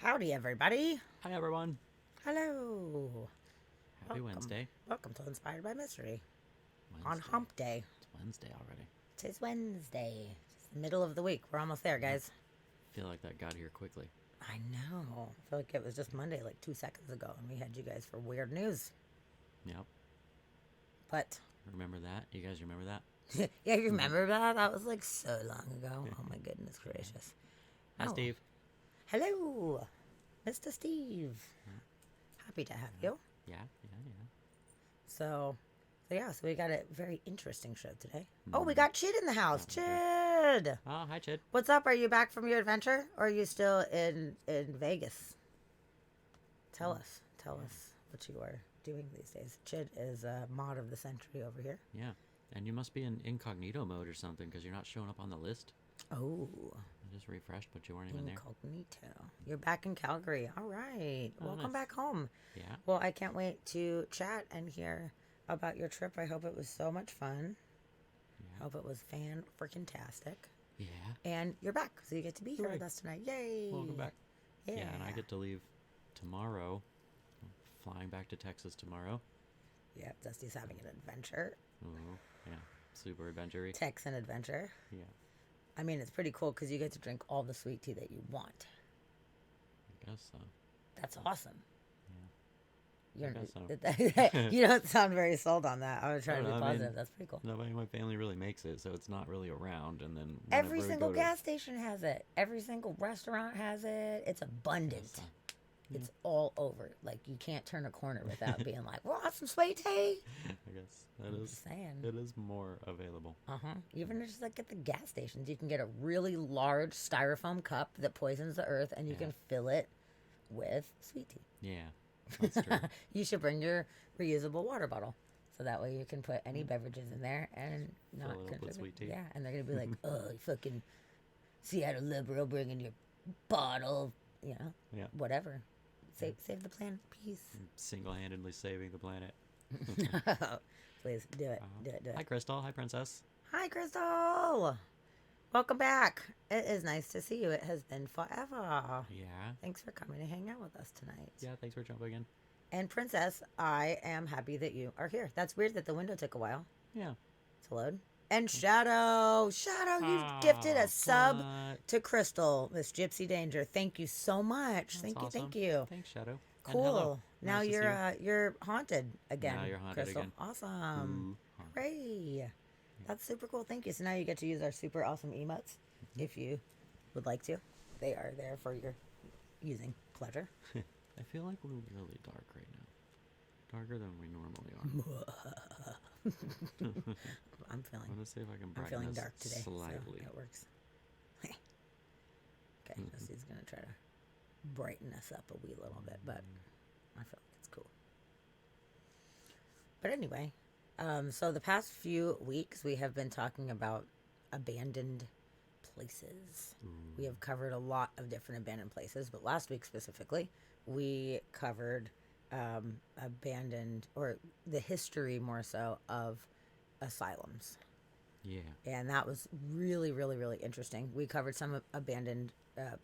Howdy, everybody. Hi, everyone. Hello. Happy Wednesday. Welcome to Inspired by Mystery on Wednesday. Hump Day. It's Wednesday already. Tis Wednesday. It's the middle of the week. We're almost there, guys. I feel like that got here quickly. I know. I feel like it was just Monday, like 2 seconds ago, and we had you guys for weird news. Yep. But, Remember that? You guys remember that? yeah, you remember that? That was like so long ago. Oh my goodness gracious. Hi, Oh. Steve. Hello, Mr. Steve. Happy to have you. Yeah. So we got a very interesting show today. Oh, we got Chid in the house. Chid! Oh, hi, Chid. What's up? Are you back from your adventure, or are you still in Vegas? Tell us what you are doing these days. Chid is a mod of the century over here. Yeah. And you must be in incognito mode or something because you're not showing up on the list. Oh, I just refreshed, but you weren't even there. incognito. You're back in Calgary. All right. Oh, Welcome nice. back home. Yeah. Well, I can't wait to chat and hear about your trip. I hope it was so much fun. Yeah. Hope it was fan-freaking-tastic. Yeah. And you're back, so you get to be here Hooray. with us tonight. Yay! Welcome back. Yeah. Yeah, and I get to leave tomorrow. I'm flying back to Texas tomorrow. Yeah, Dusty's having an adventure. Oh, yeah. Super adventure-y. Texan adventure. Yeah. I mean, it's pretty cool because you get to drink all the sweet tea that you want. I guess so. That's awesome. Yeah. You're, I guess so. you don't sound very sold on that. I was trying to be I mean, positive. That's pretty cool. Nobody in my family really makes it, so it's not really around. And then Every whenever we single go to- gas station has it. Every single restaurant has it. It's abundant. Yes, It's all over. Like, you can't turn a corner without being like, want some sweet tea? I guess that I'm is just saying. it is more available. Even just like at the gas stations, you can get a really large styrofoam cup that poisons the earth, and you can fill it with sweet tea. Yeah, that's true. You should bring your reusable water bottle, so that way you can put any beverages in there and not Fill it up with contribute. sweet tea. Yeah, and they're gonna be like, "Oh, you fucking Seattle liberal bringing your bottle, Yeah, whatever. Save the planet, peace." single-handedly saving the planet. Please do it. Do it. Hi, Crystal. Hi, Princess. Hi, Crystal. Welcome back. It is nice to see you. It has been forever. Yeah, Thanks for coming to hang out with us tonight. yeah. Thanks for jumping in. And Princess, I am happy that you are here. That's weird that the window took a while Yeah. to load. And Shadow, you gifted a sub What? to Crystal, Miss Gypsy Danger. Thank you so much. That's Thank awesome. you. Thanks, Shadow. And Cool. hello. Now Nice to see you. you're haunted again. Now you're haunted Crystal. again. Awesome. Ooh. Hooray. That's super cool. Thank you. So now you get to use our super awesome emotes if you would like to. They are there for your using pleasure. I feel like we're really dark right now. Darker than we normally are. I'm feeling I'm gonna see if I can I'm brighten feeling this dark today. slightly. So that works. Okay, Dusty's gonna try to brighten us up a wee little bit, but I feel like it's cool. But anyway, so the past few weeks we have been talking about abandoned places. We have covered a lot of different abandoned places, but last week specifically, we covered abandoned, or the history more so, of asylums. Yeah. And that was really, really, really interesting. We covered some abandoned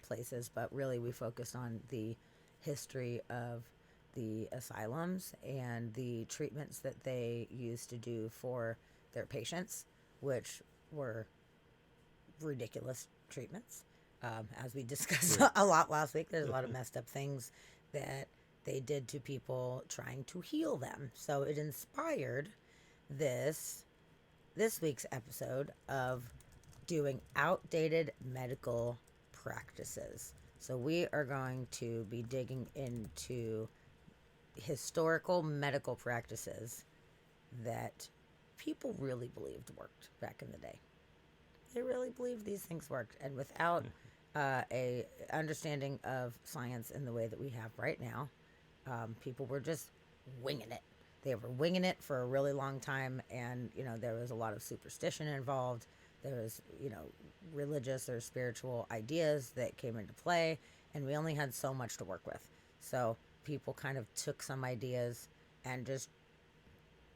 places, but really we focused on the history of the asylums and the treatments that they used to do for their patients, which were ridiculous treatments. As we discussed a lot last week, there's a lot of messed up things that they did to people trying to heal them. So it inspired this week's episode of doing outdated medical practices. So we are going to be digging into historical medical practices that people really believed worked back in the day. They really believed these things worked, and without a understanding of science in the way that we have right now, people were just winging it. They were winging it for a really long time, and there was a lot of superstition involved. There was religious or spiritual ideas that came into play, and we only had so much to work with. So people kind of took some ideas and just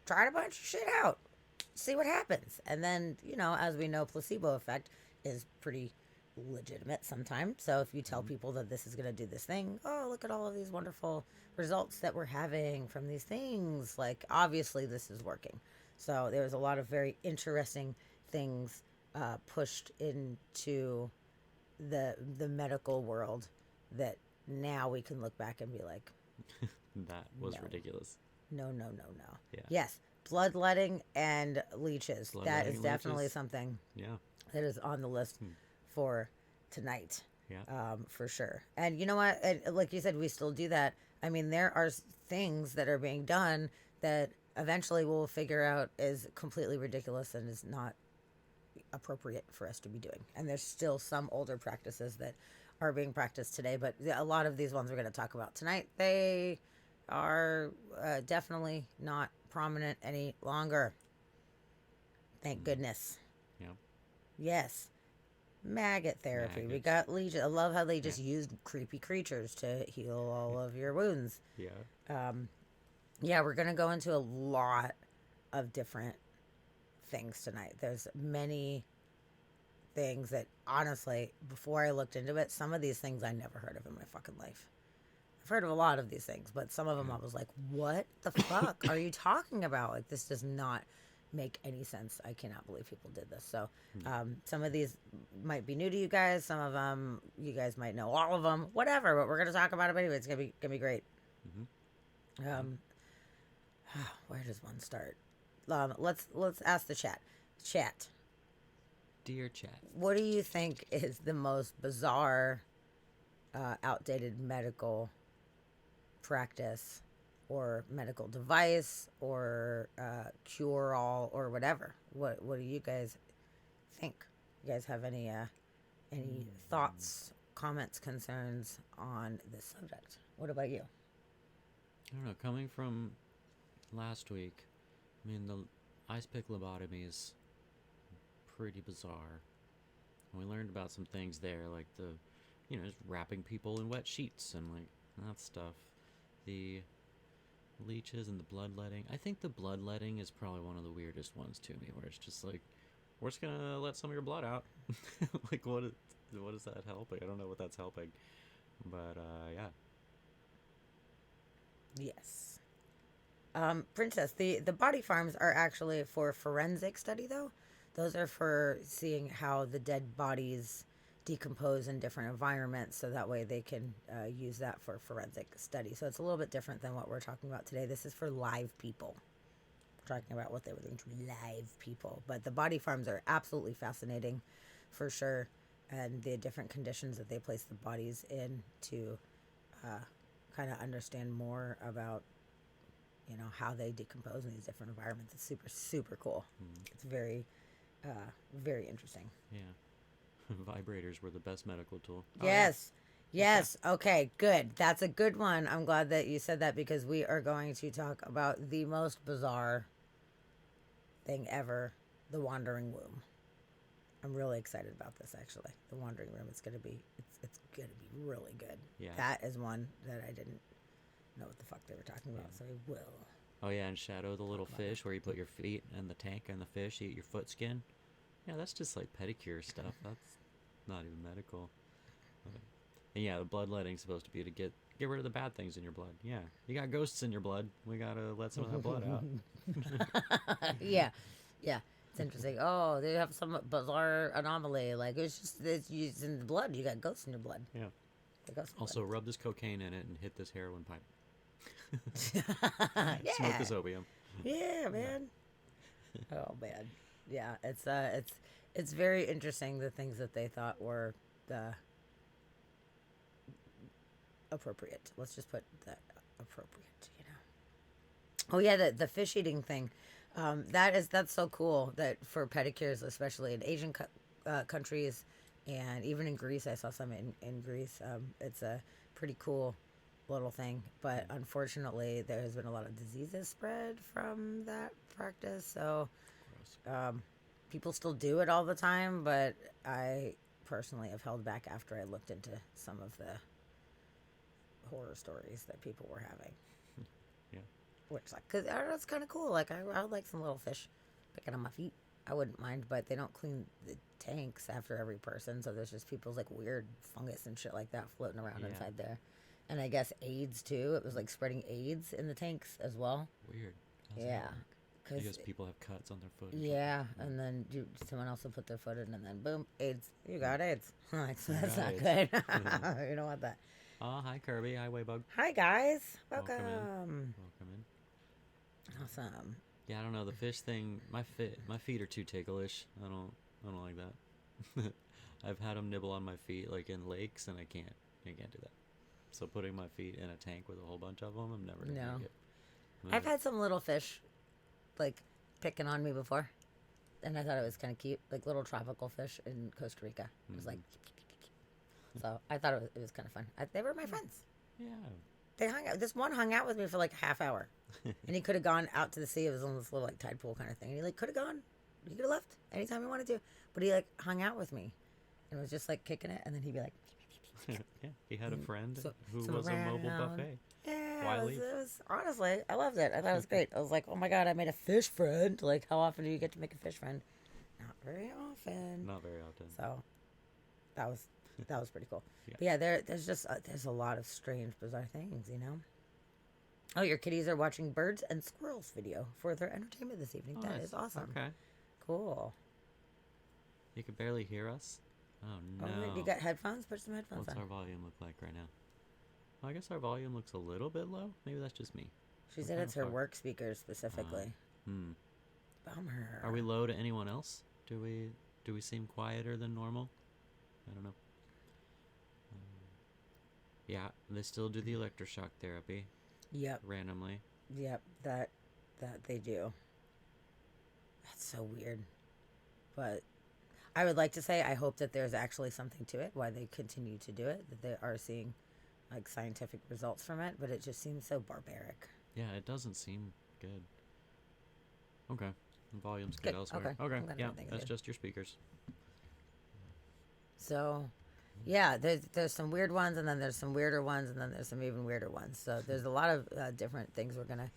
tried a bunch of shit out, see what happens. And then as we know, placebo effect is pretty legitimate sometimes. So if you tell people that this is going to do this thing, oh, look at all of these wonderful results that we're having from these things. Like, obviously, this is working. So there was a lot of very interesting things pushed into the medical world that now we can look back and be like, That was No. ridiculous. no, no, no, no. Yeah. Yes, bloodletting and leeches. That Bloodletting is and definitely leeches. something Yeah. that is on the list for tonight. Yeah. For sure. And you know what? And like you said, we still do that. I mean, there are things that are being done that eventually we'll figure out is completely ridiculous and is not appropriate for us to be doing. And there's still some older practices that are being practiced today, but a lot of these ones we're going to talk about tonight, they are definitely not prominent any longer. Thank goodness. Yeah. Yes. Maggot therapy. We Maggots. got legion. I love how they just used creepy creatures to heal all of your wounds. Yeah. Yeah, we're going to go into a lot of different things tonight. There's many things that, honestly, before I looked into it, some of these things I never heard of in my fucking life. I've heard of a lot of these things, but some of them I was like, what the fuck are you talking about? Like, this does not make any sense. I cannot believe people did this. So some of these might be new to you guys. Some of them, you guys might know all of them. Whatever, but we're going to talk about it anyway. It's going to be great. Where does one start? Let's ask the chat. Chat, Dear chat. what do you think is the most bizarre, outdated medical practice or medical device or cure all or whatever? What do you guys think? You guys have any thoughts, comments, concerns on this subject? What about you? I don't know. Coming from last week, I mean, the ice pick lobotomy is pretty bizarre. And we learned about some things there, like just wrapping people in wet sheets and like that stuff. The leeches and the bloodletting. I think the bloodletting is probably one of the weirdest ones to me, where it's just like, we're just gonna let some of your blood out. Like, what is that helping? I don't know what that's helping, but yeah. Yes. Princess, the body farms are actually for forensic study, though. Those are for seeing how the dead bodies decompose in different environments, so that way they can use that for forensic study. So it's a little bit different than what we're talking about today. This is for live people. We're talking about what they were doing to live people. But the body farms are absolutely fascinating, for sure, and the different conditions that they place the bodies in to kind of understand more about how they decompose in these different environments. It's super, super cool. It's very, very interesting. Yeah. Vibrators were the best medical tool. Yes. Yes. Okay, good. That's a good one. I'm glad that you said that, because we are going to talk about the most bizarre thing ever, the wandering womb. I'm really excited about this, actually. The wandering room. It's gonna be really good. Yeah. That is one that I didn't know what the fuck they were talking about, so I will. Oh yeah, and Shadow the little fish, where you put your feet in the tank and the fish eat your foot skin. Yeah, that's just like pedicure stuff. That's not even medical. And yeah, the bloodletting's supposed to be to get rid of the bad things in your blood. Yeah, you got ghosts in your blood. We gotta let some of that blood out. Yeah. It's interesting. Oh, they have some bizarre anomaly. Like, it's in the blood. You got ghosts in your blood. Yeah. The ghosts in Also, rub this cocaine in it and hit this heroin pipe. blood. Yeah. Smoke this opium. Yeah, man. Oh man. Yeah, it's very interesting, the things that they thought were the appropriate. Let's just put that appropriate. Oh yeah, the fish eating thing. That's so cool that for pedicures, especially in Asian countries, and even in Greece, I saw some in Greece. It's a pretty cool little thing, but unfortunately, there has been a lot of diseases spread from that practice. So Gross. people still do it all the time, but I personally have held back after I looked into some of the horror stories that people were having. Yeah. Which, like, because it's kind of cool. Like, I would like some little fish picking on my feet. I wouldn't mind, but they don't clean the tanks after every person. So there's just people's like weird fungus and shit like that floating around Yeah. inside there. And I guess AIDS too. It was like spreading AIDS in the tanks as well. Weird. How's that Yeah. work? Cause Because people have cuts on their foot. or yeah, something? and then someone else will put their foot in, and then boom, AIDS. You got AIDS. Like, so You that's got not AIDS. good. You don't want that. Oh, hi Kirby. Hi Waybug. Hi guys, Welcome in. welcome. Welcome in. Awesome. Yeah, I don't know the fish thing. My feet are too ticklish. I don't like that. I've had them nibble on my feet like in lakes, and I can't do that. So putting my feet in a tank with a whole bunch of them, I'm never gonna No. make it. I've had some little fish, like picking on me before, and I thought it was kind of cute, like little tropical fish in Costa Rica. It was like, so I thought it was kind of fun. They were my friends. Yeah. They hung out. This one hung out with me for like a half hour, and he could have gone out to the sea. It was on this little like tide pool kind of thing. And he like could have gone. He could have left anytime he wanted to, but he like hung out with me, and was just like kicking it. And then he'd be like, Yeah, he had a friend So- who so was a mobile around. buffet. yeah, Why it was, leave? it was honestly, I loved it. I thought it was great. I was like, oh my god, I made a fish friend. Like, how often do you get to make a fish friend? Not very often. Not very often. So that was pretty cool. Yeah. But yeah, there's just there's a lot of strange, bizarre things, you know. Oh, your kitties are watching Birds and Squirrels video for their entertainment this evening. Oh, That nice. is awesome. Okay. Cool. You could barely hear us. Oh no. Oh, you got headphones? Put some headphones What's on. our volume look like right now? I guess our volume looks a little bit low. Maybe that's just me. She What said kind it's of her fuck? work speakers specifically. Hmm. Bummer. Are we low to anyone else? Do we seem quieter than normal? I don't know. Yeah, they still do the electroshock therapy Yep. randomly. Yep. That they do. That's so weird. But I would like to say I hope that there's actually something to it, why they continue to do it, that they are seeing like scientific results from it, but it just seems so barbaric. Yeah, it doesn't seem good. Okay. The volume's good, Good, elsewhere. okay. I'm glad Yeah, everything's that's good. just your speakers. So, yeah, there's some weird ones, and then there's some weirder ones, and then there's some even weirder ones. So there's a lot of different things we're gonna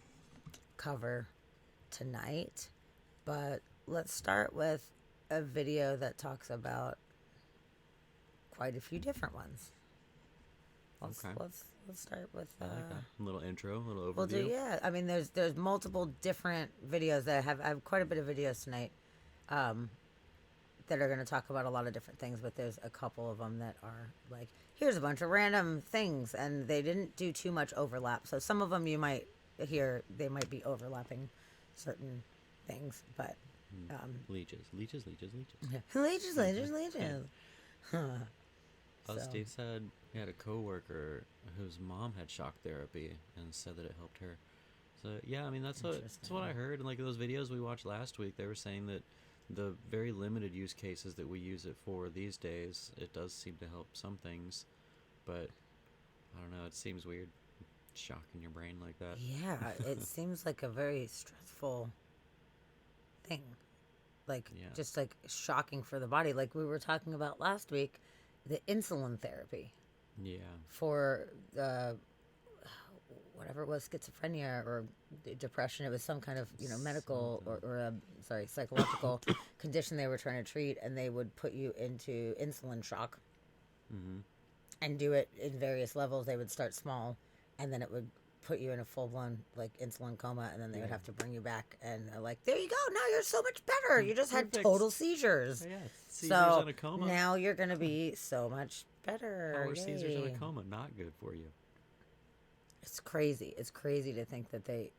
cover tonight. But let's start with a video that talks about quite a few different ones. Okay. Let's start with. I like that. A little intro, a little overview. We'll do, yeah. I mean, there's multiple different videos that I have quite a bit of videos tonight, that are going to talk about a lot of different things. But there's a couple of them that are like, here's a bunch of random things, and they didn't do too much overlap. So some of them you might hear they might be overlapping certain things, but Leeches. leeches. So- Steve said he had a coworker whose mom had shock therapy and said that it helped her. So yeah, I mean that's what I heard. And like those videos we watched last week, they were saying that the very limited use cases that we use it for these days, it does seem to help some things, but I don't know. It seems weird, shocking your brain like that. Yeah, it seems like a very stressful thing. Like, Yeah. just like shocking for the body. Like we were talking about last week, the insulin therapy Yeah. for whatever it was, schizophrenia or depression. It was some kind of, medical or psychological condition they were trying to treat, and they would put you into insulin shock Mm-hmm. and do it in various levels. They would start small, and then it would put you in a full-blown like insulin coma, and then they would Yeah. have to bring you back, and they're like, there you go, now you're so much better, you just had Perfect. total seizures. Yeah. Seizures So in a coma. now you're gonna be so much better. How are seizures in a Yay. coma not good for you? It's crazy to think that they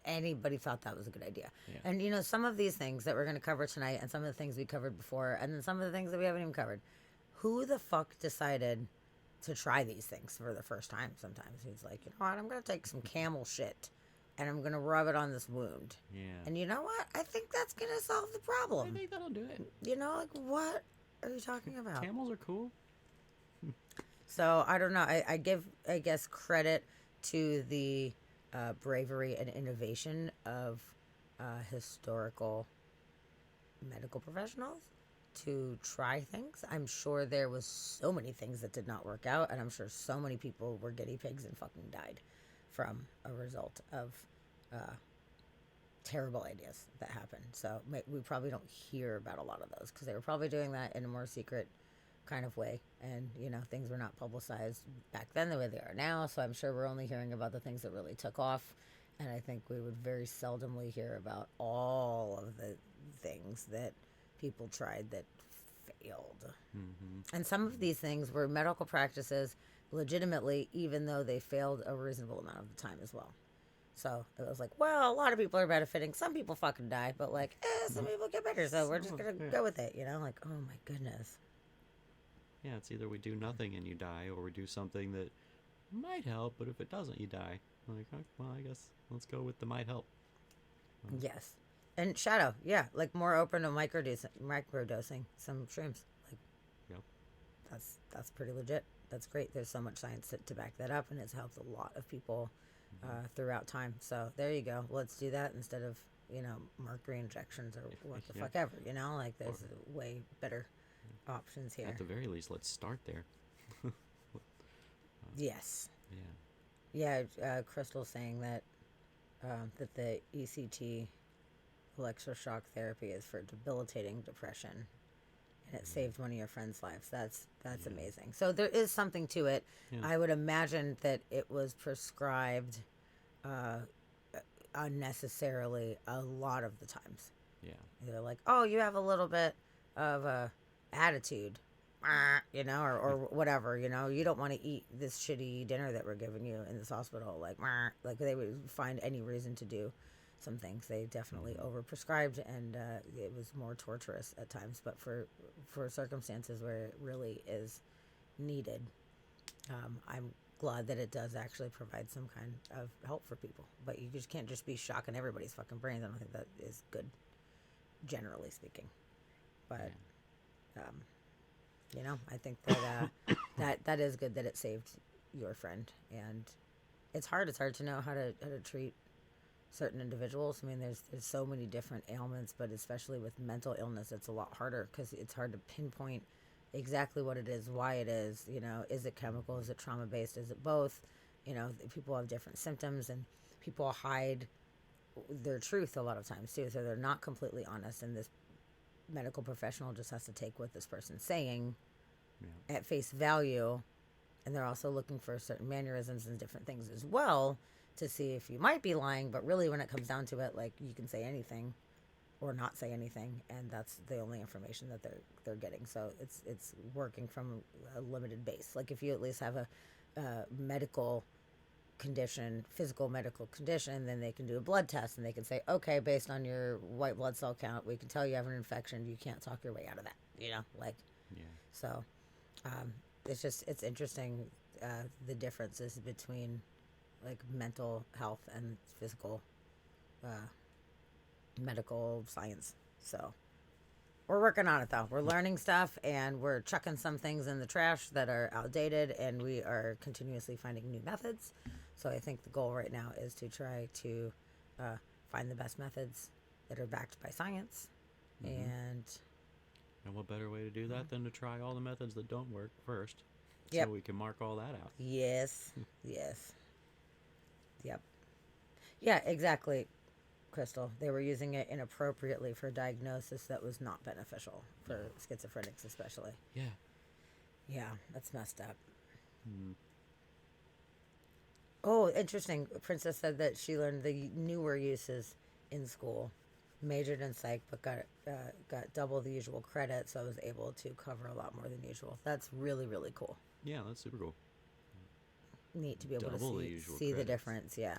anybody thought that was a good idea. Yeah. And some of these things that we're going to cover tonight, and some of the things we covered before, and then some of the things that we haven't even covered, who the fuck decided to try these things for the first time? Sometimes he's like, you know what, I'm going to take some camel shit and I'm going to rub it on this wound, Yeah. and you know what, I think that's going to solve the I problem. think that'll do it. Like, what are you talking about? Camels are cool. So I don't know. I give, I guess, credit to the bravery and innovation of historical medical professionals to try things. I'm sure there was so many things that did not work out, and I'm sure so many people were guinea pigs and fucking died from a result of terrible ideas that happen. So we probably don't hear about a lot of those because they were probably doing that in a more secret kind of way. And, things were not publicized back then the way they are now. So I'm sure we're only hearing about the things that really took off. And I think we would very seldomly hear about all of the things that people tried that failed. And some of these things were medical practices legitimately, even though they failed a reasonable amount of the time as well. So it was like, well, a lot of people are benefiting. Some people fucking die, but some people get better. So we're just going to go with it, Like, oh my goodness. Yeah, it's either we do nothing and you die, or we do something that might help, but if it doesn't, you die. Like, oh, well, I guess let's go with the might help. Yes. And Shadow, yeah, more open to microdosing some shrooms. Yep. That's pretty legit. That's great. There's so much science to back that up, and it's helped a lot of people throughout time. So there you go. Let's do that instead of mercury injections or what the fuck ever. There's way better options here. At the very least, let's start there. Yes. Yeah. Yeah. Crystal's saying that that the ECT, electroshock therapy, is for debilitating depression, and it saved one of your friends' lives. That's amazing. So there is something to it. Yeah. I would imagine that it was prescribed unnecessarily a lot of the times. Yeah. They're like, oh, you have a little bit of attitude, or whatever, you don't want to eat this shitty dinner that we're giving you in this hospital. Like they would find any reason to do some things. They definitely overprescribed, and it was more torturous at times. But for circumstances where it really is needed, I'm glad that it does actually provide some kind of help for people. But you just can't just be shocking everybody's fucking brains. I don't think that is good, generally speaking. But I think that that is good that it saved your friend. And it's hard to know how to treat certain individuals. I mean, there's so many different ailments, but especially with mental illness, it's a lot harder because it's hard to pinpoint exactly what it is, why it is. Is it chemical? Is it trauma based? Is it both? People have different symptoms, and people hide their truth a lot of times too, so they're not completely honest. And this medical professional just has to take what this person's saying at face value, and they're also looking for certain mannerisms and different things as well to see if you might be lying. But really, when it comes down to it, you can say anything or not say anything, and that's the only information that they're getting. So it's working from a limited base. If you at least have a medical condition, physical medical condition, then they can do a blood test, and they can say, okay, based on your white blood cell count, we can tell you have an infection. You can't talk your way out of that. Yeah. So it's interesting, the differences between mental health and physical medical science. So we're working on it, though. We're learning stuff, and we're chucking some things in the trash that are outdated, and we are continuously finding new methods. So I think the goal right now is to try to find the best methods that are backed by science. And what better way to do that than to try all the methods that don't work first, so we can mark all that out. Yes. Yes. Yep. Yeah, exactly, Crystal. They were using it inappropriately for diagnosis that was not beneficial for schizophrenics, especially. Yeah. Yeah, that's messed up. Oh, interesting. Princess said that she learned the newer uses in school, majored in psych, but got double the usual credit, so I was able to cover a lot more than usual. That's really, really cool. Yeah, that's super cool. Neat to be able Double to see the difference. Yeah.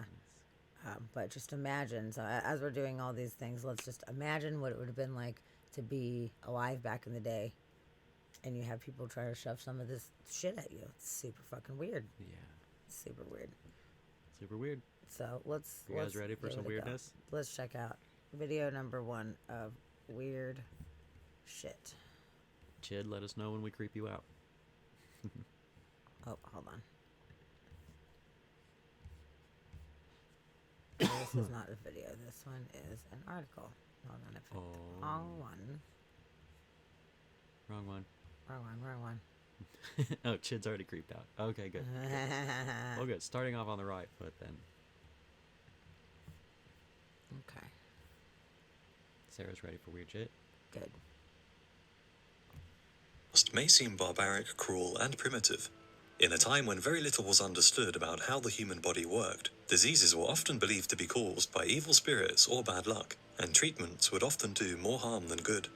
But just imagine, so as we're doing all these things, let's just imagine what it would have been like to be alive back in the day, and you have people try to shove some of this shit at you. It's super fucking weird. Yeah. Super weird. Super weird. So let's... You guys ready for some weirdness? Let's check out video number 1 of weird shit. Chid, let us know when we creep you out. Oh, hold on. This is not a video. This one is an article. Hold on, I picked the wrong one. Wrong one. Wrong one. Oh, Chid's already creeped out. Okay, good. Well, good. Starting off on the right foot then. Okay. Sarah's ready for weird shit. Good. May seem barbaric, cruel, and primitive. In a time when very little was understood about how the human body worked, diseases were often believed to be caused by evil spirits or bad luck, and treatments would often do more harm than good.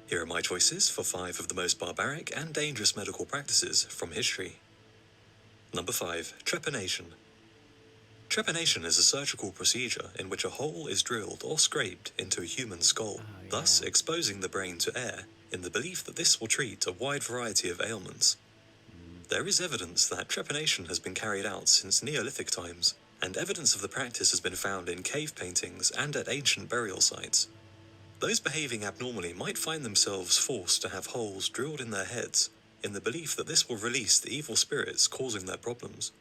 Here are my choices for 5 of the most barbaric and dangerous medical practices from history. Number 5. Trepanation. Trepanation is a surgical procedure in which a hole is drilled or scraped into a human skull, thus exposing the brain to air, in the belief that this will treat a wide variety of ailments. There is evidence that trepanation has been carried out since Neolithic times, and evidence of the practice has been found in cave paintings and at ancient burial sites. Those behaving abnormally might find themselves forced to have holes drilled in their heads, in the belief that this will release the evil spirits causing their problems.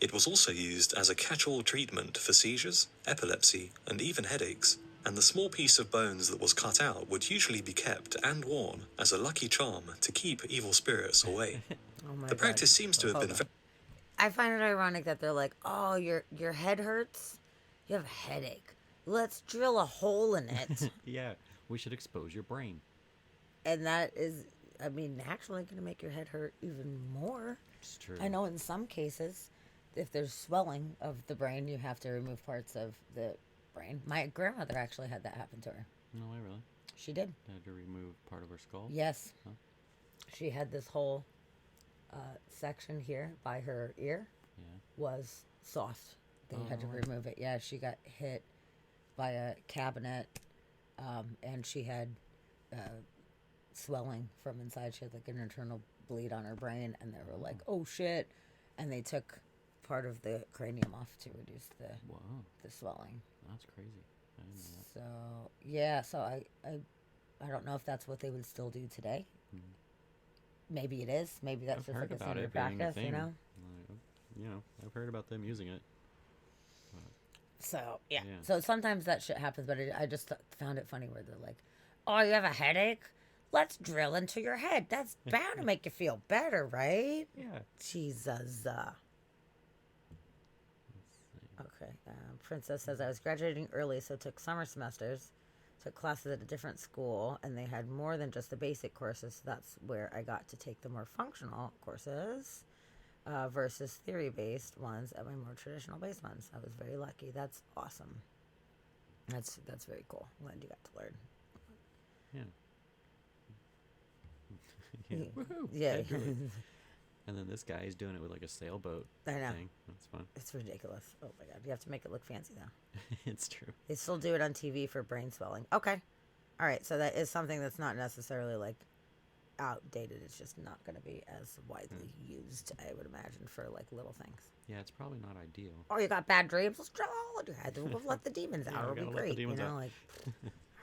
It was also used as a catch-all treatment for seizures, epilepsy, and even headaches, and the small piece of bones that was cut out would usually be kept and worn as a lucky charm to keep evil spirits away. Oh my The practice seems to have Hold been... on. I find it ironic that they're like, "Oh, your head hurts. You have a headache. Let's drill a hole in it." Yeah, we should expose your brain. And that is, I mean, naturally going to make your head hurt even more. It's true. I know in some cases, if there's swelling of the brain, you have to remove parts of the brain. My grandmother actually had that happen to her. No way, really? She did. Had to remove part of her skull? Yes. Huh? She had this whole section here by her ear Yeah. was soft. They had to Oh. remove it. Yeah, she got hit by a cabinet, and she had swelling from inside. She had like an internal bleed on her brain, and they were like, "Oh shit!" And they took part of the cranium off to reduce Whoa, the swelling. that's crazy. I didn't know that. So yeah, so I don't know if that's what they would still do today. Maybe it is. Maybe that's I've just heard like a about standard it being a practice, thing. you know. I've heard about them using it. So yeah. Yeah. So sometimes that shit happens, but I just found it funny where they're like, "Oh, you have a headache? Let's drill into your head. That's bound to make you feel better, right?" Yeah. Jesus. Okay. Princess says, "I was graduating early, so took summer semesters, took classes at a different school, and they had more than just the basic courses. So that's where I got to take the more functional courses versus theory-based ones at my more traditional-based ones. I was very lucky. That's awesome. That's very cool. Glad you got to learn." Yeah. Yeah. Woohoo! Yeah. I agree. And then this guy is doing it with like a sailboat I know. thing. That's fun. It's ridiculous. Oh my god. You have to make it look fancy though. It's true. They still do it on TV for brain swelling. Okay. All right. So that is something that's not necessarily like outdated. It's just not going to be as widely used, I would imagine, for like little things. Yeah, it's probably not ideal. Oh, you got bad dreams? Let's drill a hole in your head. We'll let the demons Yeah, out. we It'll be gotta let the great. demons out. Like, all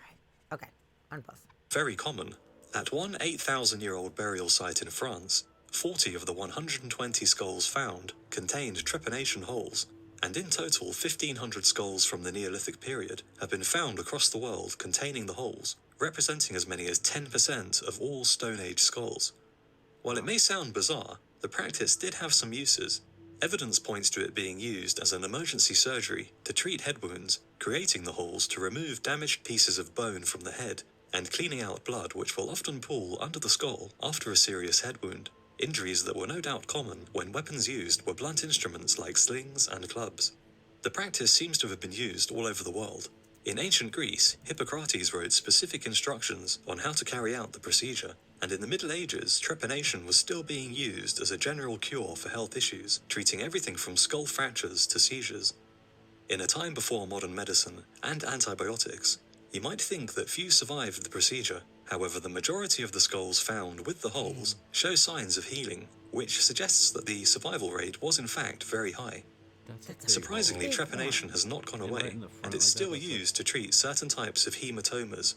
right. Okay. Unpause. Very common. At one 8,000-year-old burial site in France, 40 of the 120 skulls found contained trepanation holes, and in total 1,500 skulls from the Neolithic period have been found across the world containing the holes, representing as many as 10% of all Stone Age skulls. While it may sound bizarre, the practice did have some uses. Evidence points to it being used as an emergency surgery to treat head wounds, creating the holes to remove damaged pieces of bone from the head, and cleaning out blood which will often pool under the skull after a serious head wound. Injuries that were no doubt common when weapons used were blunt instruments like slings and clubs. The practice seems to have been used all over the world. In ancient Greece, Hippocrates wrote specific instructions on how to carry out the procedure, and in the Middle Ages, trepanation was still being used as a general cure for health issues, treating everything from skull fractures to seizures. In a time before modern medicine and antibiotics, you might think that few survived the procedure. However, the majority of the skulls found with the holes show signs of healing, which suggests that the survival rate was in fact very high. That's a big Surprisingly, hole. trepanation has not gone And right away, in the front and it's like that, still that's used to treat certain types of hematomas.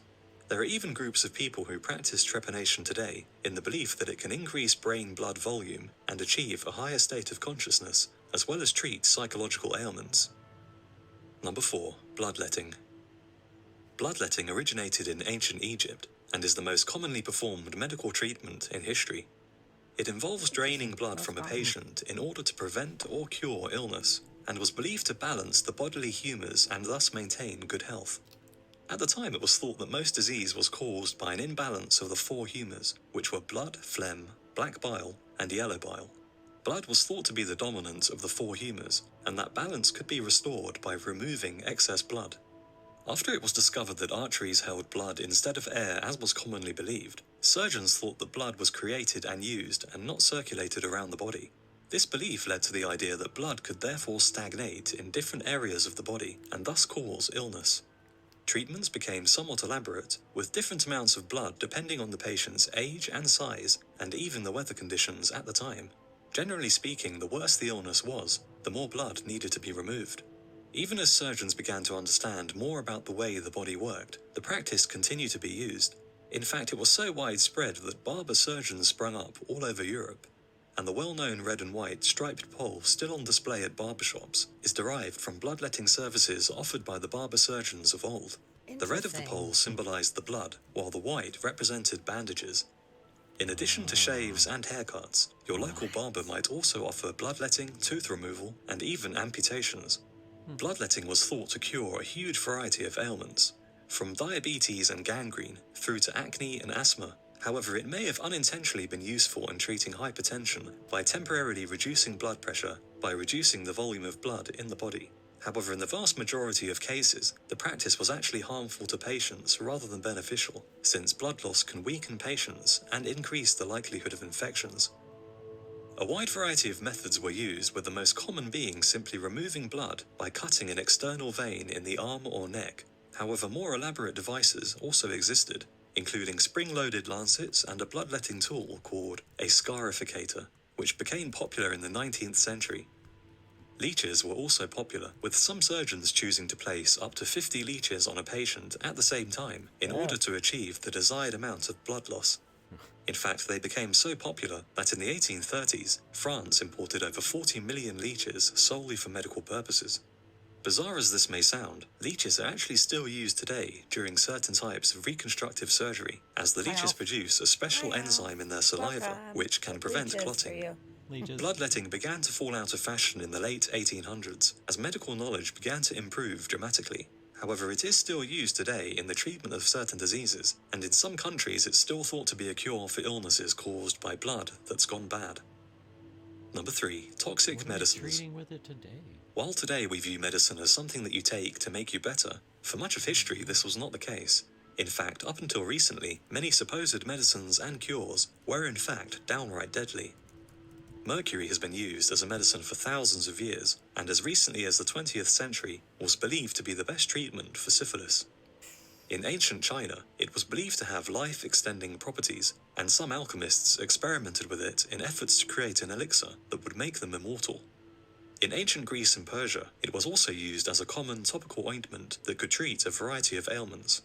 There are even groups of people who practice trepanation today in the belief that it can increase brain blood volume and achieve a higher state of consciousness, as well as treat psychological ailments. Number 4. Bloodletting. Bloodletting originated in ancient Egypt and is the most commonly performed medical treatment in history. It involves draining blood from a patient in order to prevent or cure illness, and was believed to balance the bodily humours and thus maintain good health. At the time, it was thought that most disease was caused by an imbalance of the four humours, which were blood, phlegm, black bile, and yellow bile. Blood was thought to be the dominant of the four humours, and that balance could be restored by removing excess blood. After it was discovered that arteries held blood instead of air as was commonly believed, surgeons thought that blood was created and used and not circulated around the body. This belief led to the idea that blood could therefore stagnate in different areas of the body and thus cause illness. Treatments became somewhat elaborate, with different amounts of blood depending on the patient's age and size, and even the weather conditions at the time. Generally speaking, the worse the illness was, the more blood needed to be removed. Even as surgeons began to understand more about the way the body worked, the practice continued to be used. In fact, it was so widespread that barber surgeons sprung up all over Europe, and the well-known red and white striped pole still on display at barbershops is derived from bloodletting services offered by the barber surgeons of old. The red of the Interesting. pole symbolized the blood, while the white represented bandages. In addition to shaves and haircuts, your local barber might also offer bloodletting, tooth removal, and even amputations. Bloodletting was thought to cure a huge variety of ailments, from diabetes and gangrene through to acne and asthma. However, it may have unintentionally been useful in treating hypertension by temporarily reducing blood pressure by reducing the volume of blood in the body. However, in the vast majority of cases, the practice was actually harmful to patients rather than beneficial, since blood loss can weaken patients and increase the likelihood of infections. A wide variety of methods were used, with the most common being simply removing blood by cutting an external vein in the arm or neck. However, more elaborate devices also existed, including spring-loaded lancets and a bloodletting tool called a scarificator, which became popular in the 19th century. Leeches were also popular, with some surgeons choosing to place up to 50 leeches on a patient at the same time in order to achieve the desired amount of blood loss. In fact, they became so popular that in the 1830s, France imported over 40 million leeches solely for medical purposes. Bizarre as this may sound, leeches are actually still used today during certain types of reconstructive surgery, as the leeches Alf. produce a special Hi, Alf. enzyme in their saliva, Welcome. which can prevent Leeches for clotting. you. Leeches. Bloodletting began to fall out of fashion in the late 1800s as medical knowledge began to improve dramatically. However, it is still used today in the treatment of certain diseases, and in some countries it's still thought to be a cure for illnesses caused by blood that's gone bad. Number 3. Toxic What are we medicines. treating with it today? While today we view medicine as something that you take to make you better, for much of history this was not the case. In fact, up until recently, many supposed medicines and cures were in fact downright deadly. Mercury has been used as a medicine for thousands of years, and as recently as the 20th century was believed to be the best treatment for syphilis. In ancient China, it was believed to have life-extending properties, and some alchemists experimented with it in efforts to create an elixir that would make them immortal. In ancient Greece and Persia, it was also used as a common topical ointment that could treat a variety of ailments.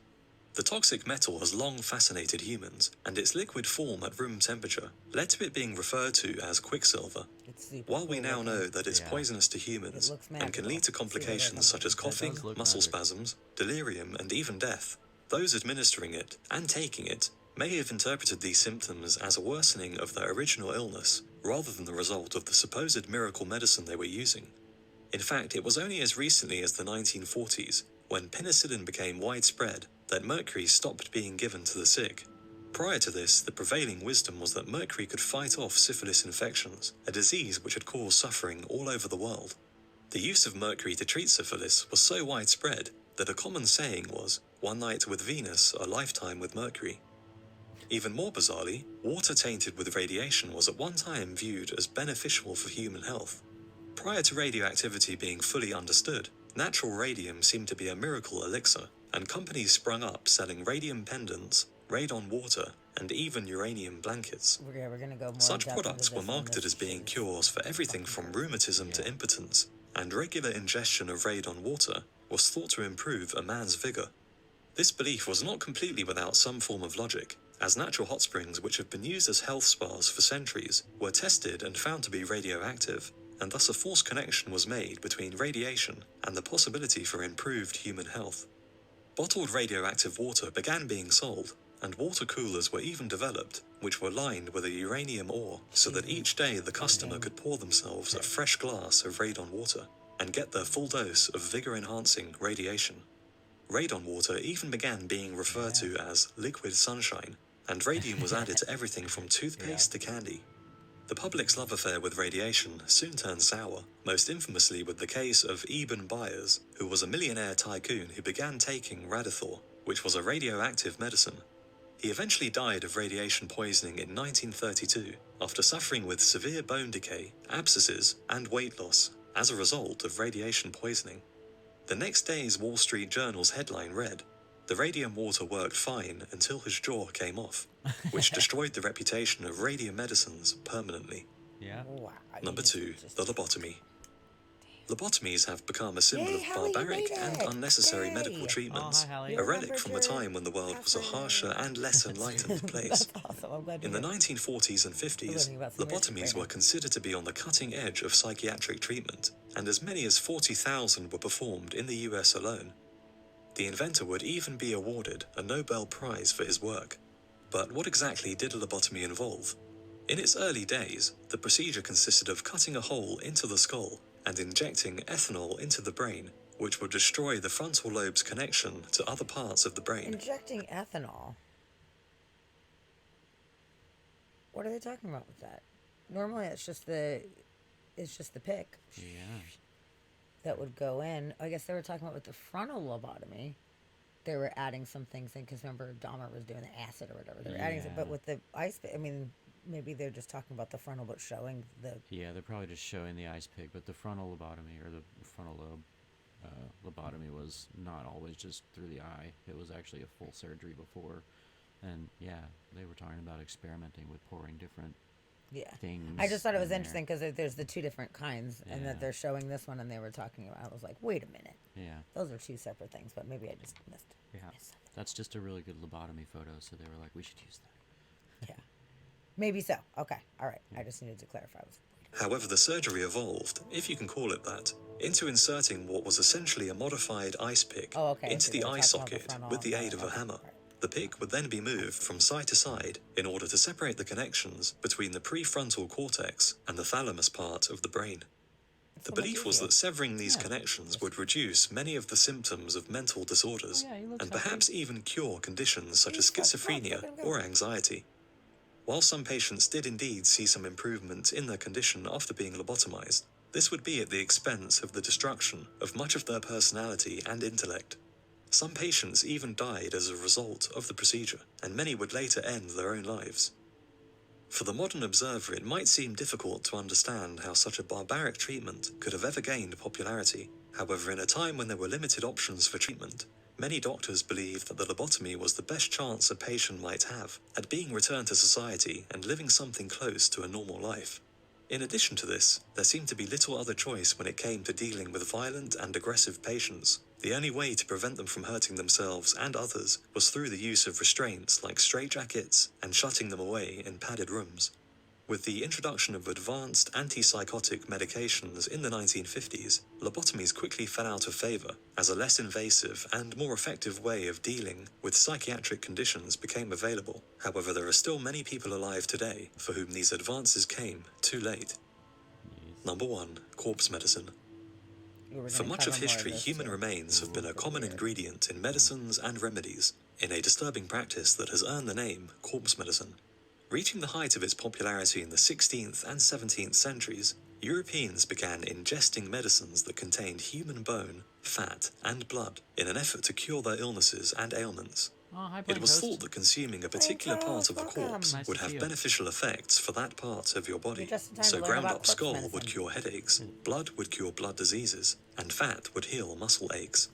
The toxic metal has long fascinated humans, and its liquid form at room temperature led to it being referred to as quicksilver. It's super While we cool now looking. know that it's Yeah. poisonous to humans It looks and can lead to magical. See what complications I such as got? coughing, does look muscle magic. spasms, delirium, and even death, those administering it and taking it may have interpreted these symptoms as a worsening of their original illness rather than the result of the supposed miracle medicine they were using. In fact, it was only as recently as the 1940s, when penicillin became widespread, that mercury stopped being given to the sick. Prior to this, the prevailing wisdom was that mercury could fight off syphilis infections, a disease which had caused suffering all over the world. The use of mercury to treat syphilis was so widespread that a common saying was, "One night with Venus, a lifetime with Mercury." Even more bizarrely, water tainted with radiation was at one time viewed as beneficial for human health. Prior to radioactivity being fully understood, natural radium seemed to be a miracle elixir, and companies sprung up selling radium pendants, radon water, and even uranium blankets. We're gonna go more Such in-depth into products were this one. marketed This as being is cures for everything from rheumatism to Yeah. impotence, and regular ingestion of radon water was thought to improve a man's vigor. This belief was not completely without some form of logic, as natural hot springs which have been used as health spas for centuries were tested and found to be radioactive, and thus a false connection was made between radiation and the possibility for improved human health. Bottled radioactive water began being sold, and water coolers were even developed, which were lined with a uranium ore, so that each day the customer could pour themselves a fresh glass of radon water and get their full dose of vigor-enhancing radiation. radon water even began being referred to as liquid sunshine, and radium was added to everything from toothpaste to candy. The public's love affair with radiation soon turned sour, most infamously with the case of Eben Byers, who was a millionaire tycoon who began taking Radithor, which was a radioactive medicine. He eventually died of radiation poisoning in 1932 after suffering with severe bone decay, abscesses, and weight loss as a result of radiation poisoning. The next day's Wall Street Journal's headline read, "The radium water worked fine until his jaw came off," which destroyed the reputation of radium medicines permanently. Yeah. Wow. Number 2, the lobotomy. Lobotomies have become a symbol Yay, of Hallie, you barbaric made and it! unnecessary Yay! medical treatments, hi, Hallie. a relic from a time when the world was a harsher and less enlightened place. That's awesome. I'm glad to In the hear. 1940s and 50s, learning about some history lobotomies right were now. considered to be on the cutting edge of psychiatric treatment, and as many as 40,000 were performed in the US alone. The inventor would even be awarded a Nobel Prize for his work. But what exactly did a lobotomy involve? In its early days, the procedure consisted of cutting a hole into the skull and injecting ethanol into the brain, which would destroy the frontal lobe's connection to other parts of the brain. Injecting ethanol. What are they talking about with that? Normally, it's just the pick Yeah. that would go in. I guess they were talking about with the frontal lobotomy. They were adding some things in because remember Dahmer was doing the acid or whatever. They were adding some, but Yeah. with the ice, I mean, maybe they're just talking about the frontal, but showing the. Yeah, they're probably just showing the ice pick, but the frontal lobotomy or the frontal lobe lobotomy was not always just through the eye. It was actually a full surgery before. And yeah, they were talking about experimenting with pouring different Yeah. things. I just thought it was in there. interesting because there's the two different kinds, and Yeah. that they're showing this one, and they were talking about. I was like, wait a minute, Yeah, those are two separate things. But maybe I just missed. yeah. missed something. That's just a really good lobotomy photo, so they were like, we should use that. Yeah, maybe so. Okay, all right. I just needed to clarify. However, the surgery evolved, if you can call it that, into inserting what was essentially a modified ice pick Oh, okay, into so the they were eye talking about the socket frontal with the and aid of a okay, hammer. right. The pick would then be moved from side to side in order to separate the connections between the prefrontal cortex and the thalamus part of the brain. The so much belief was easier. that severing these Yeah. connections would reduce many of the symptoms of mental disorders Oh, yeah, he looks and healthy. perhaps even cure conditions such as He's got spots, schizophrenia look at him go. or anxiety. While some patients did indeed see some improvement in their condition after being lobotomized, this would be at the expense of the destruction of much of their personality and intellect. Some patients even died as a result of the procedure, and many would later end their own lives. For the modern observer, it might seem difficult to understand how such a barbaric treatment could have ever gained popularity. However, in a time when there were limited options for treatment, many doctors believed that the lobotomy was the best chance a patient might have at being returned to society and living something close to a normal life. In addition to this, there seemed to be little other choice when it came to dealing with violent and aggressive patients. The only way to prevent them from hurting themselves and others was through the use of restraints like straitjackets and shutting them away in padded rooms. With the introduction of advanced antipsychotic medications in the 1950s, lobotomies quickly fell out of favor as a less invasive and more effective way of dealing with psychiatric conditions became available. However, there are still many people alive today for whom these advances came too late. Number 1. Corpse medicine. You were For gonna much of cover more history, this, human too. remains have been a common ingredient in medicines and remedies, in a disturbing practice that has earned the name corpse medicine. Reaching the height of its popularity in the 16th and 17th centuries, Europeans began ingesting medicines that contained human bone, fat, and blood in an effort to cure their illnesses and ailments. Oh, hi, It was Toast. thought that consuming a particular part of a Welcome. corpse Nice would to have see you. beneficial effects for that part of your body. You're just in time So to learn ground about up corpse skull medicine. would cure headaches, blood would cure blood diseases, and fat would heal muscle aches.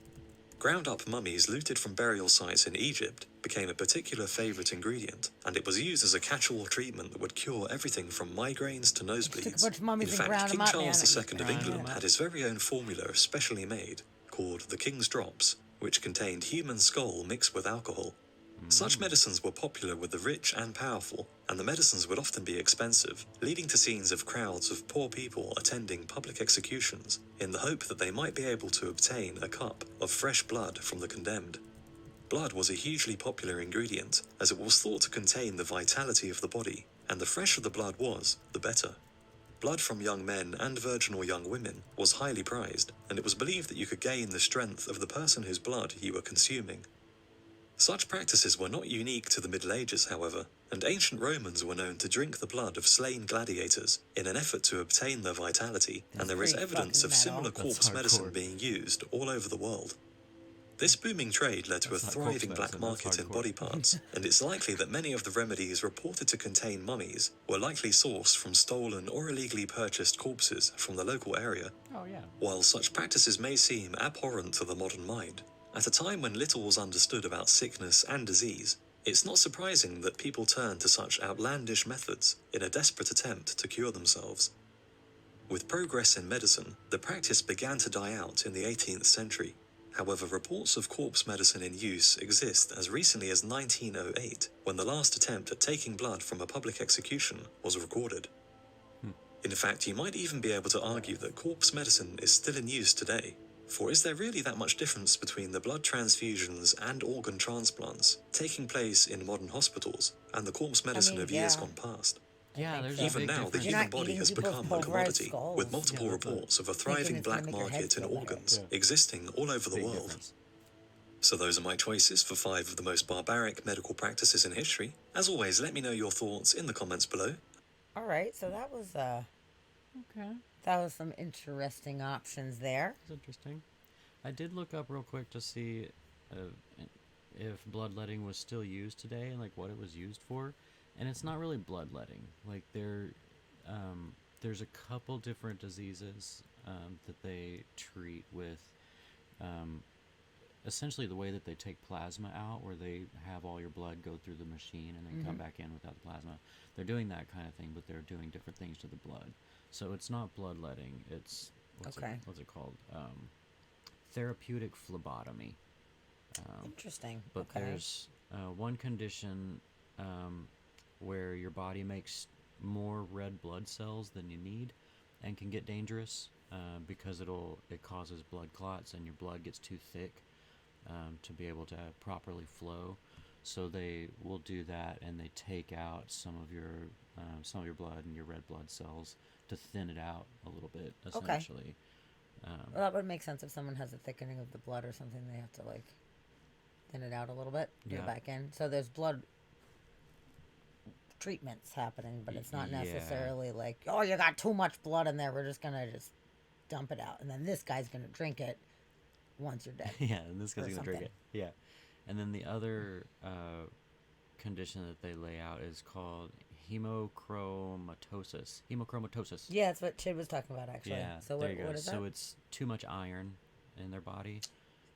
Ground up mummies looted from burial sites in Egypt became a particular favourite ingredient, and it was used as a catch-all treatment that would cure everything from migraines to took a nosebleeds. bunch of mummies In and ground fact, King 'em up, Charles man. II of Ground 'em England up. had his very own formula specially made, called the King's Drops, which contained human skull mixed with alcohol. Such medicines were popular with the rich and powerful, and the medicines would often be expensive, leading to scenes of crowds of poor people attending public executions in the hope that they might be able to obtain a cup of fresh blood from the condemned. Blood was a hugely popular ingredient, as it was thought to contain the vitality of the body, and the fresher the blood was, the better. blood from young men and virginal young women was highly prized, and it was believed that you could gain the strength of the person whose blood you were consuming. Such practices were not unique to the Middle Ages, however, and ancient Romans were known to drink the blood of slain gladiators in an effort to obtain their vitality, and there is pretty evidence fucking of metal. similar That's corpse medicine hardcore. being used all over the world. This booming trade led to That's a not corpse thriving black medicine, that's market in hardcore. body parts, and it's likely that many of the remedies reported to contain mummies were likely sourced from stolen or illegally purchased corpses from the local area. Oh yeah. While such practices may seem abhorrent to the modern mind, at a time when little was understood about sickness and disease, it's not surprising that people turned to such outlandish methods in a desperate attempt to cure themselves. With progress in medicine, the practice began to die out in the 18th century. However, reports of corpse medicine in use exist as recently as 1908, when the last attempt at taking blood from a public execution was recorded. In fact, you might even be able to argue that corpse medicine is still in use today. For is there really that much difference between the blood transfusions and organ transplants taking place in modern hospitals and the corpse medicine of years yeah. gone past? Yeah, think there's so. a Even big now, the difference. You're human not body eating has people's become a pulverized commodity, skulls. with multiple Yeah, that's reports of a thriving it's gonna black make your head market in feel better. organs Yeah. existing all over the Big world. difference. So those are my choices for 5 of the most barbaric medical practices in history. As always, let me know your thoughts in the comments below. All right, so that Okay. was some interesting options there. That's interesting. I did look up real quick to see if bloodletting was still used today and like what it was used for, and it's not really bloodletting. Like there's a couple different diseases that they treat with. Essentially, the way that they take plasma out, where they have all your blood go through the machine and then come back in without the plasma, they're doing that kind of thing, but they're doing different things to the blood. So it's not bloodletting. It's what's it called? Therapeutic phlebotomy. Interesting. But okay. there's one condition where your body makes more red blood cells than you need, and can get dangerous because it causes blood clots, and your blood gets too thick to be able to properly flow. So they will do that, and they take out some of your blood and your red blood cells to thin it out a little bit, essentially. Well, that would make sense if someone has a thickening of the blood or something. They have to like thin it out a little bit, put it back in. So there's blood treatments happening, but it's not necessarily like, oh, you got too much blood in there. We're just gonna dump it out, and then this guy's gonna drink it once you're dead. Yeah, and this guy's Or gonna drink something. it. Yeah, and then the other condition that they lay out is called hemochromatosis. Hemochromatosis. Yeah, that's what Chid was talking about actually. Yeah, So there what, you go. what is So that? it's too much iron in their body,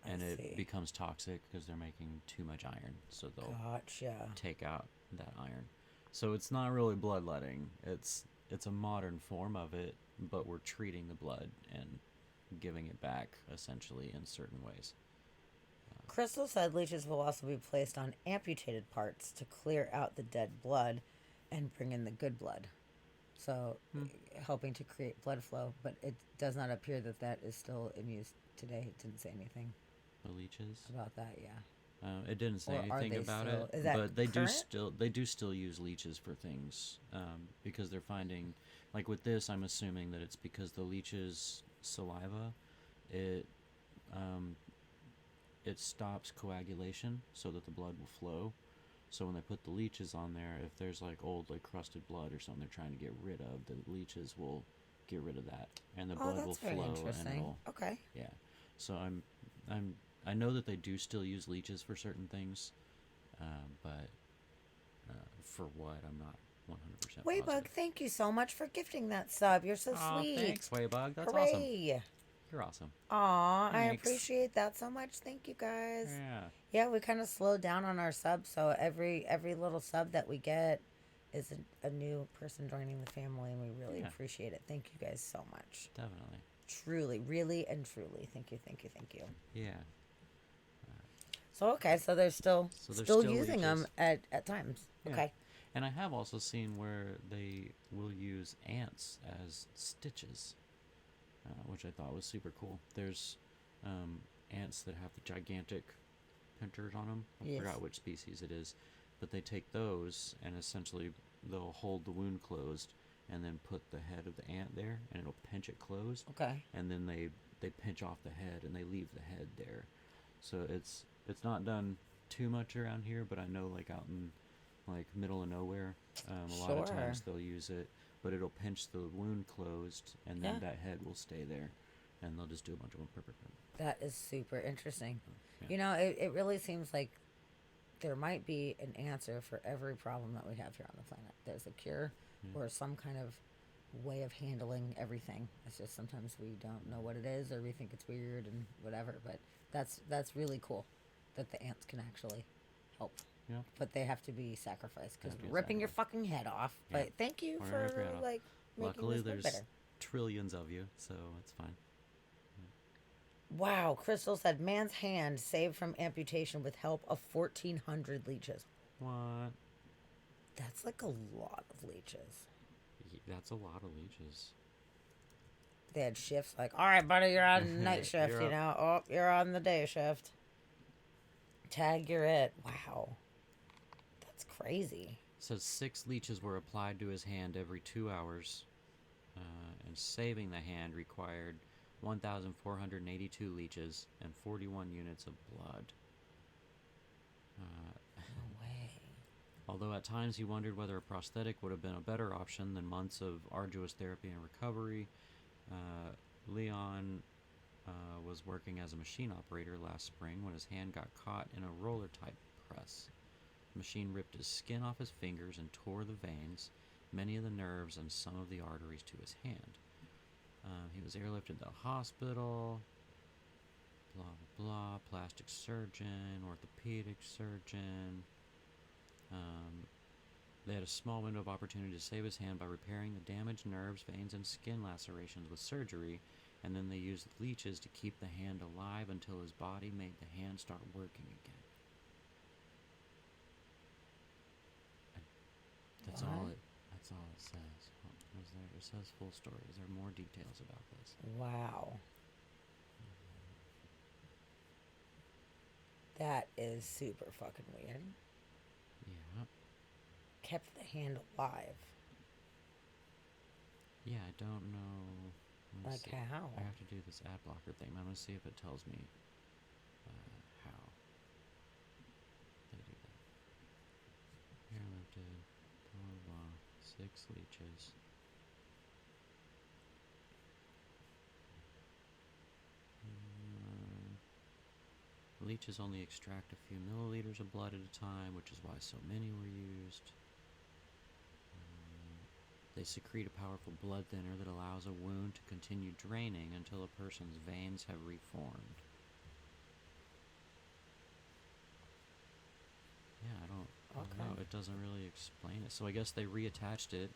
and I it see. becomes toxic because they're making too much iron. So they'll Gotcha. take out that iron. So it's not really bloodletting. It's a modern form of it, but we're treating the blood and giving it back essentially in certain ways. Crystal said leeches will also be placed on amputated parts to clear out the dead blood and bring in the good blood. So, helping to create blood flow, but it does not appear that is still in use today. It didn't say anything The leeches. about that, yeah. It didn't say Or are anything they about still- it, is that but they current? do still use leeches for things because they're finding, like with this, I'm assuming that it's because the leech's saliva, it stops coagulation so that the blood will flow. So when they put the leeches on there, if there's like old like crusted blood or something they're trying to get rid of, the leeches will get rid of that, and the Oh, blood will that's very flow and interesting. it'll Okay. yeah. So I know that they do still use leeches for certain things, but for what I'm not 100% Waybug, positive. thank you so much for gifting that sub. You're so Aw, sweet. thanks, Waybug. That's awesome. Hooray. You're awesome. Aw, I Thanks. appreciate that so much. Thank you guys. Yeah. Yeah, we kind of slowed down on our subs, so every little sub that we get is a new person joining the family, and we really Yeah. appreciate it. Thank you guys so much. Definitely. Truly, really, and truly. Thank you, thank you, thank you. Yeah. So, okay, so they're still So they're still still using them leeches. at times. Yeah. Okay. And I have also seen where they will use ants as stitches, which I thought was super cool. There's ants that have the gigantic pincers on them. I Yes. forgot which species it is, but they take those and essentially they'll hold the wound closed, and then put the head of the ant there, and it'll pinch it closed. Okay. And then they pinch off the head, and they leave the head there. So it's not done too much around here, but I know like out in like middle of nowhere, a lot of times they'll use it, but it'll pinch the wound closed, and then that head will stay there, and they'll just do a bunch of them. That is super interesting. Yeah. You know, it really seems like there might be an answer for every problem that we have here on the planet. There's a cure or some kind of way of handling everything. It's just sometimes we don't know what it is, or we think it's weird and whatever. But that's really cool that the ants can actually help. Yeah. But they have to be sacrificed because Have to be ripping your fucking head off. Yeah. But thank you Or for rip your head off. like making Luckily, this there's better. trillions of you, so it's fine. Wow, Crystal said man's hand saved from amputation with help of 1,400 leeches. What? That's like a lot of leeches. That's a lot of leeches. They had shifts like, all right, buddy, you're on night shift, You're you up. know. Oh, you're on the day shift. Tag, you're it. Wow. That's crazy. It says 6 leeches were applied to his hand every 2 hours, and saving the hand required 1,482 leeches and 41 units of blood. No way. Although at times he wondered whether a prosthetic would have been a better option than months of arduous therapy and recovery, Leon was working as a machine operator last spring when his hand got caught in a roller-type press. The machine ripped his skin off his fingers and tore the veins, many of the nerves, and some of the arteries to his hand. He was airlifted to the hospital, blah, blah, blah, plastic surgeon, orthopedic surgeon. They had a small window of opportunity to save his hand by repairing the damaged nerves, veins, and skin lacerations with surgery, and then they used leeches to keep the hand alive until his body made the hand start working again. That's all What? That's all it says. It says full story. Is there more details about this? Wow. That is super fucking weird. Yeah. Kept the hand alive. Yeah, I don't know. Let me Like see. how? I have to do this ad blocker thing. I'm gonna see if it tells me how they do that. Airlifted, blah blah, 6 leeches. Leeches only extract a few milliliters of blood at a time, which is why so many were used. They secrete a powerful blood thinner that allows a wound to continue draining until a person's veins have reformed. Yeah, I don't know. It doesn't really explain it. So I guess they reattached it,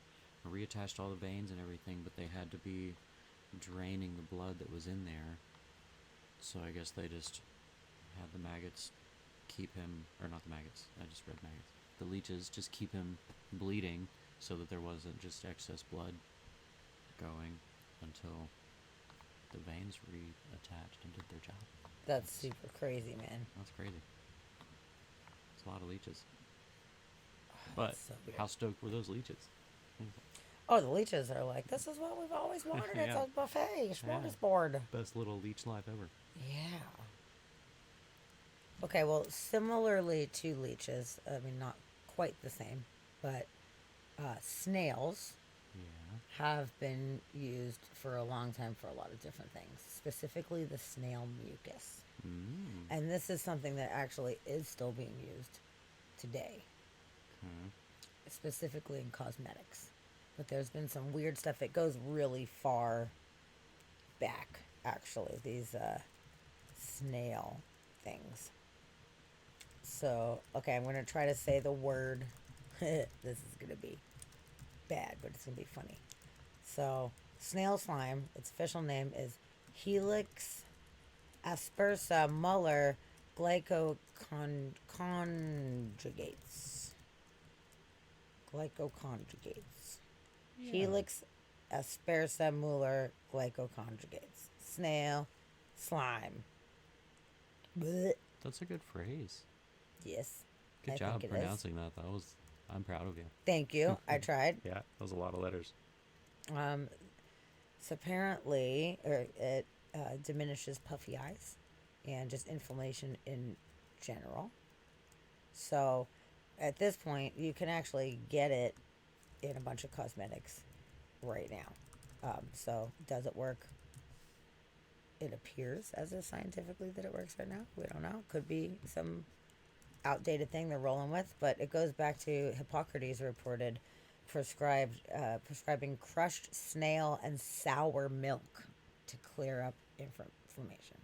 reattached all the veins and everything, but they had to be draining the blood that was in there. So I guess they just had the maggots keep him, or not the maggots, I just read maggots. The leeches just keep him bleeding so that there wasn't just excess blood going until the veins reattached and did their job. That's super crazy, man. That's crazy. It's a lot of leeches. But That's so weird. how stoked were those leeches? Oh, the leeches are like, this is what we've always wanted. It's Yeah. a buffet, smorgasbord. Best little leech life ever. Yeah. Okay, well, similarly to leeches, I mean, not quite the same, but snails Yeah. have been used for a long time for a lot of different things, specifically the snail mucus. Mm. And this is something that actually is still being used today, Okay. specifically in cosmetics. But there's been some weird stuff. It goes really far back, actually, these snail things. So, okay, I'm going to try to say the word. This is going to be bad, but it's going to be funny. So, snail slime, its official name is Helix aspersa Muller glycoconjugates. Glycoconjugates. Yeah. Helix aspersa Muller glycoconjugates. Snail slime. Blech. That's a good phrase. Yes. Good I job think it is. pronouncing that. I'm proud of you. Thank you. I tried. Yeah, that was a lot of letters. So apparently, or it diminishes puffy eyes and just inflammation in general. So at this point, you can actually get it in a bunch of cosmetics right now. So does it work? It appears as if scientifically that it works right now. We don't know. Could be some outdated thing they're rolling with, but it goes back to Hippocrates reported prescribing crushed snail and sour milk to clear up inflammation.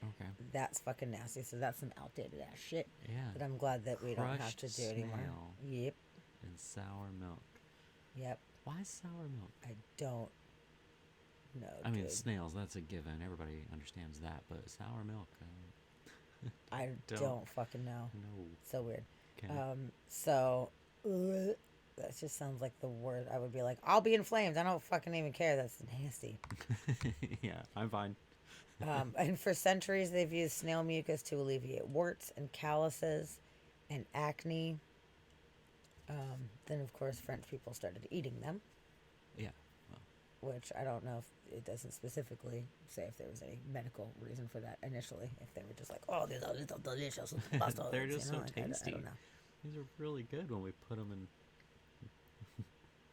Okay. That's fucking nasty. So that's some outdated ass shit Yeah. that I'm glad that we don't have Crushed to do anymore. snail. Yep. And sour milk. Yep. Why sour milk? I don't know. I mean, dude. snails, that's a given. Everybody understands that. But sour milk, I don't fucking know. no. So weird. Okay. So that just sounds like the word. I would be like, I'll be inflamed. I don't fucking even care. That's nasty. Yeah, I'm fine. And for centuries, they've used snail mucus to alleviate warts and calluses and acne. Then, of course, French people started eating them, Yeah. which I don't know if it doesn't specifically say if there was any medical reason for that initially. If they were just like, oh, these are little delicious bastards. They're just so like, tasty. I don't know. These are really good when we put them in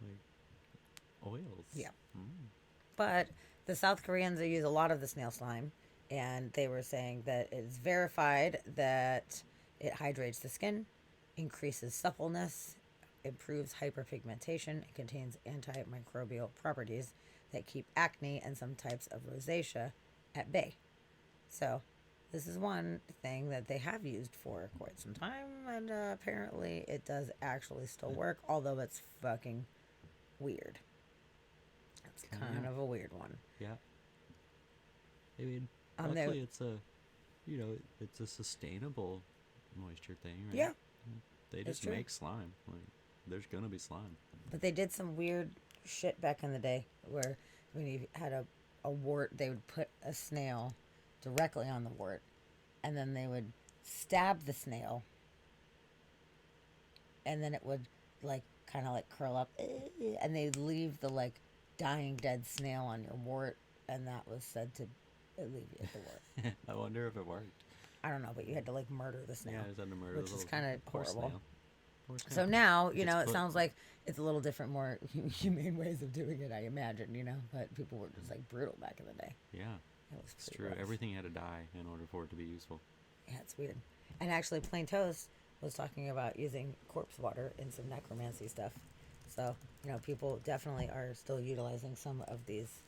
like oils. Yeah. Mm. But the South Koreans use a lot of the snail slime, and they were saying that it's verified that it hydrates the skin, increases suppleness, improves hyperpigmentation, and contains antimicrobial properties that keep acne and some types of rosacea at bay. So, this is one thing that they have used for quite some time, and apparently it does actually still work, although it's fucking weird. It's kind of a weird one. Yeah. I mean, Um, there- luckily it's a, it's a sustainable moisture thing, right? Yeah. They It's just true. make slime. Like, there's gonna be slime. But they did some weird shit back in the day where when you had a wart, they would put a snail directly on the wart, and then they would stab the snail, and then it would like kind of like curl up, and they'd leave the like dying dead snail on your wart, and that was said to alleviate the wart. I wonder if it worked. I don't know, but you had to like murder the snail. Yeah, I was under murder. Which the is little kinda poor horrible. snail. Poor So snail. now, Gets it put- sounds like it's a little different, more humane ways of doing it, I imagine, but people were just like brutal back in the day. Yeah, It was it's pretty true. rough. Everything had to die in order for it to be useful. Yeah, it's weird. And actually, Plain Toast was talking about using corpse water in some necromancy stuff. So, people definitely are still utilizing some of these,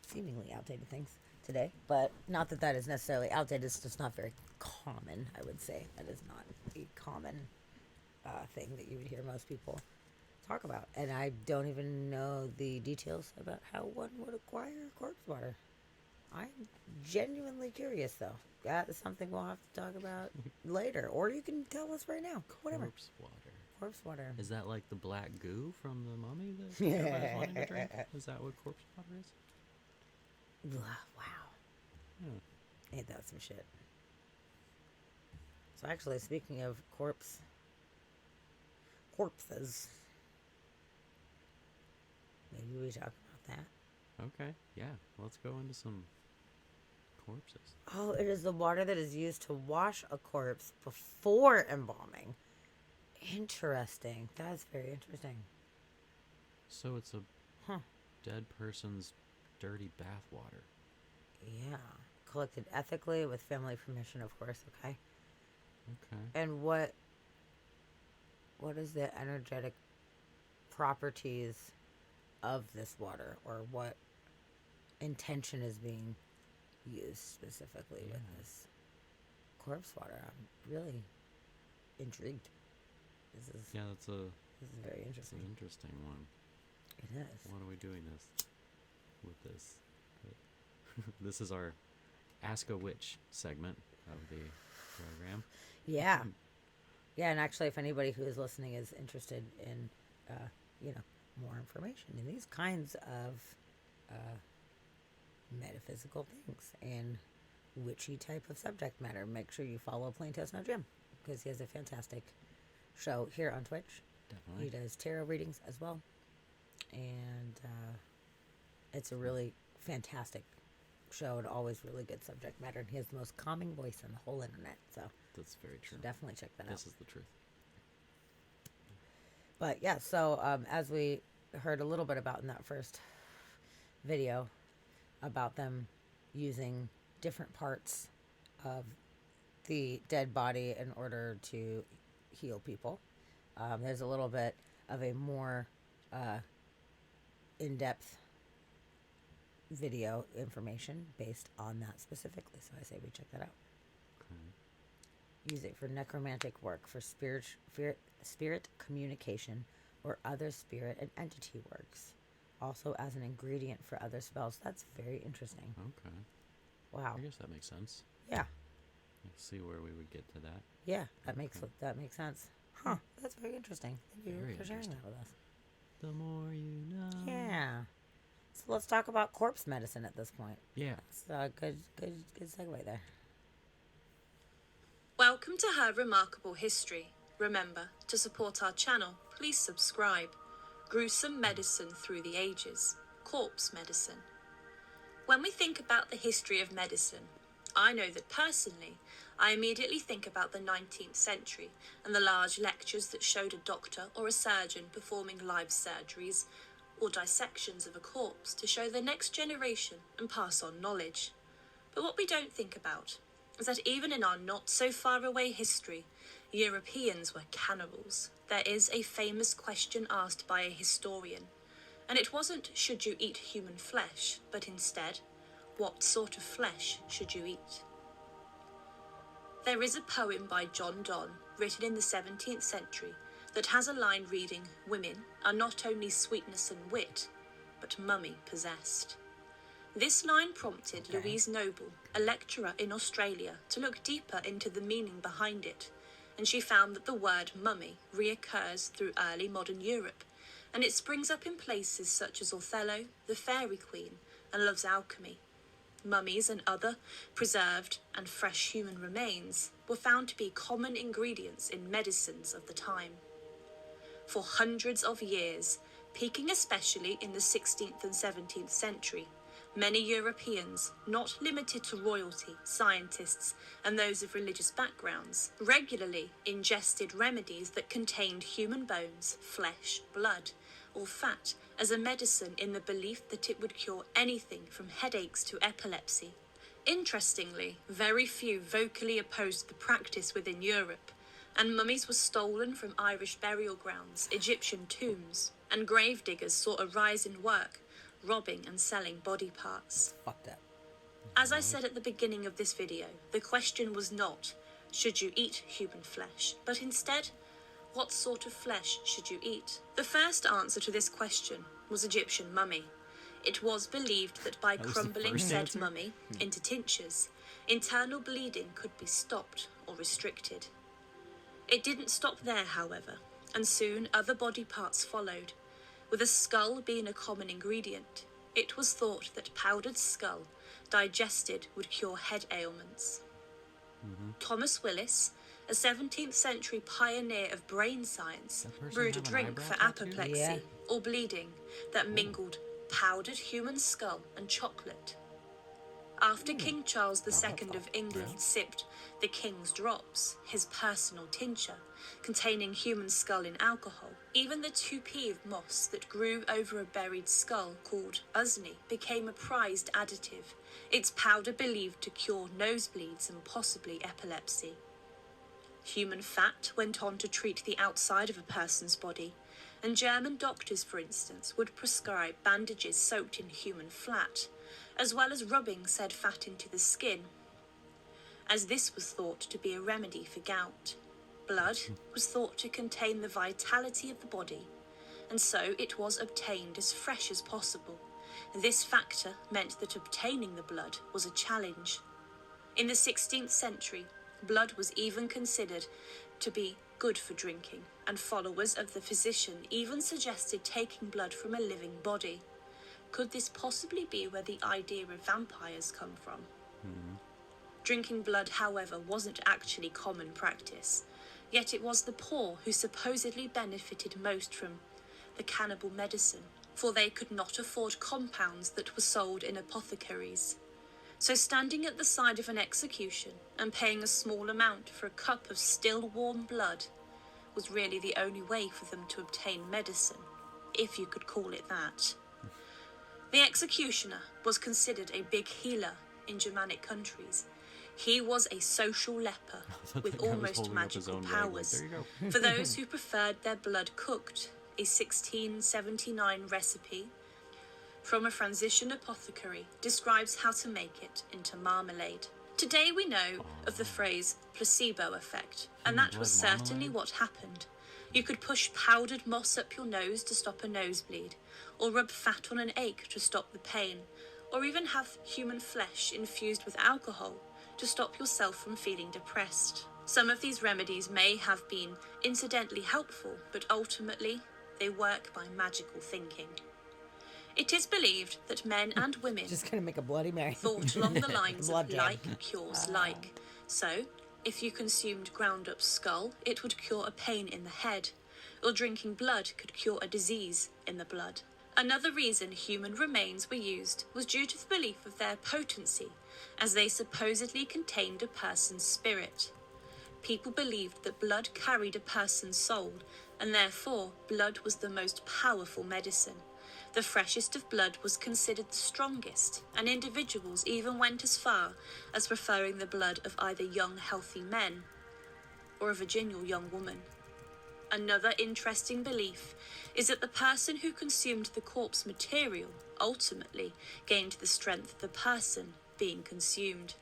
seemingly outdated things today. But not that that is necessarily outdated, it's just not very common, I would say. That is not a common thing that you would hear most people talk about. And I don't even know the details about how one would acquire corpse water. I'm genuinely curious, though. That is something we'll have to talk about later. Or you can tell us right now. Whatever. Corpse water. Corpse water. Is that like the black goo from the mummy that everybody's wanting to drink? Is that what corpse water is? Ugh, wow. Yeah. Ain't that some shit? So actually, speaking of corpses, maybe we talk about that. Okay. Yeah. Let's go into some corpses. Oh, it is the water that is used to wash a corpse before embalming. Interesting. That's very interesting. So it's a Huh. dead person's dirty bath water. Yeah. Collected ethically with family permission, of course, okay? Okay. And what is the energetic properties of this water, or what intention is being used specifically with Yeah. this corpse water? I'm really intrigued. This is Yeah, that's a very it's an interesting. interesting one. It is. Why are we doing this with this? This is our Ask a Witch segment of the program. Yeah. Yeah, and actually, if anybody who is listening is interested in, more information in these kinds of metaphysical things and witchy type of subject matter, make sure you follow Plain Toast No Jim, because he has a fantastic show here on Twitch Definitely. He does tarot readings as well. And it's a really fantastic show and always really good subject matter. And he has the most calming voice on the whole internet. So That's very true. definitely check that out. This is the truth. But yeah, so as we heard a little bit about in that first video about them using different parts of the dead body in order to heal people, there's a little bit of a more in-depth video information based on that specifically. So I say we check that out. Okay. Use it for necromantic work, for spirit communication, or other spirit and entity works. Also as an ingredient for other spells. That's very interesting. Okay. Wow. I guess that makes sense. Yeah. Let's see where we would get to that. Yeah, that makes sense. Huh. That's very interesting. Thank you Very for sharing interesting. that with us. The more you know. Yeah. So let's talk about corpse medicine at this point. Yeah. It's a good segue there. Welcome to Her Remarkable History. Remember, to support our channel, please subscribe. Gruesome medicine through the ages. Corpse medicine. When we think about the history of medicine, I know that personally, I immediately think about the 19th century and the large lectures that showed a doctor or a surgeon performing live surgeries or dissections of a corpse to show the next generation and pass on knowledge. But what we don't think about is that even in our not so far away history, Europeans were cannibals. There is a famous question asked by a historian, and it wasn't should you eat human flesh, but instead, what sort of flesh should you eat? There is a poem by John Donne, written in the 17th century, that has a line reading, "Women are not only sweetness and wit, but mummy possessed." This line prompted Louise Noble, a lecturer in Australia, to look deeper into the meaning behind it, and she found that the word mummy reoccurs through early modern Europe, and it springs up in places such as Othello, the Fairy Queen, and Love's Alchemy. Mummies and other preserved and fresh human remains were found to be common ingredients in medicines of the time. For hundreds of years, peaking especially in the 16th and 17th century, many Europeans, not limited to royalty, scientists, and those of religious backgrounds, regularly ingested remedies that contained human bones, flesh, blood, or fat as a medicine in the belief that it would cure anything from headaches to epilepsy. Interestingly, very few vocally opposed the practice within Europe, and mummies were stolen from Irish burial grounds, Egyptian tombs, and gravediggers saw a rise in work, robbing and selling body parts. Fucked up. As I said at the beginning of this video, the question was not, should you eat human flesh, but instead, what sort of flesh should you eat? The first answer to this question was Egyptian mummy. It was believed that by That was the crumbling first said answer? mummy into tinctures, internal bleeding could be stopped or restricted. It didn't stop there, however, and soon other body parts followed. With a skull being a common ingredient, it was thought that powdered skull, digested, would cure head ailments. Thomas Willis, a 17th century pioneer of brain science, That person brewed a have an drink eyebrow for tattoo? apoplexy Yeah. or bleeding that mingled powdered human skull and chocolate. After King Charles II of England sipped the King's Drops, his personal tincture, containing human skull in alcohol, even the toupee of moss that grew over a buried skull called usney became a prized additive, its powder believed to cure nosebleeds and possibly epilepsy. Human fat went on to treat the outside of a person's body, and German doctors, for instance, would prescribe bandages soaked in human fat, as well as rubbing said fat into the skin, as this was thought to be a remedy for gout. Blood was thought to contain the vitality of the body, and so it was obtained as fresh as possible. This factor meant that obtaining the blood was a challenge. In the 16th century, blood was even considered to be good for drinking, and followers of the physician even suggested taking blood from a living body. Could this possibly be where the idea of vampires come from? Drinking blood, however, wasn't actually common practice. Yet it was the poor who supposedly benefited most from the cannibal medicine, for they could not afford compounds that were sold in apothecaries. So standing at the side of an execution and paying a small amount for a cup of still warm blood was really the only way for them to obtain medicine, if you could call it that. The executioner was considered a big healer in Germanic countries. He was a social leper with That guy was almost holding up his magical own leg, like, powers. "There you go." For those who preferred their blood cooked, a 1679 recipe from a Franciscan apothecary describes how to make it into marmalade. Today we know of the phrase placebo effect, and that was blood certainly marmalade? what happened. You could push powdered moss up your nose to stop a nosebleed, or rub fat on an ache to stop the pain, or even have human flesh infused with alcohol to stop yourself from feeling depressed. Some of these remedies may have been incidentally helpful, but ultimately they work by magical thinking. It is believed that men and women Just gonna make a Bloody Mary. thought along the lines Blood of jam. like cures like. So, if you consumed ground up skull, it would cure a pain in the head, or drinking blood could cure a disease in the blood. Another reason human remains were used was due to the belief of their potency, as they supposedly contained a person's spirit. People believed that blood carried a person's soul, and therefore blood was the most powerful medicine. The freshest of blood was considered the strongest, and individuals even went as far as preferring the blood of either young, healthy men or a virginal young woman. Another interesting belief is that the person who consumed the corpse material ultimately gained the strength of the person being consumed.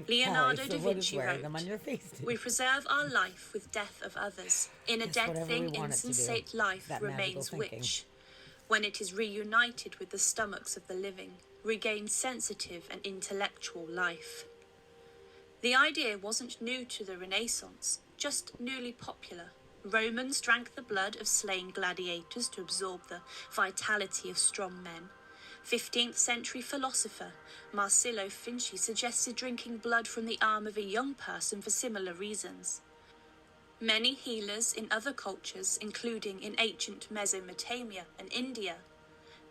Leonardo Alright, da so what is Vinci wearing wrote, them on your face? "We preserve our life with death of others. In a Yes, dead whatever thing we want it to do. insensate life That magical remains thinking. which, when it is reunited with the stomachs of the living, regains sensitive and intellectual life." The idea wasn't new to the Renaissance, just newly popular. Romans drank the blood of slain gladiators to absorb the vitality of strong men. 15th century philosopher Marsilio Finci suggested drinking blood from the arm of a young person for similar reasons. Many healers in other cultures, including in ancient Mesopotamia and India,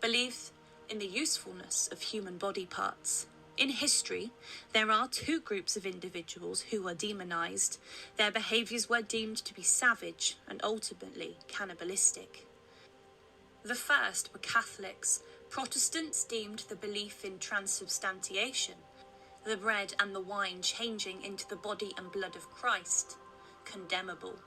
believed in the usefulness of human body parts. In history, there are two groups of individuals who were demonized. Their behaviors were deemed to be savage and ultimately cannibalistic. The first were Catholics. Protestants deemed the belief in transubstantiation, the bread and the wine changing into the body and blood of Christ, condemnable.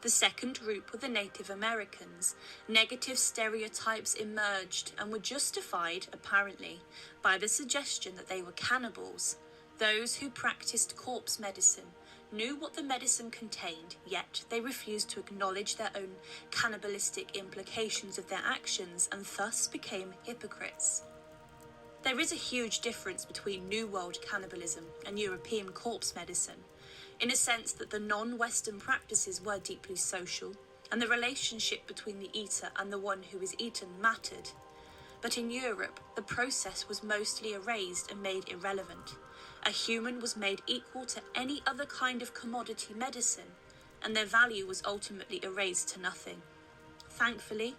The second group were the Native Americans. Negative stereotypes emerged and were justified, apparently, by the suggestion that they were cannibals. Those who practiced corpse medicine knew what the medicine contained, yet they refused to acknowledge their own cannibalistic implications of their actions and thus became hypocrites. There is a huge difference between New World cannibalism and European corpse medicine, in a sense that the non-Western practices were deeply social, and the relationship between the eater and the one who is eaten mattered. But in Europe, the process was mostly erased and made irrelevant. A human was made equal to any other kind of commodity medicine, and their value was ultimately erased to nothing. Thankfully,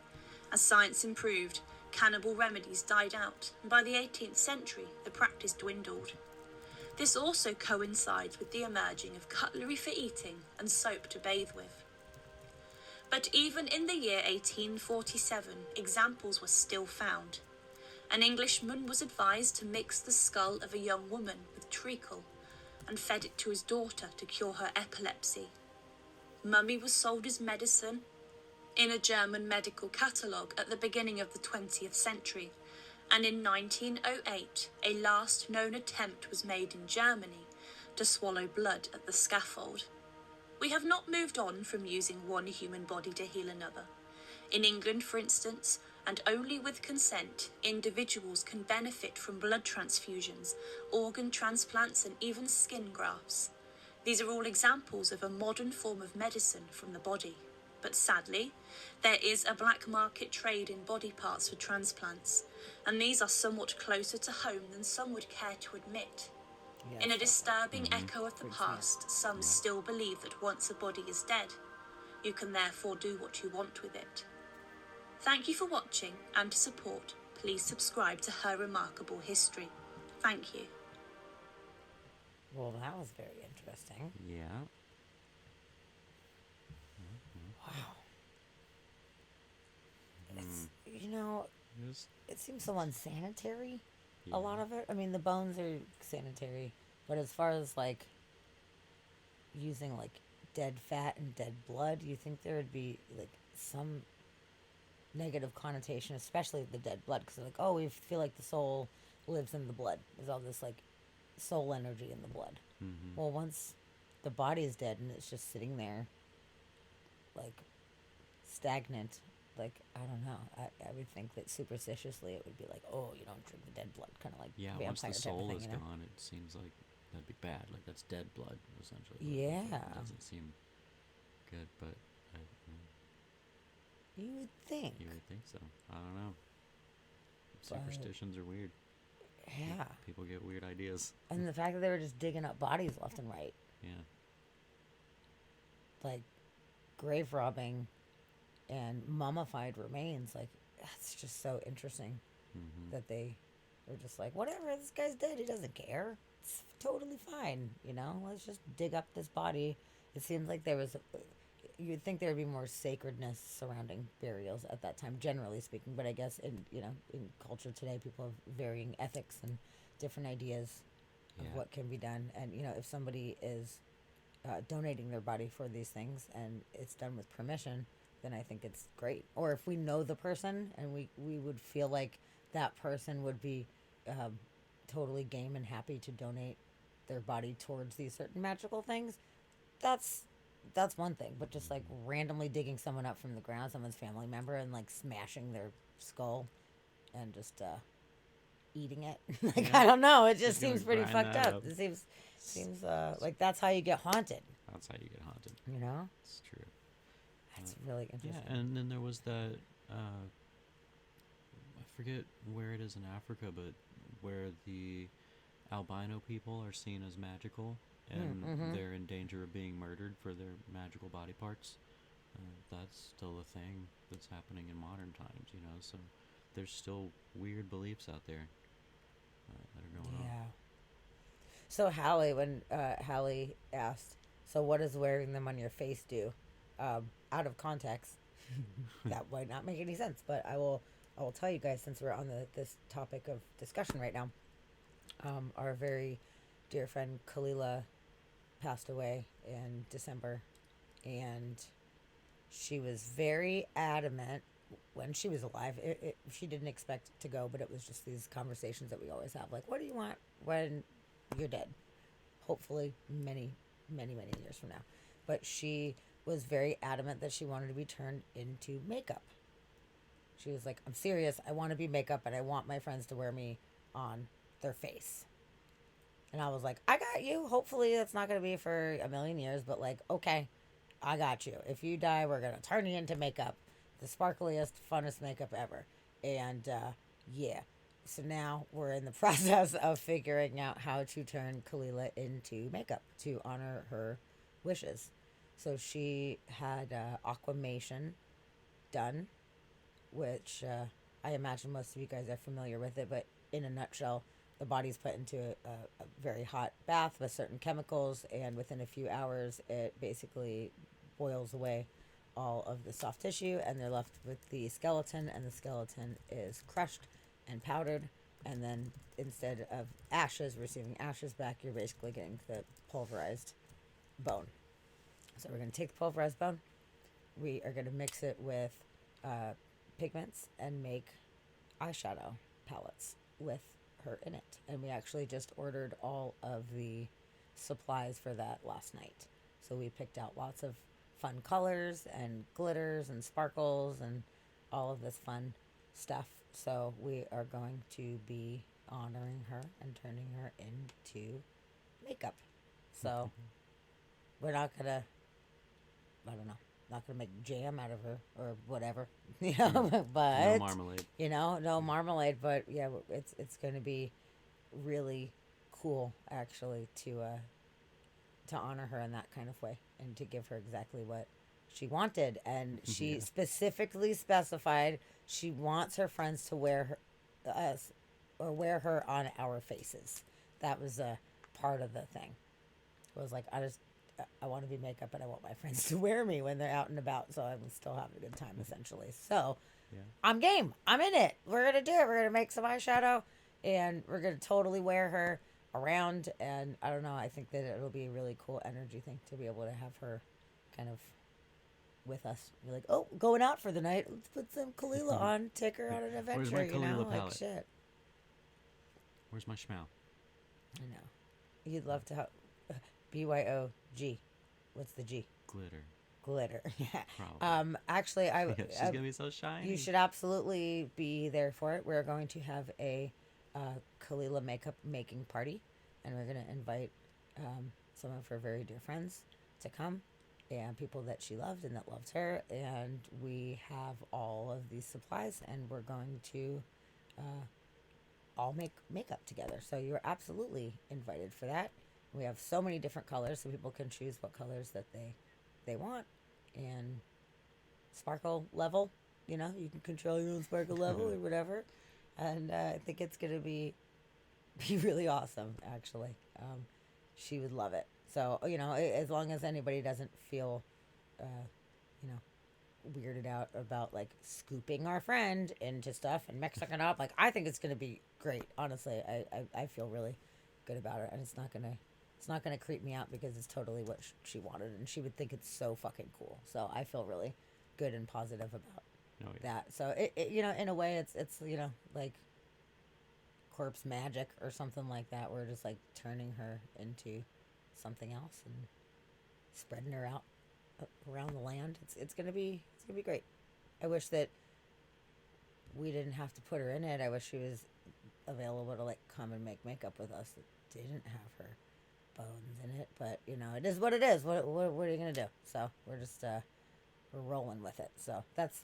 as science improved, cannibal remedies died out, and by the 18th century, the practice dwindled. This also coincides with the emerging of cutlery for eating and soap to bathe with. But even in the year 1847, examples were still found. An Englishman was advised to mix the skull of a young woman with treacle and fed it to his daughter to cure her epilepsy. Mummy was sold as medicine in a German medical catalogue at the beginning of the 20th century, and in 1908 a last known attempt was made in Germany to swallow blood at the scaffold. We have not moved on from using one human body to heal another. In England, for instance, and only with consent, individuals can benefit from blood transfusions, organ transplants, and even skin grafts. These are all examples of a modern form of medicine from the body. But sadly, there is a black market trade in body parts for transplants, and these are somewhat closer to home than some would care to admit. Yeah, In a it's like that. disturbing echo of the Freaks me out. past, some still believe that once a body is dead, you can therefore do what you want with it. Thank you for watching, and to support, please subscribe to Her Remarkable History. Thank you. Well, that was very interesting. Yeah. Wow. It's, you know, Just, it seems so unsanitary. yeah. A lot of it. I mean, the bones are sanitary, but as far as like using like dead fat and dead blood, you think there would be like some negative connotation, especially the dead blood, because like, oh, we feel like the soul lives in the blood. There's all this like soul energy in the blood. Mm-hmm. Well, once the body is dead and it's just sitting there, like stagnant, like I don't know. I would think that superstitiously it would be like, oh, you don't drink the dead blood, kind of like Yeah, vampire once the type of soul thing, is you know? gone, it seems like that'd be bad. Like that's dead blood, essentially. Yeah. It doesn't seem good, but You would think. you would think so. I don't know. But- Superstitions are weird. Yeah. People get weird ideas. And the fact that they were just digging up bodies left and right, Yeah. like grave robbing and mummified remains, like that's just so interesting Mm-hmm. that they were just like, whatever, this guy's dead, he doesn't care. It's totally fine, you know? Let's just dig up this body. It seems like there was, you'd think there would be more sacredness surrounding burials at that time, generally speaking. But I guess in, you know, in culture today, people have varying ethics and different ideas of Yeah. what can be done. And, you know, if somebody is donating their body for these things and it's done with permission, then I think it's great. Or if we know the person and we would feel like that person would be totally game and happy to donate their body towards these certain magical things, that's one thing. But just like randomly digging someone up from the ground, someone's family member, and like smashing their skull and just eating it, like Yeah. I don't know, it just Just gonna seems pretty grind fucked that up. up. It seems like that's how you get haunted, That's how you get haunted. you know? It's true. That's really Yeah, interesting. and then there was that. I forget where it is in Africa, but where the albino people are seen as magical, and mhm. they're in danger of being murdered for their magical body parts. That's still a thing that's happening in modern times, you know. So there's still weird beliefs out there that are going on. Yeah. So Hallie, when Hallie asked, "So what does wearing them on your face do?" Out of context, that might not make any sense, but I will tell you guys, since we're on this topic of discussion right now. Our very dear friend Kalila passed away in December, and she was very adamant when she was alive. She didn't expect to go, but it was just these conversations that we always have, like, what do you want when you're dead? Hopefully many, many, many years from now. But she was very adamant that she wanted to be turned into makeup. She was like, I'm serious, I want to be makeup, and I want my friends to wear me on their face. And I was like, I got you. Hopefully that's not going to be for a million years, but like, okay, I got you. If you die, we're going to turn you into makeup. The sparkliest, funnest makeup ever. And yeah. So now we're in the process of figuring out how to turn Kalila into makeup to honor her wishes. So she had aquamation done, which I imagine most of you guys are familiar with it, but in a nutshell, the body's put into a very hot bath with certain chemicals, and within a few hours, it basically boils away all of the soft tissue, and they're left with the skeleton, and the skeleton is crushed and powdered, and then instead of ashes, receiving ashes back, you're basically getting the pulverized bone. So we're going to take the pulverized bone, we are going to mix it with pigments and make eyeshadow palettes with her in it. And we actually just ordered all of the supplies for that last night. So we picked out lots of fun colors and glitters and sparkles and all of this fun stuff. So we are going to be honoring her and turning her into makeup. So we're not gonna, I don't know, not gonna make jam out of her or whatever, you know. But No marmalade. you know, no marmalade. But yeah, it's gonna be really cool actually to honor her in that kind of way and to give her exactly what she wanted. And she Yeah. specifically specified she wants her friends to wear her, us or wear her on our faces. That was a part of the thing. It was like I want to be makeup, but I want my friends to wear me when they're out and about, so I will still have a good time essentially. So Yeah. I'm game. I'm in it. We're gonna do it. We're gonna make some eyeshadow, and we're gonna totally wear her around. And I don't know. I think that it'll be a really cool energy thing to be able to have her kind of with us. Be like, oh, going out for the night. Let's put some Kalila on. Take her on an Where's adventure. my You know, Kalila like palette? shit. Where's my schmau? I know. You'd love to have BYOG. What's the G? Glitter. Glitter. Yeah. Probably. Actually, She's gonna be so shiny. you should absolutely be there for it. We're going to have a Kalila makeup making party, and we're going to invite some of her very dear friends to come, and people that she loved and that loved her. And we have all of these supplies, and we're going to all make makeup together. So you're absolutely invited for that. We have so many different colors, so people can choose what colors that they want, and sparkle level. You know, you can control your own sparkle level or whatever. And I think it's gonna be really awesome. Actually, she would love it. So you know, as long as anybody doesn't feel, you know, weirded out about like scooping our friend into stuff and mixing it up, like I think it's gonna be great. Honestly, I feel really good about it, and it's not gonna creep me out because it's totally what she wanted, and she would think it's so fucking cool. So I feel really good and positive about Oh, yeah. that. So it you know, in a way, it's you know, like corpse magic or something like that. We're just like turning her into something else and spreading her out around the land. It's gonna be great. I wish that we didn't have to put her in it. I wish she was available to like come and make makeup with us that didn't have her bones in it. But you know, it is what it is. What are you gonna do? So we're just we're rolling with it. So that's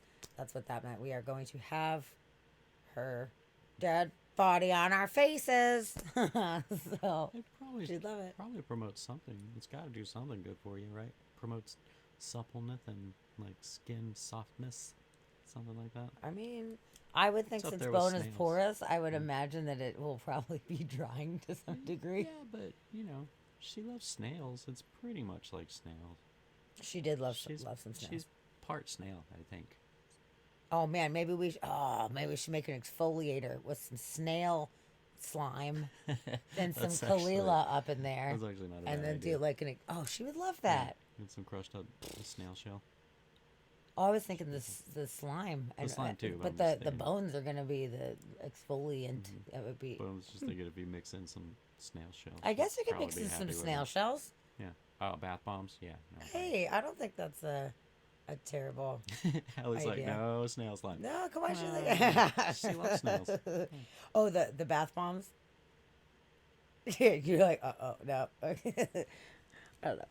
what that meant. We are going to have her dead body on our faces. So It probably she'd love it. probably promotes something. It's got to do something good for you, right? Promotes suppleness and like skin softness, something like that. I mean, I would think It's up since there with bone is snails. porous, I would imagine that it will probably be drying to some degree. Yeah, but you know, she loves snails. It's pretty much like snails. She did love She's some snails. She's part snail, I think. Oh man, maybe we should make an exfoliator with some snail slime and some That's actually- Kalila up in there, That's actually not a and bad then idea. do like an. Oh, she would love that. And some crushed up snail shell. Oh, I was thinking the slime. The slime too, but but I'm the saying- bones are gonna be the exfoliant. That would be. But I was just thinking if you mix in some snail shells. I guess we you'd could probably mix be in some happy with snail it. shells. Yeah. Oh, bath bombs? Yeah. No. Hey, I don't think that's a terrible. Allie's like, idea. no snail slime. No, come on, She loves snails. Oh, the bath bombs. You're like, no. I don't know.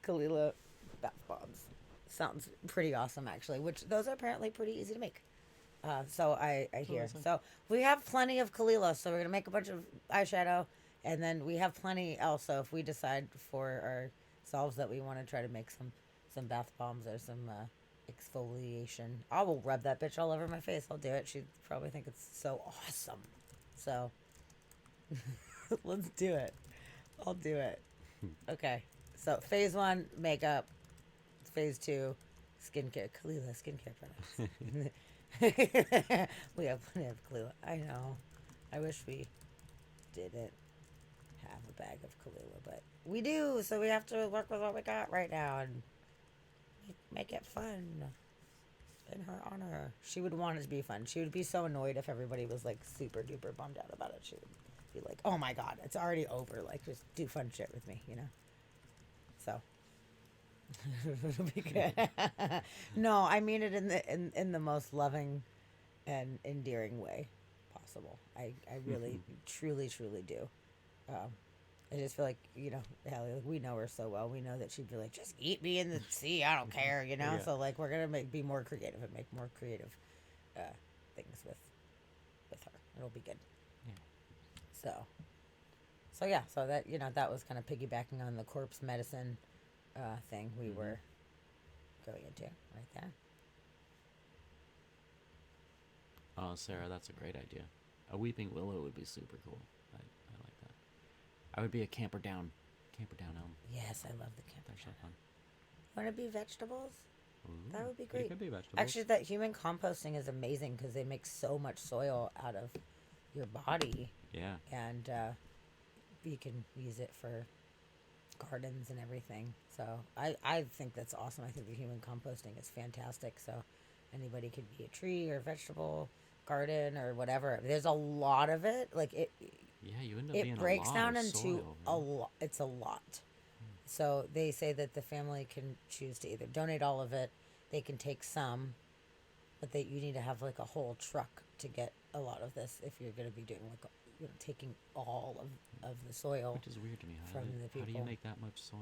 Kalila bath bombs sounds pretty awesome, actually. Which those are apparently pretty easy to make. So I hear. awesome. So we have plenty of Kalila, so we're gonna make a bunch of eyeshadow, and then we have plenty also if we decide for ourselves that we want to try to make some bath bombs or some exfoliation. I will rub that bitch all over my face. I'll do it. She'd probably think it's so awesome. So let's do it. I'll do it. Okay. So phase 1 makeup. Phase 2 skincare. Kalila skincare products. we have plenty of Kalila. I know. I wish we didn't have a bag of Kalila, but we do. So we have to work with what we got right now and make it fun. In her honor. She would want it to be fun. She would be so annoyed if everybody was like super duper bummed out about it. She would be like, "Oh my god, it's already over. Like, just do fun shit with me, you know." So it'll be good. No, I mean it in the most loving and endearing way possible. I really truly do. I just feel like, you know, Hallie, like, we know her so well. We know that she'd be like, just eat me in the sea. I don't care, you know? Yeah. So, like, we're going to be more creative and make more creative things with her. It'll be good. Yeah. So yeah, so that that was kind of piggybacking on the corpse medicine thing we were going into right there. Oh, Sarah, that's a great idea. A weeping willow would be super cool. I like that. I would be a camper down elm. Yes, I love the camper. They're so fun. Want to be vegetables? Ooh, That would be You great. could be vegetables. Actually, that human composting is amazing because they make so much soil out of your body, yeah. and you can use it for gardens and everything. So I think that's awesome. I think the human composting is fantastic. So anybody could be a tree or vegetable garden or whatever. There's a lot of it. Like Yeah, you end up being it breaks a lot down of into soil, a right? lot. It's a lot. So they say that the family can choose to either donate all of it, they can take some, but you need to have like a whole truck to get a lot of this if you're going to be doing like taking all of the soil. Which is weird to me. How from do, the how do you people. make that much soil?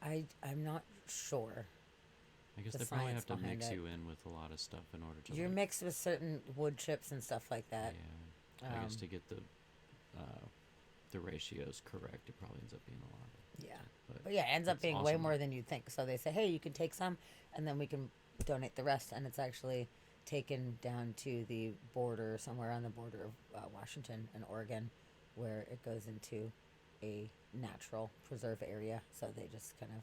I'm not sure. I guess The they probably science have to behind mix it. you in with a lot of stuff in order to. You're like, mixed with certain wood chips and stuff like that. Yeah. I guess to get the ratios correct, it probably ends up being a lot of it. Yeah. But But yeah, it ends up that's being way awesome. more than you'd think. So they say, hey, you can take some, and then we can donate the rest. And it's actually taken down to the border, somewhere on the border of Washington and Oregon, where it goes into a natural preserve area. So they just kind of,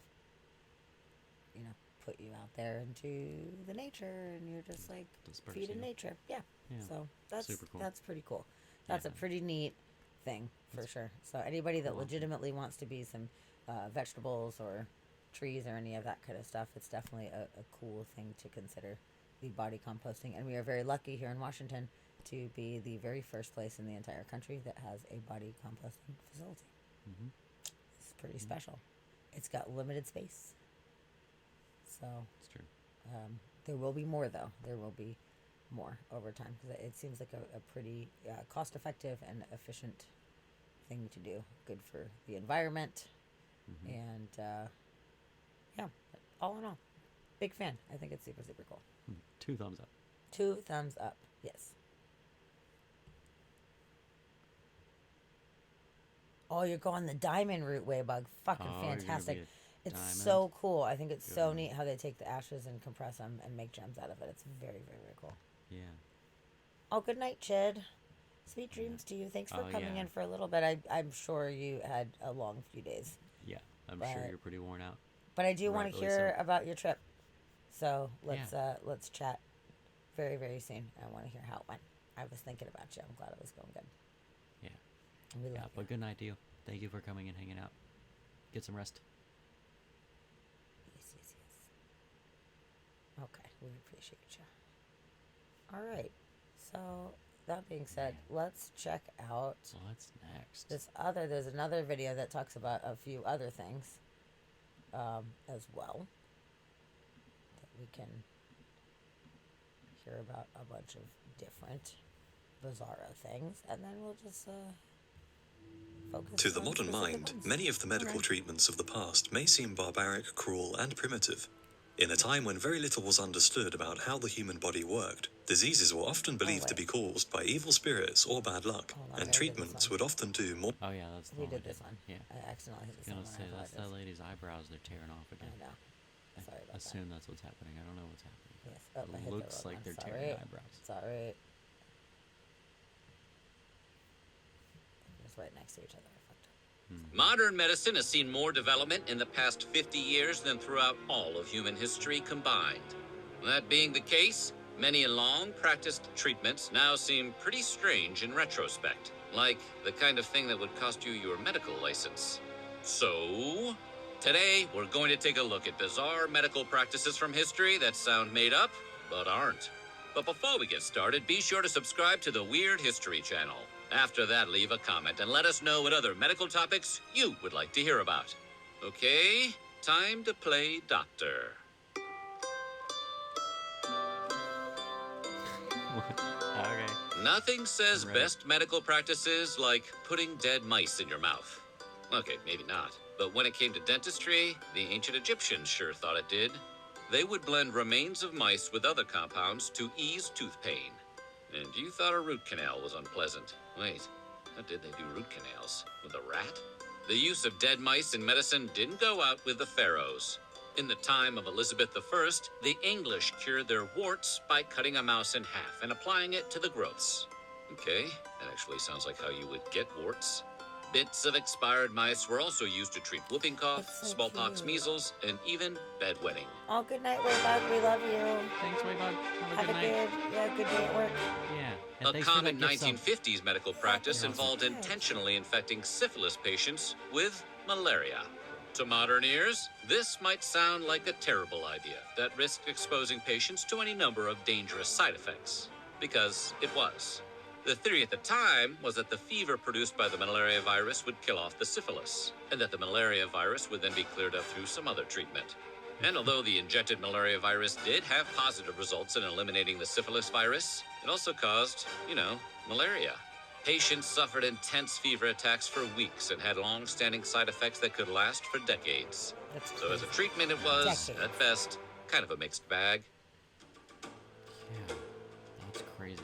put you out there into the nature, and you're just like Disperse feeding you. nature. Yeah. Yeah. So that's Super cool. that's pretty cool. That's a Yeah. pretty neat thing for sure. So anybody that cool. legitimately wants to be some vegetables or trees or any of that kind of stuff, it's definitely a cool thing to consider, the body composting. And we are very lucky here in Washington to be the very first place in the entire country that has a body composting facility. Mm-hmm. It's pretty special. It's got limited space. So It's true. there will be more, though. There will be more over time because it seems like a pretty cost-effective and efficient thing to do. Good for the environment, and yeah. But all in all, big fan. I think it's super, super cool. 2 thumbs up. 2 thumbs up. Yes. Oh, you're going the diamond route, Waybug. Fucking Oh, you're gonna be fantastic. a It's diamond? so cool. I think it's so Good. neat how they take the ashes and compress them and make gems out of it. It's very, very, very cool. Yeah. Oh, good night, Chid. Sweet dreams to you. Thanks for Oh, coming yeah. in for a little bit. I'm sure you had a long few days. Yeah. I'm sure But- you're pretty worn out. But I do want to Rightfully hear so. about your trip. So let's chat very, very soon. I want to hear how it went. I was thinking about you. I'm glad it was going good. Yeah. And we Yeah. love But you. good night to you. Thank you for coming and hanging out. Get some rest. Yes, yes, yes. Okay, we appreciate you. All right. So that being said, let's check out So what's next? there's another video that talks about a few other things as well that we can hear about, a bunch of different bizarro things, and then we'll just focus To the on modern specific mind, ones. many of the medical Alright. treatments of the past may seem barbaric, cruel, and primitive. In a time when very little was understood about how the human body worked, diseases were often believed to wait. be caused by evil spirits or bad luck, Hold on, I and gotta do this treatments one. would often do more. Oh yeah, that's the We one did this one. Yeah. I accidentally hit I was this gonna one. say that's that lady's eyebrows. They're tearing off I again. know. I Sorry about that. assume that's what's happening. I don't know what's happening. Yes. Oh, I hit It the looks wrong like one. they're Sorry. tearing eyebrows. Sorry. Just right next to each other. I fucked up. Modern medicine has seen more development in the past 50 years than throughout all of human history combined. That being the case, many long-practiced treatments now seem pretty strange in retrospect, like the kind of thing that would cost you your medical license. So, today we're going to take a look at bizarre medical practices from history that sound made up, but aren't. But before we get started, be sure to subscribe to the Weird History channel. After that, leave a comment and let us know what other medical topics you would like to hear about. Okay, time to play doctor. Okay. Nothing says Right. best medical practices like putting dead mice in your mouth. Okay, maybe not. But when it came to dentistry, the ancient Egyptians sure thought it did. They would blend remains of mice with other compounds to ease tooth pain. And you thought a root canal was unpleasant. Wait, Or did they do root canals? With a rat? The use of dead mice in medicine didn't go out with the pharaohs. In the time of Elizabeth I, the English cured their warts by cutting a mouse in half and applying it to the growths. Okay, that actually sounds like how you would get warts. Bits of expired mice were also used to treat whooping cough, That's so smallpox, cute. measles, and even bedwetting. Oh, good night, Waybug. We love you. Thanks, Waybug. Have Have a a good night. good day at work. Yeah. And A thanks for common that gift sub. 1950s medical practice Yeah. involved intentionally infecting syphilis patients with malaria. To modern ears, this might sound like a terrible idea that risked exposing patients to any number of dangerous side effects, because it was. The theory at the time was that the fever produced by the malaria virus would kill off the syphilis, and that the malaria virus would then be cleared up through some other treatment. And although the injected malaria virus did have positive results in eliminating the syphilis virus, it also caused, malaria. Patients suffered intense fever attacks for weeks and had long-standing side effects that could last for decades. That's So as a crazy. treatment, it was, Decades. at best, kind of a mixed bag. Yeah. That's crazy.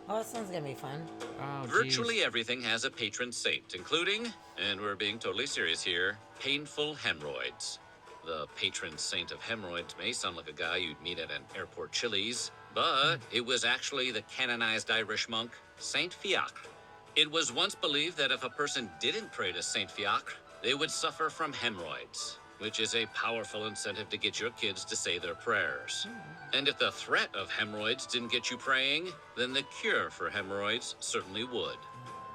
Oh, this one's gonna be fun. Oh, Virtually geez. everything has a patron saint, including, and we're being totally serious here, painful hemorrhoids. The patron saint of hemorrhoids may sound like a guy you'd meet at an airport Chili's, but it was actually the canonized Irish monk, Saint Fiacre. It was once believed that if a person didn't pray to Saint Fiacre, they would suffer from hemorrhoids, which is a powerful incentive to get your kids to say their prayers. And if the threat of hemorrhoids didn't get you praying, then the cure for hemorrhoids certainly would.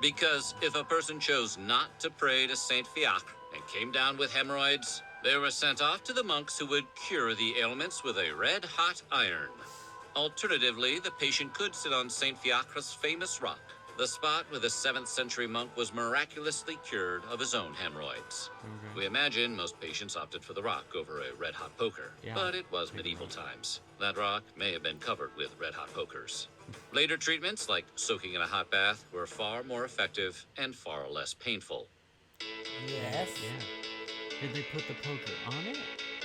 Because if a person chose not to pray to Saint Fiacre and came down with hemorrhoids, they were sent off to the monks who would cure the ailments with a red-hot iron. Alternatively, the patient could sit on Saint Fiacre's famous rock, the spot where the 7th century monk was miraculously cured of his own hemorrhoids. Okay. We imagine most patients opted for the rock over a red-hot poker, Yeah, but it was pretty medieval much. times. That rock may have been covered with red-hot pokers. Later treatments, like soaking in a hot bath, were far more effective and far less painful. Yes. Yeah. Did they put the poker on it?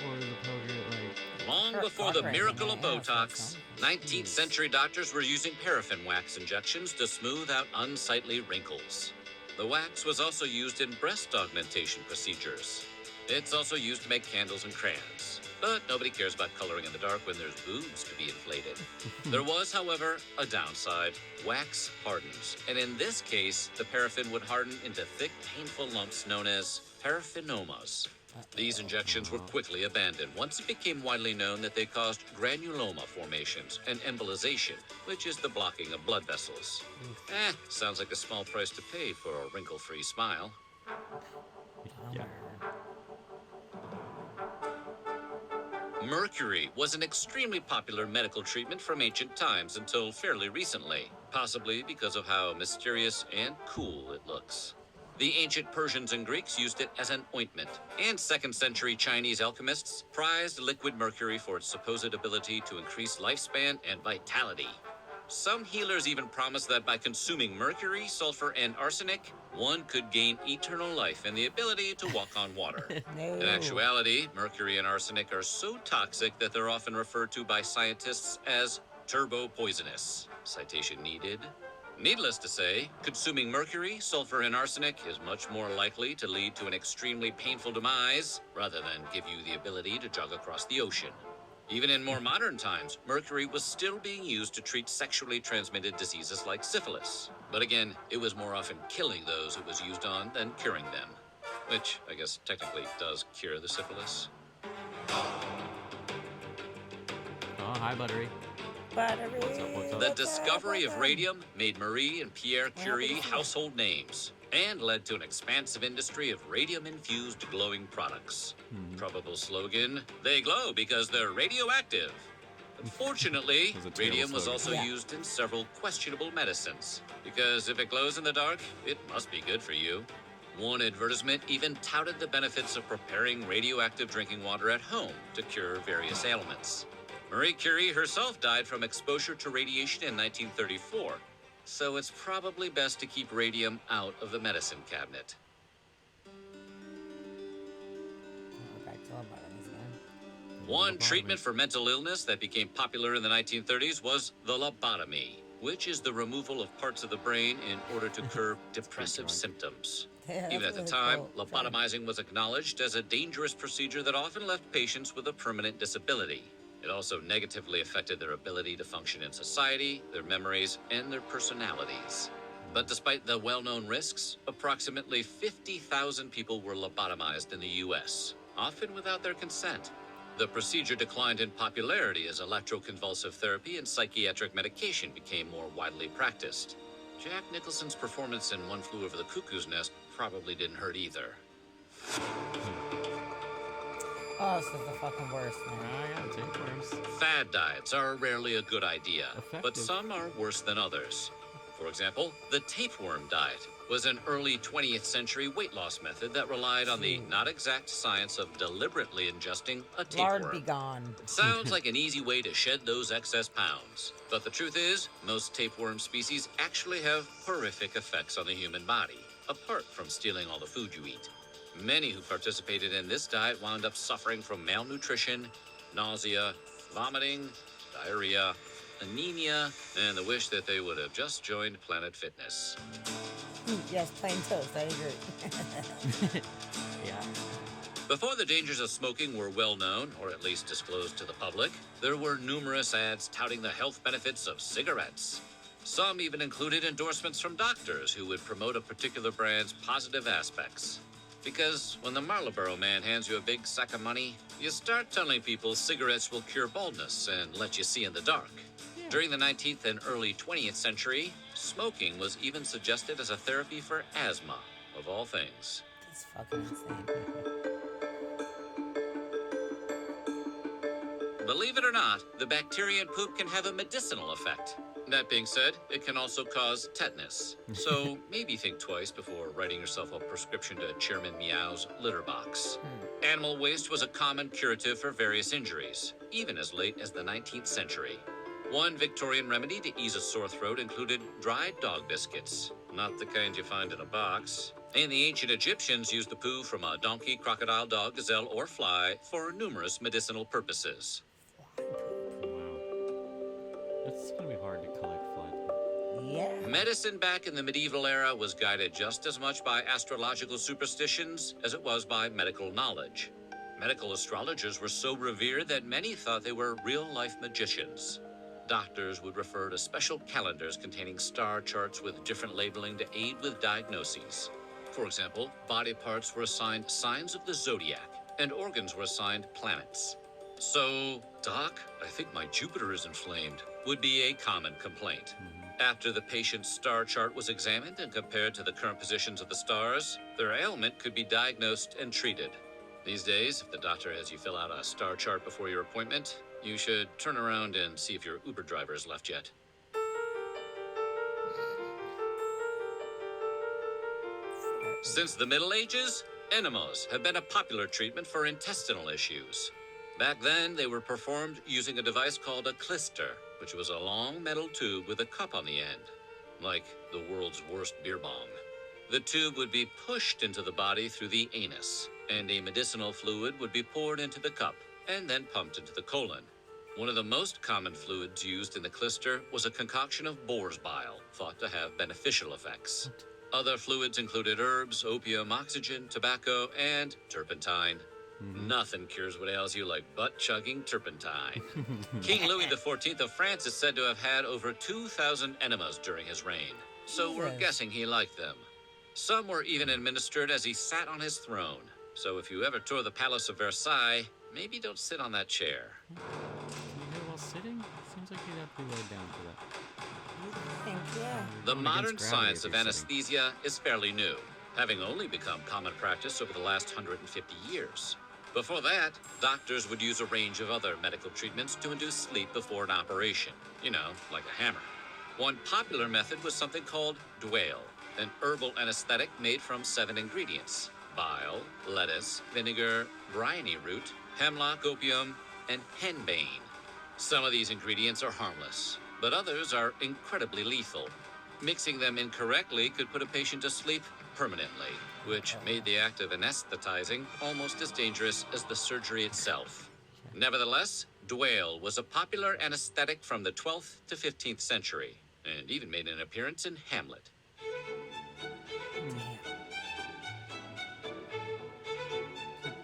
Or the poker, like... Long Sure, before the operating miracle it, of yeah, that's Botox, awesome. 19th century doctors were using paraffin wax injections to smooth out unsightly wrinkles. The wax was also used in breast augmentation procedures. It's also used to make candles and crayons. But nobody cares about coloring in the dark when there's boobs to be inflated. There was, however, a downside. Wax hardens. And in this case, the paraffin would harden into thick, painful lumps known as paraffinomas. These injections were quickly abandoned once it became widely known that they caused granuloma formations and embolization, which is the blocking of blood vessels. Sounds like a small price to pay for a wrinkle-free smile. Yeah. Mercury was an extremely popular medical treatment from ancient times until fairly recently, possibly because of how mysterious and cool it looks. The ancient Persians and Greeks used it as an ointment, and 2nd century Chinese alchemists prized liquid mercury for its supposed ability to increase lifespan and vitality. Some healers even promised that by consuming mercury, sulfur, and arsenic, one could gain eternal life and the ability to walk on water. No. In actuality, mercury and arsenic are so toxic that they're often referred to by scientists as turbo-poisonous. Citation needed. Needless to say, consuming mercury, sulfur, and arsenic is much more likely to lead to an extremely painful demise rather than give you the ability to jog across the ocean. Even in more modern times, mercury was still being used to treat sexually transmitted diseases like syphilis. But again, it was more often killing those it was used on than curing them. Which, I guess, technically does cure the syphilis. Oh, hi, Buttery. Buttery. What's up? The discovery of radium made Marie and Pierre Curie household names and led to an expansive industry of radium-infused glowing products. Probable slogan, they glow because they're radioactive. Unfortunately, That was a terrible radium was slogan. also Yeah. used in several questionable medicines, because if it glows in the dark, it must be good for you. One advertisement even touted the benefits of preparing radioactive drinking water at home to cure various ailments. Marie Curie herself died from exposure to radiation in 1934, so it's probably best to keep radium out of the medicine cabinet. Oh, back to lobotomies again. One treatment for mental illness that became popular in the 1930s was the lobotomy. which is the removal of parts of the brain in order to curb depressive drunk. symptoms. Yeah, Even at that's the really time, cool. lobotomizing was acknowledged as a dangerous procedure that often left patients with a permanent disability. It also negatively affected their ability to function in society, their memories, and their personalities. But despite the well-known risks, approximately 50,000 people were lobotomized in the U.S., often without their consent. The procedure declined in popularity as electroconvulsive therapy and psychiatric medication became more widely practiced. Jack Nicholson's performance in One Flew Over the Cuckoo's Nest probably didn't hurt either. Oh, this is the fucking worst, man. Ah, yeah, tapeworms. Fad diets are rarely a good idea, but Effective. some are worse than others. For example, the tapeworm diet was an early 20th century weight loss method that relied on the not exact science of deliberately ingesting a Lard tapeworm. be gone. Sounds like an easy way to shed those excess pounds. But the truth is, most tapeworm species actually have horrific effects on the human body, apart from stealing all the food you eat. Many who participated in this diet wound up suffering from malnutrition, nausea, vomiting, diarrhea, anemia, and the wish that they would have just joined Planet Fitness. Yes, plain toast. I agree. Yeah. Before the dangers of smoking were well known, or at least disclosed to the public, there were numerous ads touting the health benefits of cigarettes. Some even included endorsements from doctors who would promote a particular brand's positive aspects. Because when the Marlboro man hands you a big sack of money, you start telling people cigarettes will cure baldness and let you see in the dark. During the 19th and early 20th century, smoking was even suggested as a therapy for asthma, of all things. It's fucking insane. Believe it or not, the bacteria in poop can have a medicinal effect. That being said, it can also cause tetanus. So maybe think twice before writing yourself a prescription to Chairman Meow's litter box. Animal waste was a common curative for various injuries, even as late as the 19th century. One Victorian remedy to ease a sore throat included dried dog biscuits, not the kind you find in a box. And the ancient Egyptians used the poo from a donkey, crocodile, dog, gazelle, or fly for numerous medicinal purposes. Wow. It's gonna be hard to collect fly poop. Yeah. Medicine back in the medieval era was guided just as much by astrological superstitions as it was by medical knowledge. Medical astrologers were so revered that many thought they were real-life magicians. Doctors would refer to special calendars containing star charts with different labeling to aid with diagnoses. For example, body parts were assigned signs of the zodiac, and organs were assigned planets. So, Doc, I think my Jupiter is inflamed, would be a common complaint. After the patient's star chart was examined and compared to the current positions of the stars, their ailment could be diagnosed and treated. These days, if the doctor has you fill out a star chart before your appointment, you should turn around and see if your Uber driver has left yet. Since the Middle Ages, enemas have been a popular treatment for intestinal issues. Back then, they were performed using a device called a clyster, which was a long metal tube with a cup on the end, like the world's worst beer bong. The tube would be pushed into the body through the anus, and a medicinal fluid would be poured into the cup and then pumped into the colon. One of the most common fluids used in the clyster was a concoction of boar's bile, thought to have beneficial effects. Other fluids included herbs, opium, oxygen, tobacco, and turpentine. Nothing cures what ails you like butt-chugging turpentine. King Louis XIV of France is said to have had over 2,000 enemas during his reign, so we're Jesus. guessing he liked them. Some were even administered as he sat on his throne, so if you ever tour the Palace of Versailles, maybe don't sit on that chair. Can you hear while sitting? Seems like you'd have to be laid down for that. I think, yeah. The Going modern against gravity science if of you're sitting. anesthesia is fairly new, having only become common practice over the last 150 years. Before that, doctors would use a range of other medical treatments to induce sleep before an operation, you know, like a hammer. One popular method was something called Dwale, an herbal anesthetic made from 7 ingredients: bile, lettuce, vinegar, bryony root, hemlock, opium, and henbane. Some of these ingredients are harmless, but others are incredibly lethal. Mixing them incorrectly could put a patient to sleep permanently, which made the act of anesthetizing almost as dangerous as the surgery itself. Nevertheless, Dwale was a popular anesthetic from the 12th to 15th century. and even made an appearance in Hamlet.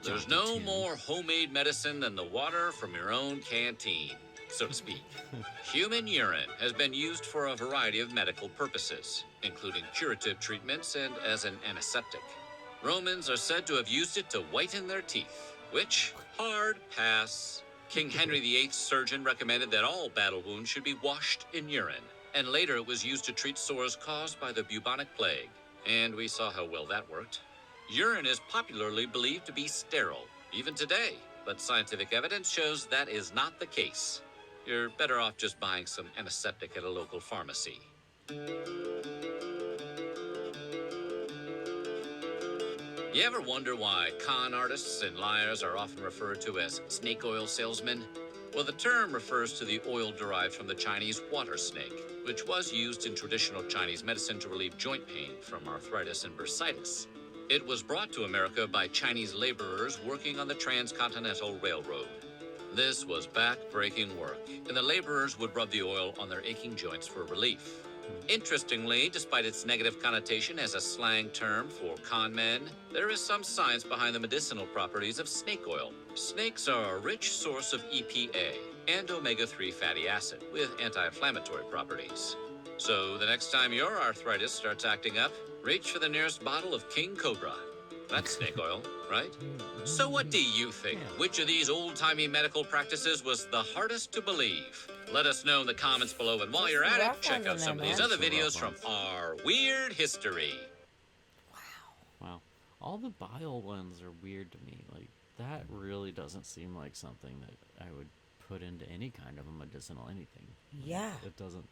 There's no more homemade medicine than the water from your own canteen, so to speak. Human urine has been used for a variety of medical purposes, including curative treatments and as an antiseptic. Romans are said to have used it to whiten their teeth, which, hard pass. King Henry VIII's surgeon recommended that all battle wounds should be washed in urine, and later it was used to treat sores caused by the bubonic plague. And we saw how well that worked. Urine is popularly believed to be sterile, even today, but scientific evidence shows that is not the case. You're better off just buying some antiseptic at a local pharmacy. You ever wonder why con artists and liars are often referred to as snake oil salesmen? Well, the term refers to the oil derived from the Chinese water snake, which was used in traditional Chinese medicine to relieve joint pain from arthritis and bursitis. It was brought to America by Chinese laborers working on the Transcontinental Railroad. This was back-breaking work, and the laborers would rub the oil on their aching joints for relief. Interestingly, despite its negative connotation as a slang term for con men, there is some science behind the medicinal properties of snake oil. Snakes are a rich source of EPA and omega-3 fatty acid with anti-inflammatory properties. So the next time your arthritis starts acting up, reach for the nearest bottle of King Cobra. That's snake oil, right? So what do you think? Which of these old-timey medical practices was the hardest to believe? Let us know in the comments below, and while you're at it, check out some of these other videos from our weird history. Wow. All the bile ones are weird to me. Like, that really doesn't seem like something that I would put into any kind of a medicinal anything. Yeah. It doesn't.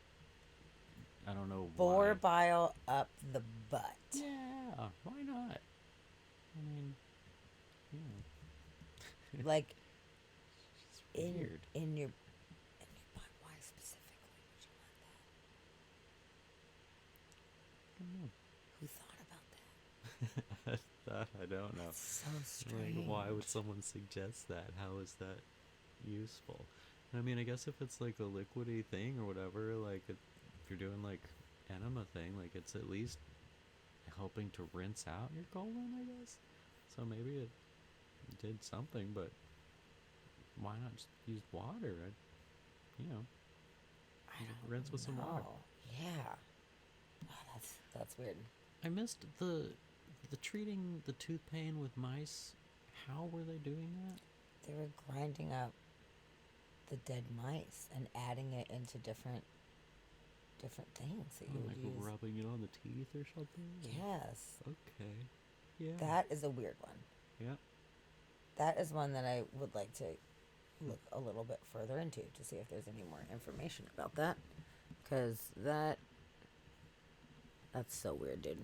I don't know Bore why. bile up the butt. Yeah, why not? I mean, yeah. Like, It's in weird. your butt. Why specifically would you want that? I don't know. Who thought about that? I don't know. So strange. Like, why would someone suggest that? How is that useful? I mean, I guess if it's like a liquidy thing or whatever, like if you're doing like enema thing, like it's at least helping to rinse out your colon, I guess. So maybe it did something, but why not just use water? I don't rinse with some water. know. Yeah. Oh, that's weird. I missed the treating the tooth pain with mice. How were they doing that? They were grinding up the dead mice and adding it into different things that you would Like use. rubbing it on the teeth or something? Yes. Okay. Yeah. That is a weird one. Yeah. That is one that I would like to look a little bit further into to see if there's any more information about that. Because that's so weird, dude.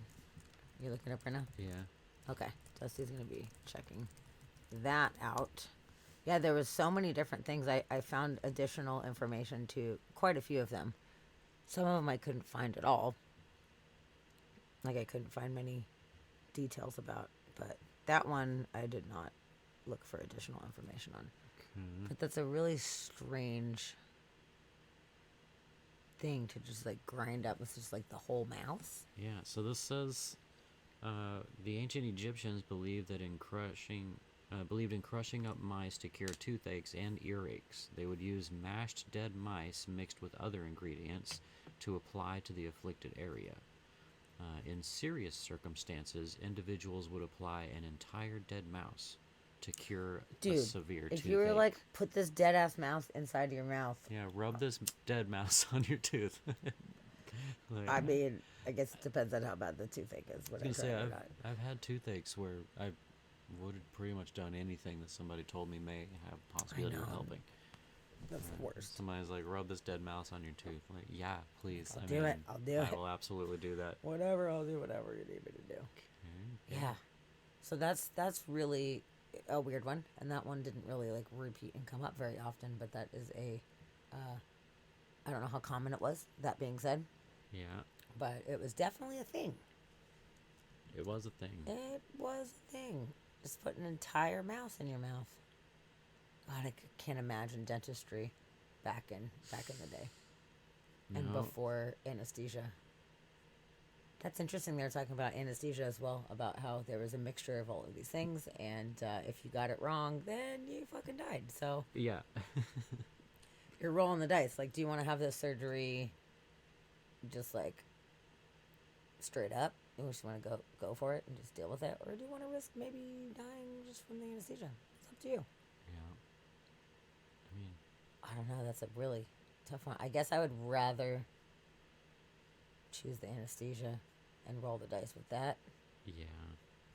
You looking up right now? Yeah. Okay. Dusty's going to be checking that out. Yeah, there was so many different things. I found additional information to quite a few of them. Some of them I couldn't find at all. Like, I couldn't find many details about. But that one I did not look for additional information on. Okay. But that's a really strange thing to just, like, grind up. It's just, like, the whole mouth. Yeah, so this says the ancient Egyptians believed in crushing up mice to cure toothaches and earaches. They would use mashed dead mice mixed with other ingredients to apply to the afflicted area. In serious circumstances, individuals would apply an entire dead mouse to cure a Dude, severe if toothache. you were like, put this dead ass mouse inside your mouth. Yeah, rub this dead mouse on your tooth. Like, I mean, I guess it depends on how bad the toothache is. I was gonna say, I've had toothaches where I would have pretty much done anything that somebody told me may have possibility of know. helping. That's the worst. Somebody's like, rub this dead mouse on your tooth. I'm like, yeah, please. I'll do it. I'll do I it. will absolutely do that. Whatever, I'll do whatever you need me to do. Okay. Yeah. So that's really a weird one, and that one didn't really like repeat and come up very often. But that is I don't know how common it was. That being said, Yeah, but it was definitely a thing. it was a thing. It was a thing. Just put an entire mouse in your mouth. God, I can't imagine dentistry back in the day. and No. before anesthesia. That's interesting. They're talking about anesthesia as well, about how there was a mixture of all of these things, and if you got it wrong, then you fucking died. So Yeah. you're rolling the dice. Like, do you want to have this surgery just like straight up? You just want to go for it and just deal with it, or do you want to risk maybe dying just from the anesthesia? It's up to you. Yeah. I mean, I don't know. That's a really tough one. I guess I would rather choose the anesthesia and roll the dice with that yeah.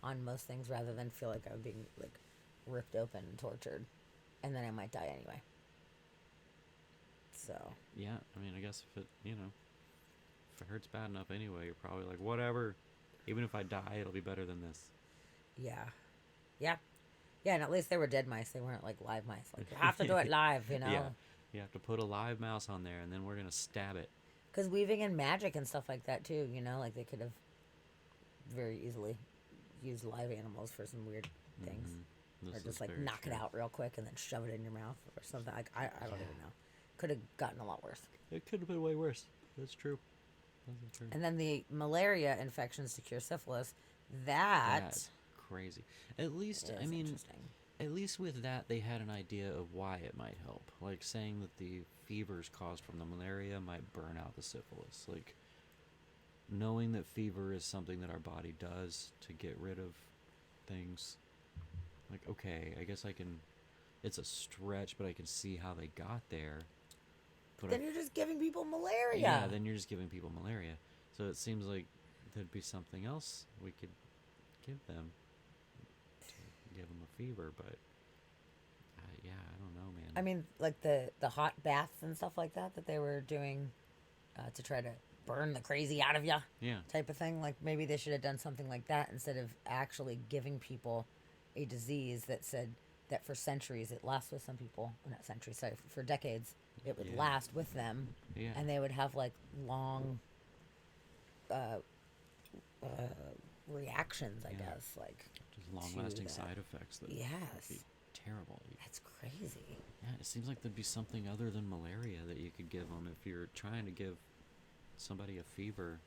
on most things rather than feel like I'm being like ripped open and tortured, and then I might die anyway. So Yeah. I mean, I guess if it, if it hurts bad enough anyway, you're probably like, whatever. Even if I die, it'll be better than this. yeah, yeah, yeah. And at least they were dead mice. They weren't like live mice. Like you have to do it live, you know. Yeah. You have to put a live mouse on there, and then we're gonna stab it. Because weaving in magic and stuff like that too, you know, like they could have very easily used live animals for some weird things. This Or is just like very knock true. it out real quick and then shove it in your mouth or something. Like I don't even know. Could have gotten a lot worse. It could have been way worse. That's true. That's true. And then the malaria infections to cure syphilis, that That's crazy. At least, is I mean, interesting. at least with that, they had an idea of why it might help. Like saying that the fevers caused from the malaria might burn out the syphilis. Like knowing that fever is something that our body does to get rid of things. Like, okay, I guess I can. It's a stretch, but I can see how they got there. But Then you're just giving people malaria. yeah, then you're just giving people malaria. So it seems like there'd be something else we could give them to give them a fever, but yeah, I don't know, man. I mean, like the hot baths and stuff like that they were doing to try to burn the crazy out of you yeah, type of thing. Like maybe they should have done something like that instead of actually giving people a disease that said that for centuries it lasts with some people. Well, not centuries, sorry, for decades it would Yeah. last with them, yeah, and they would have like long reactions, I Yeah. guess. Like, just long-lasting that. side effects that would yes, be terrible. that's crazy. Yeah, it seems like there'd be something other than malaria that you could give them if you're trying to give somebody a fever.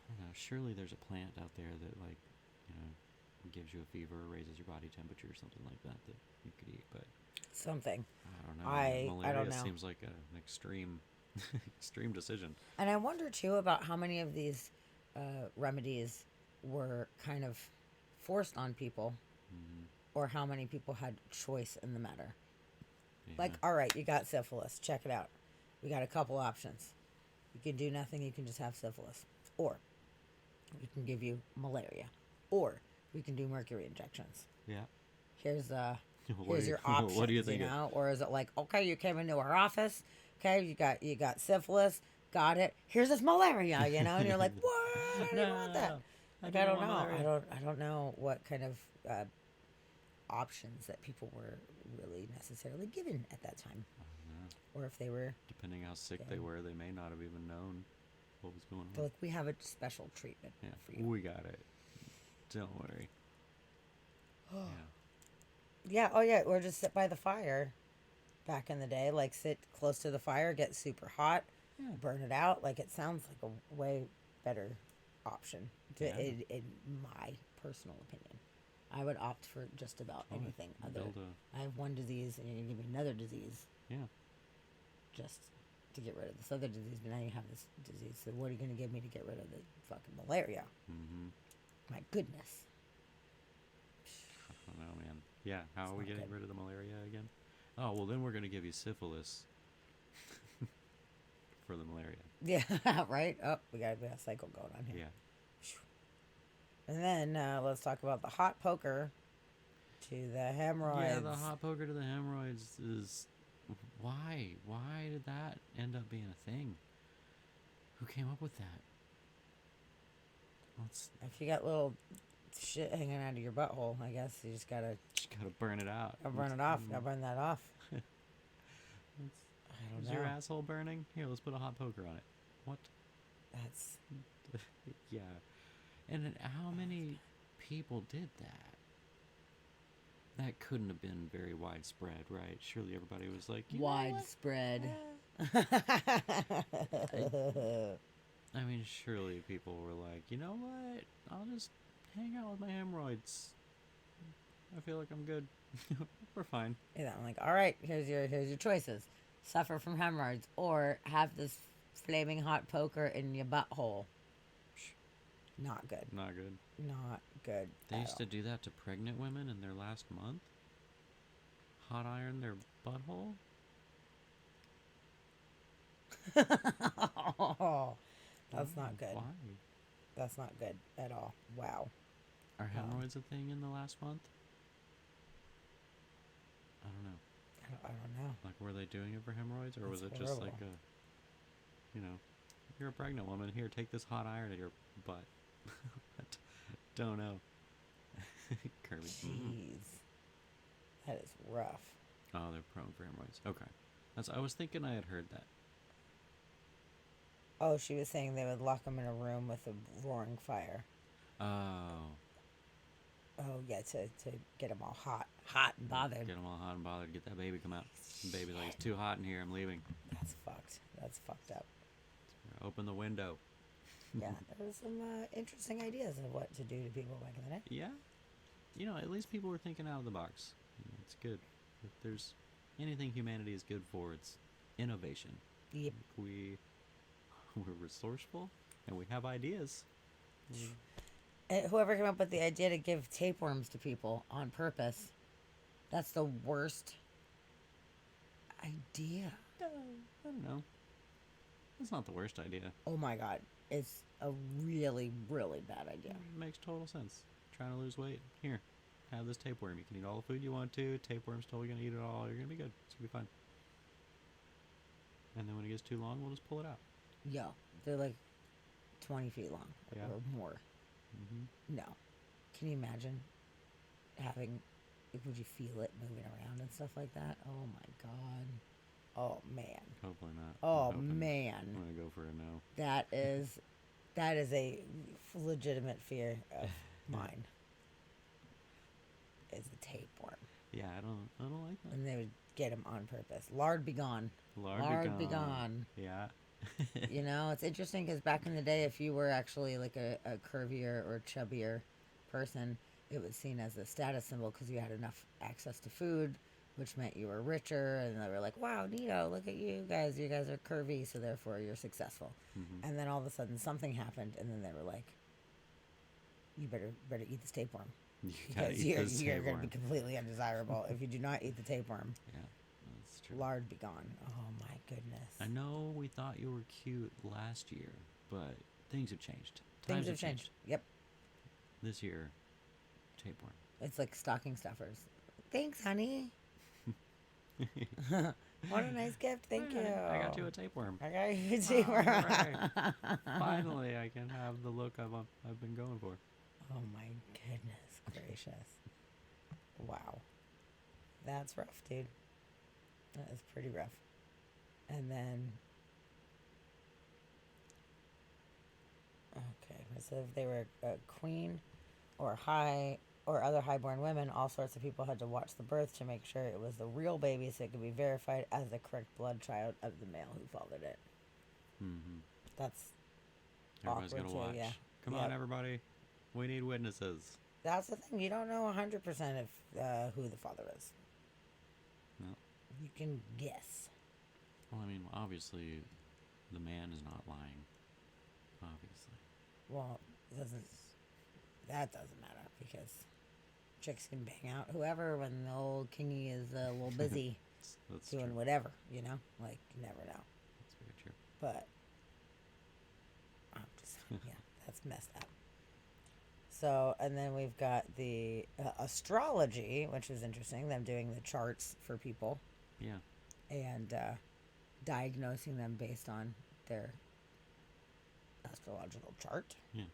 I don't know. Surely there's a plant out there that, like, gives you a fever, raises your body temperature, or something like that you could eat. But Something. I don't know. I Malaria don't know. seems like an extreme, extreme decision. And I wonder too about how many of these remedies were kind of forced on people, or how many people had choice in the matter. Yeah. Like, all right, you got syphilis. Check it out. We got a couple options. You can do nothing. You can just have syphilis, or we can give you malaria, or we can do mercury injections. yeah. Here's What here's do your you- options. what do you think? Or is it like, okay, you came into our office, okay, you got syphilis, got it. Here's this malaria, and you're like, what? I don't want that. Like, I don't want know. malaria. I don't know what kind of options that people were really necessarily given at that time, or if they were Depending how sick they Yeah. were, they may not have even known what was going on. they're like, we have a special treatment Yeah, for you. we got it. Don't worry. yeah. Yeah. Oh yeah. Or just sit by the fire. Back in the day, like sit close to the fire, get super hot, Yeah. burn it out. Like it sounds like a way better option. Yeah. In my personal opinion, I would opt for just about Oh, anything other. build I have one disease, and you're gonna give me another disease yeah. just to get rid of this other disease. But now you have this disease. So what are you gonna give me to get rid of the fucking malaria? Mm-hmm. My goodness. I don't know, man. Yeah, how It's are we not getting good. rid of the malaria again? Oh, well, then we're going to give you syphilis for the malaria. Yeah. Right. Oh, we got a cycle going on here. Yeah. And then let's talk about the hot poker to the hemorrhoids. Yeah, the hot poker to the hemorrhoids is... Why? Why did that end up being a thing? Who came up with that? Let's If you got little shit hanging out of your butthole, I guess you just gotta just gotta burn it out. burn it off. Gotta burn that off. I Is don't your know. asshole burning? Here, let's put a hot poker on it. What? That's Yeah. And then how many people did that? That couldn't have been very widespread, right? Surely everybody was like, you know what? widespread. I mean, surely people were like, you know what? I'll just hang out with my hemorrhoids. I feel like I'm good. We're fine. Yeah, I'm like, all right, here's your choices: suffer from hemorrhoids or have this flaming hot poker in your butthole. Not good. Not good. Not good. They at used to do that to pregnant women in their last month. Hot iron their butthole. all. That's not good. Why? That's not good at all. Wow. Are hemorrhoids a thing in the last month? I don't know. I don't know. Like, were they doing it for hemorrhoids, or was it That's just like horrible. you're a pregnant woman, here, take this hot iron at your butt? Don't know. Kirby. Jeez. That is rough. Oh, they're prone for hemorrhoids. Okay. I was thinking I had heard that. Oh, she was saying they would lock them in a room with a roaring fire. Oh. Oh, yeah, to get them all hot and bothered. Get them all hot and bothered. Get that baby come out. The baby's like, it's too hot in here. I'm leaving. That's fucked. That's fucked up. Open the window. Yeah, there was some interesting ideas of what to do to people back in the day. Yeah. At least people were thinking out of the box. It's good. If there's anything humanity is good for, it's innovation. Yep. We're resourceful and we have ideas. Whoever came up with the idea to give tapeworms to people on purpose, that's the worst idea. I don't know. That's not the worst idea. Oh my god. It's a really, really bad idea. It makes total sense. Trying to lose weight? Here, have this tapeworm. You can eat all the food you want to. Tapeworm's totally going to eat it all. You're going to be good. It's going to be fine. And then when it gets too long, we'll just pull it out. Yo, they're like 20 feet long Yeah. or more. Mm-hmm. No. Can you imagine having, would you feel it moving around and stuff like that? Oh my god. Oh man. Hopefully not. Oh I'm man. going to go for a no. That is a legitimate fear of mine. Is the tapeworm. Yeah, I don't like that. And they would get him on purpose. Lard be gone. Lard be gone. Yeah. It's interesting because back in the day, if you were actually like a curvier or chubbier person, it was seen as a status symbol because you had enough access to food, which meant you were richer. And they were like, wow, neato, look at you guys. You guys are curvy, so therefore you're successful. Mm-hmm. And then all of a sudden something happened, and then they were like, you better eat this tapeworm. You gotta Because eat this you're going to tapeworm. be completely undesirable if you do not eat the tapeworm. Yeah, that's true. Lard be gone. Oh my goodness. I know we thought you were cute last year, but things have changed. Things Times have changed. Yep. This year, tapeworm. It's like stocking stuffers. Thanks, honey. What a nice gift. Thank you. I got you a tapeworm. I got you a tapeworm. Hooray. Finally, I can have the look I've been going for. Oh my goodness gracious. Wow. That's rough, dude. That is pretty rough. And then, okay, so if they were a queen or high or other highborn women, all sorts of people had to watch the birth to make sure it was the real baby so it could be verified as the correct blood child of the male who fathered it. Mm-hmm. That's Everybody's awkward gonna too, watch. yeah. Come Yep. on, everybody. We need witnesses. That's the thing. You don't know 100% if who the father is. No. You can guess. Well, I mean, obviously, the man is not lying. Obviously. Well, that doesn't matter because chicks can bang out whoever when the old kingy is a little busy That's doing true. whatever, you know? Like, you never know. That's very true. But, I'm just, yeah, that's messed up. So, and then we've got the astrology, which is interesting, them doing the charts for people Yeah. and diagnosing them based on their astrological chart. Yeah.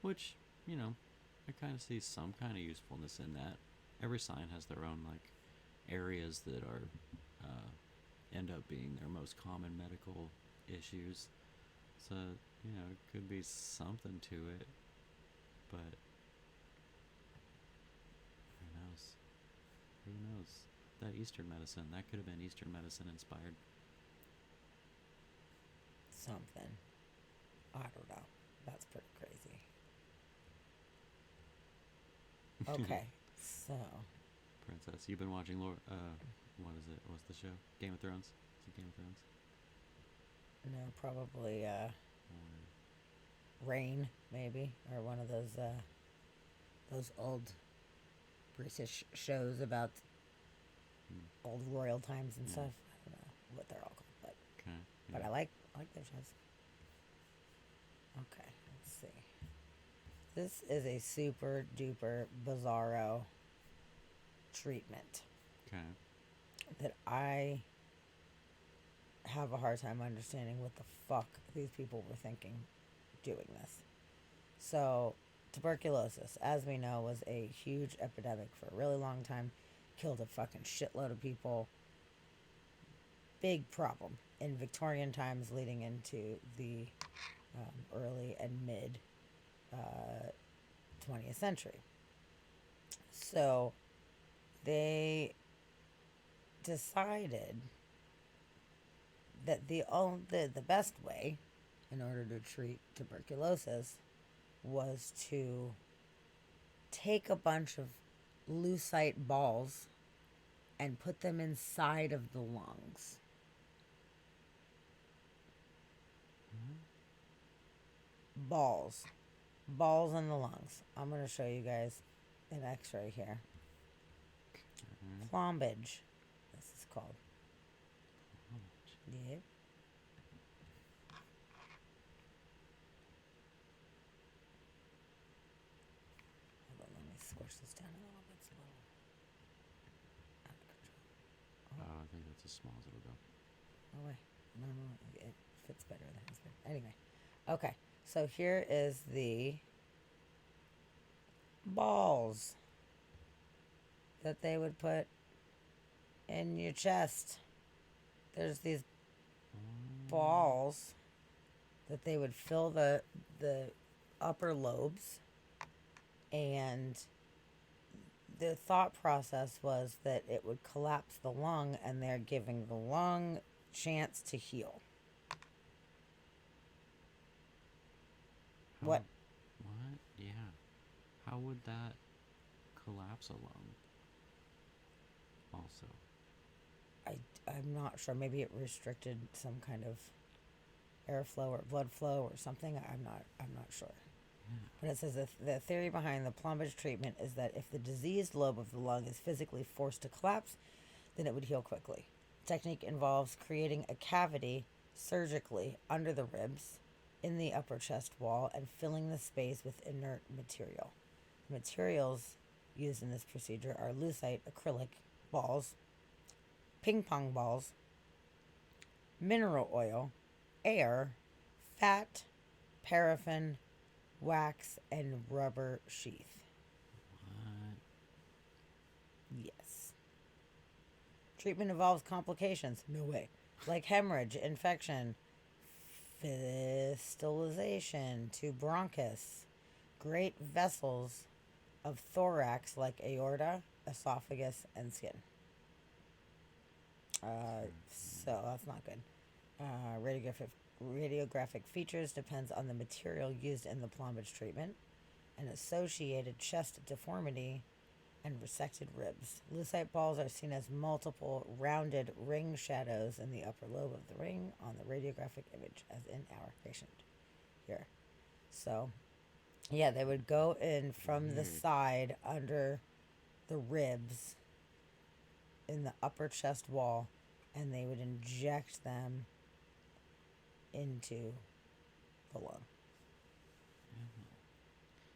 Which, I kind of see some kind of usefulness in that. Every sign has their own, areas that are, end up being their most common medical issues. So, it could be something to it. But, who knows? Who knows? That Eastern medicine, that could have been Eastern medicine inspired. something. I don't know. That's pretty crazy. Okay, so Princess, you've been watching what is it? What's the show? Game of Thrones? Is it Game of Thrones? no, probably Or Rain, maybe, or one of those old British shows about old royal times and Yeah. stuff. I don't know what they're all called, okay. but yeah. I like those shows. Okay, let's see. This is a super duper bizarro treatment Okay. that I have a hard time understanding what the fuck these people were thinking doing this. So, tuberculosis, as we know, was a huge epidemic for a really long time, killed a fucking shitload of people. Big problem in Victorian times leading into the early and mid 20th century. So they decided that the best way in order to treat tuberculosis was to take a bunch of lucite balls and put them inside of the lungs. Balls in the lungs. I'm going to show you guys an x-ray here. Plombage, this is called. Yeah. Hold on, let me squish this down a little bit. It's a little out of control. I think that's as small as it'll go. Oh wait, no, it fits better than his. Anyway, okay. So here is the balls that they would put in your chest. There's these balls that they would fill the upper lobes, and the thought process was that it would collapse the lung, and they're giving the lung chance to heal. How, What? What? Yeah. How would that collapse a lung? Also. I'm not sure. Maybe it restricted some kind of airflow or blood flow or something. I'm not sure. But it says the theory behind the plombage treatment is that if the diseased lobe of the lung is physically forced to collapse, then it would heal quickly. The technique involves creating a cavity surgically under the ribs in the upper chest wall and filling the space with inert material. The materials used in this procedure are lucite acrylic balls, ping pong balls, mineral oil, air, fat, paraffin, wax, and rubber sheath. What? Yes. Treatment involves complications. No way. Like hemorrhage, infection, fistulization to bronchus, great vessels of thorax like aorta, esophagus, and skin. So that's not good. Radiographic features depends on the material used in the plombage treatment, and associated chest deformity and resected ribs. Lucite balls are seen as multiple rounded ring shadows in the upper lobe of the ring on the radiographic image, as in our patient here. So, yeah, they would go in from the Weird. side under the ribs in the upper chest wall, and they would inject them into the lung.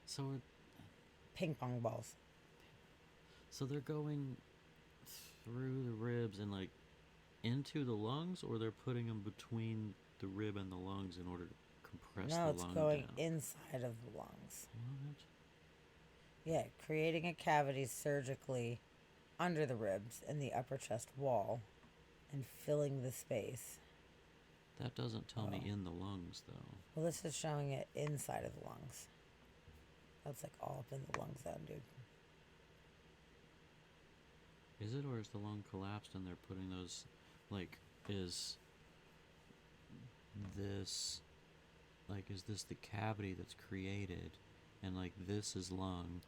So, Ping pong balls. so they're going through the ribs and like into the lungs, or they're putting them between the rib and the lungs in order to compress No, the it's lung going down. inside of the lungs. What? Yeah, creating a cavity surgically under the ribs in the upper chest wall and filling the space. That doesn't tell me Oh. in the lungs though. Well, this is showing it inside of the lungs. That's like all up in the lungs, then, dude. Is it, or is the lung collapsed and they're putting those, like, is this, like, is this the cavity that's created, and like this is lung,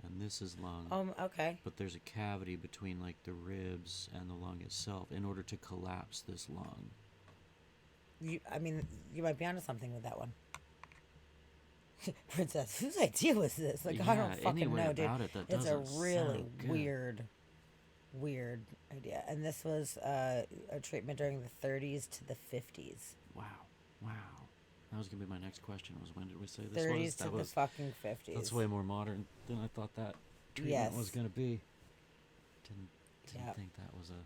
and this is lung, Okay. but there's a cavity between like the ribs and the lung itself in order to collapse this lung. I mean, you might be onto something with that one. Princess, whose idea was this? Like, I don't fucking anyway know, dude. about it, that It's a doesn't really sound good. weird idea. And this was a treatment during the 30s to the 50s. Wow. That was gonna be my next question. Was when did we say this 30s was? to That the was fucking 50s. That's way more modern than I thought that treatment was Yes. gonna be. Didn't Yep. think that was a.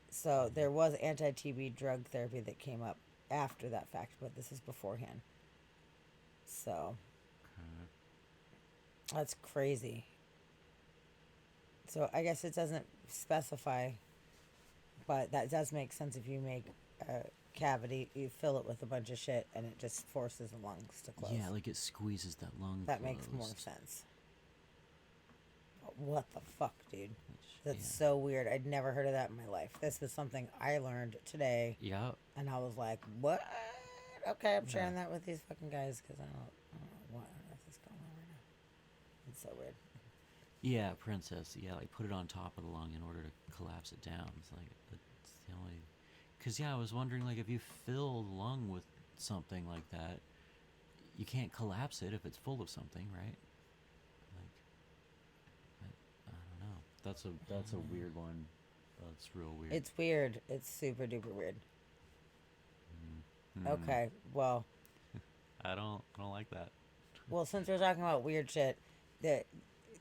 So there was anti-TB drug therapy that came up after that fact, but this is beforehand. So that's crazy. So I guess it doesn't specify, but that does make sense. If you make a cavity, you fill it with a bunch of shit, and it just forces the lungs to close. Yeah, like it squeezes that lung. That makes more closed, sense. What the fuck, dude? which- That's yeah. so weird. I'd never heard of that in my life. This was something I learned today, Yeah. and I was like, "What?" Okay, I'm sharing Yeah. that with these fucking guys because I don't know what on earth is going on right now. It's so weird. Yeah, princess. Yeah, like put it on top of the lung in order to collapse it down. It's like it's the only. Cause yeah, I was wondering like if you fill the lung with something like that, you can't collapse it if it's full of something, right? Like, I don't know. That's a weird one. That's real weird. It's weird. It's super duper weird. Mm. Okay, well, I don't like that. since we're talking about weird shit,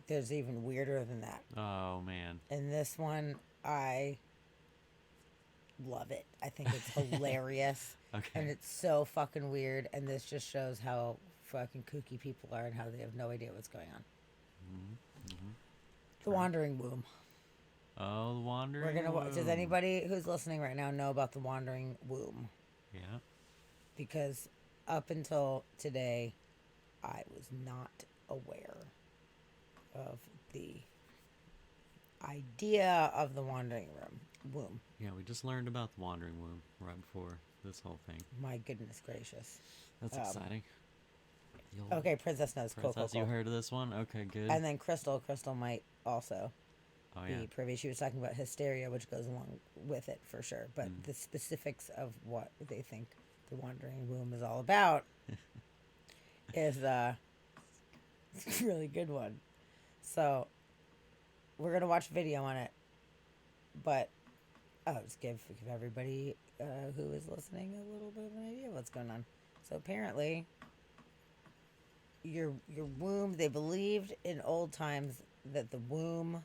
there's even weirder than that. Oh man. And this one, I love it. I think it's hilarious. Okay. And it's so fucking weird. And this just shows how fucking kooky people are and how they have no idea what's going on. The Wandering Womb. Oh, the wandering. We're gonna. Does Womb. anybody who's listening right now know about the Wandering Womb? Yeah. Because up until today, I was not aware of the idea of the Wandering Womb. Yeah, we just learned about the wandering womb right before this whole thing. My goodness gracious. That's exciting. You'll- Okay, Princess knows. Cool, Princess, you heard of this one? Okay, good. And then Crystal might also oh yeah. be privy. She was talking about hysteria, which goes along with it for sure. But the specifics of what they think the Wandering Womb is all about is it's a really good one. So we're gonna watch a video on it, but just give everybody who is listening a little bit of an idea of what's going on. So apparently, your womb. They believed in old times that the womb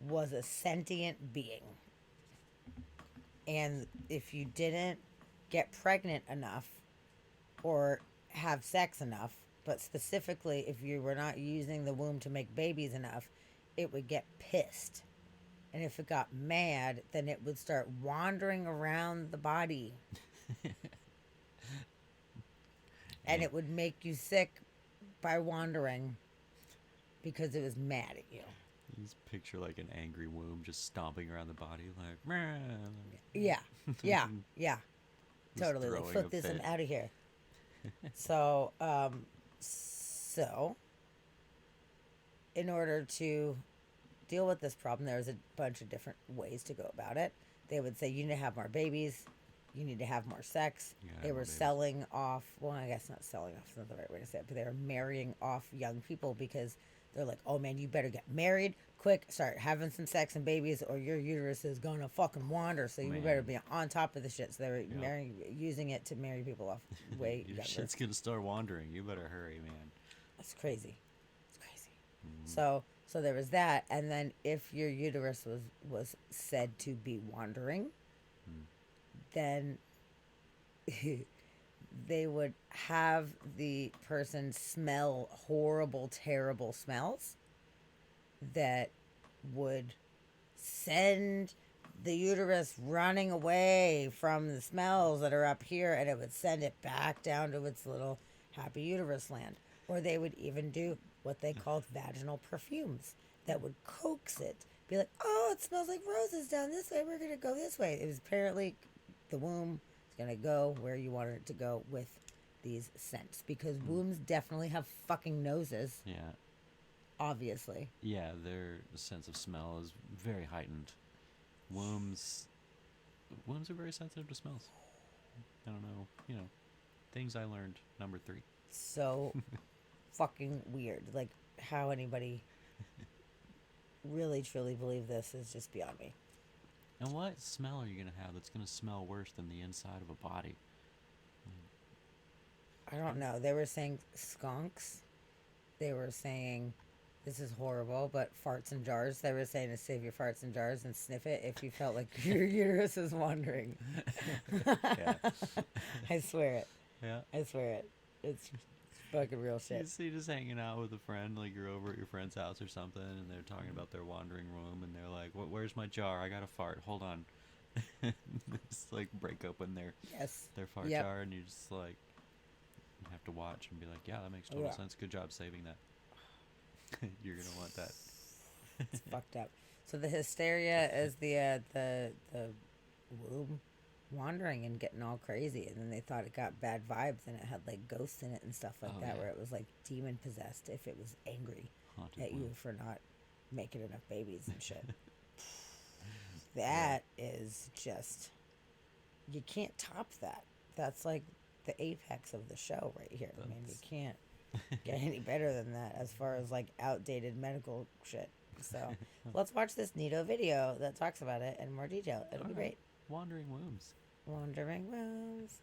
was a sentient being, and if you didn't get pregnant enough or have sex enough, but specifically if you were not using the womb to make babies enough, it would get pissed. And if it got mad, then it would start wandering around the body. And it would make you sick by wandering because it was mad at you. You just picture like an angry womb just stomping around the body, like. "Meh." Yeah, yeah. Just Totally. Like, throwing flip a this and fit. out of here. So, in order to deal with this problem, there was a bunch of different ways to go about it. They would say, you need to have more babies. You need to have more sex. You gotta They have were more babies. selling off, well, I guess not selling off is not the right way to say it, but they were marrying off young people because they're like, oh man, you better get married quick, start having some sex and babies, or your uterus is gonna fucking wander. So you better Man. be on top of the shit. So they were using it to marry people off way Your younger. shit's gonna start wandering. You better hurry, man. It's crazy. It's crazy. So there was that, and then if your uterus was said to be wandering, then they would have the person smell horrible, terrible smells that would send the uterus running away from the smells that are up here, and it would send it back down to its little happy uterus land. Or they would even do what they called vaginal perfumes that would coax it. Be like, oh, it smells like roses down this way. We're going to go this way. It was apparently the womb is going to go where you want it to go with these scents, because wombs definitely have fucking noses, Yeah. obviously. Yeah, their sense of smell is very heightened. Wombs are very sensitive to smells. I don't know, things I learned. Number 3. So fucking weird. Like, how anybody really truly believe this is just beyond me. And what smell are you gonna have that's gonna smell worse than the inside of a body? I don't know. They were saying skunks. They were saying, this is horrible, but farts in jars. They were saying to save your farts in jars and sniff it if you felt like your uterus is wandering. Yeah. I swear it. Yeah. I swear it. It's fucking real You shit. see, just hanging out with a friend, like you're over at your friend's house or something, and they're talking about their wandering womb, and they're like, "Where's my jar? I got a fart. Hold on." Just like break open Yes. their fart Yep. jar, and you just like have to watch and be like, "Yeah, that makes total Yeah. sense. Good job saving that." You're gonna want that. It's fucked up. So the hysteria is the womb wandering and getting all crazy, and then they thought it got bad vibes and it had like ghosts in it and stuff like Oh, that, yeah. where it was like demon possessed if it was angry Haunted at you womb. for not making enough babies and shit. That is just, you can't top that. That's like the apex of the show right here. I mean, you That's- can't get any better than that as far as like outdated medical shit. So let's watch this neato video that talks about it in more detail. It'll be Alright. great. Wandering wombs. Wandering Rose.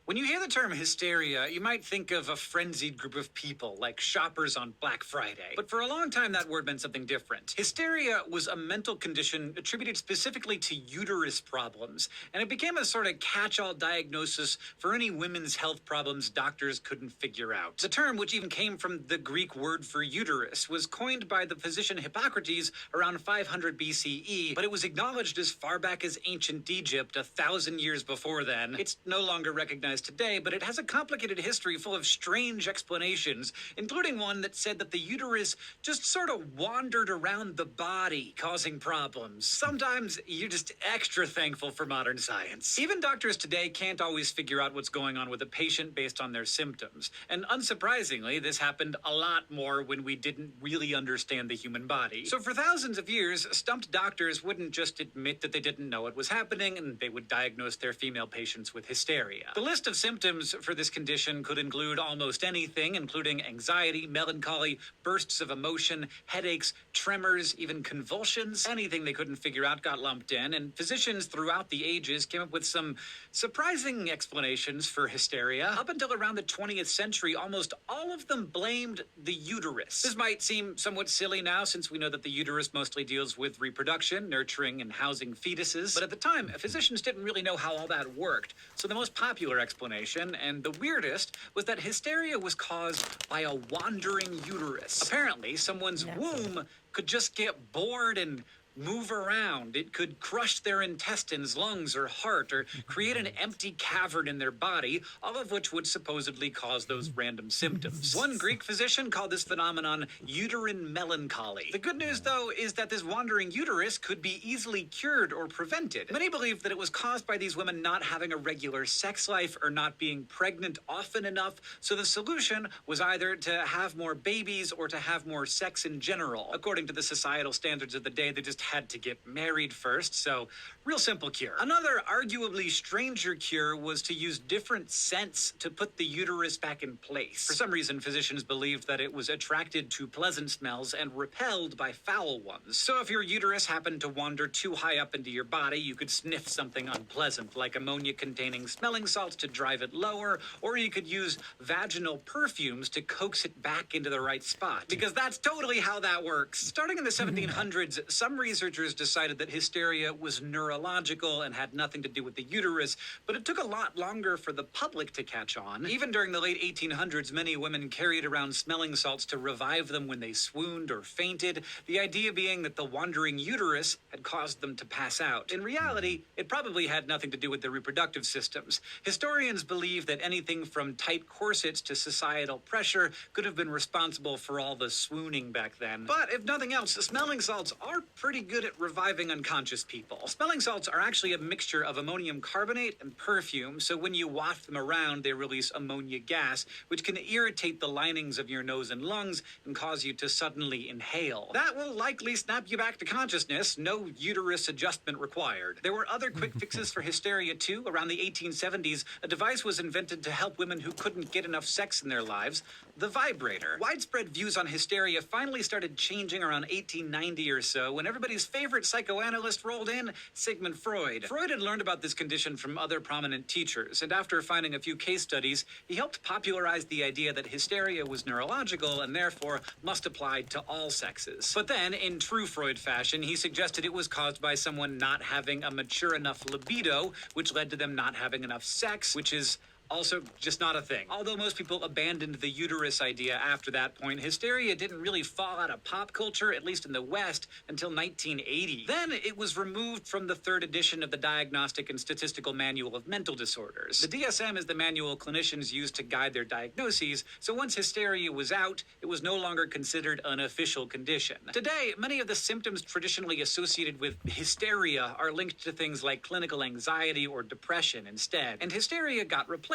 When you hear the term hysteria, you might think of a frenzied group of people, like shoppers on Black Friday. But for a long time, that word meant something different. Hysteria was a mental condition attributed specifically to uterus problems, and it became a sort of catch-all diagnosis for any women's health problems doctors couldn't figure out. The term, which even came from the Greek word for uterus, was coined by the physician Hippocrates around 500 BCE, but it was acknowledged as far back as ancient Egypt 1,000 years before then. It's no longer recognized today, but it has a complicated history full of strange explanations, including one that said that the uterus just sort of wandered around the body, causing problems. Sometimes you're just extra thankful for modern science. Even doctors today can't always figure out what's going on with a patient based on their symptoms. And unsurprisingly, this happened a lot more when we didn't really understand the human body. So for thousands of years, stumped doctors wouldn't just admit that they didn't know what was happening, and they would diagnose their female patients with hysteria. The list of symptoms for this condition could include almost anything, including anxiety, melancholy, bursts of emotion, headaches, tremors, even convulsions. Anything they couldn't figure out got lumped in, and physicians throughout the ages came up with some surprising explanations for hysteria. Up until around the 20th century, almost all of them blamed the uterus. This might seem somewhat silly now, since we know that the uterus mostly deals with reproduction, nurturing, and housing fetuses. But at the time, physicians didn't really know how all that worked. So the most popular explanation, and the weirdest, was that hysteria was caused by a wandering uterus. Apparently, someone's womb could just get bored and move around. It could crush their intestines, lungs, or heart, or create an empty cavern in their body, all of which would supposedly cause those random symptoms. One Greek physician called this phenomenon uterine melancholy. The good news, though, is that this wandering uterus could be easily cured or prevented. Many believe that it was caused by these women not having a regular sex life or not being pregnant often enough, so the solution was either to have more babies or to have more sex in general. According to the societal standards of the day, they just had to get married first, so real simple cure. Another arguably stranger cure was to use different scents to put the uterus back in place. For some reason, physicians believed that it was attracted to pleasant smells and repelled by foul ones. So if your uterus happened to wander too high up into your body, you could sniff something unpleasant, like ammonia-containing smelling salts to drive it lower, or you could use vaginal perfumes to coax it back into the right spot. Because that's totally how that works. Starting in the 1700s, some researchers decided that hysteria was neurological and had nothing to do with the uterus, but it took a lot longer for the public to catch on. Even during the late 1800s, many women carried around smelling salts to revive them when they swooned or fainted, the idea being that the wandering uterus had caused them to pass out. In reality, it probably had nothing to do with their reproductive systems. Historians believe that anything from tight corsets to societal pressure could have been responsible for all the swooning back then. But if nothing else, smelling salts are pretty good at reviving unconscious people. Smelling salts are actually a mixture of ammonium carbonate and perfume, so when you waft them around, they release ammonia gas, which can irritate the linings of your nose and lungs and cause you to suddenly inhale. That will likely snap you back to consciousness, no uterus adjustment required. There were other quick fixes for hysteria too. Around the 1870s, a device was invented to help women who couldn't get enough sex in their lives: the vibrator. Widespread views on hysteria finally started changing around 1890 or so when everybody's favorite psychoanalyst rolled in, Sigmund Freud. Freud had learned about this condition from other prominent teachers, and after finding a few case studies, he helped popularize the idea that hysteria was neurological and therefore must apply to all sexes. But then, in true Freud fashion, he suggested it was caused by someone not having a mature enough libido, which led to them not having enough sex, which is also just not a thing. Although most people abandoned the uterus idea after that point, hysteria didn't really fall out of pop culture, at least in the West, until 1980. Then it was removed from the third edition of the Diagnostic and Statistical Manual of Mental Disorders. The DSM is the manual clinicians use to guide their diagnoses, so once hysteria was out, it was no longer considered an official condition. Today, many of the symptoms traditionally associated with hysteria are linked to things like clinical anxiety or depression instead, and hysteria got replaced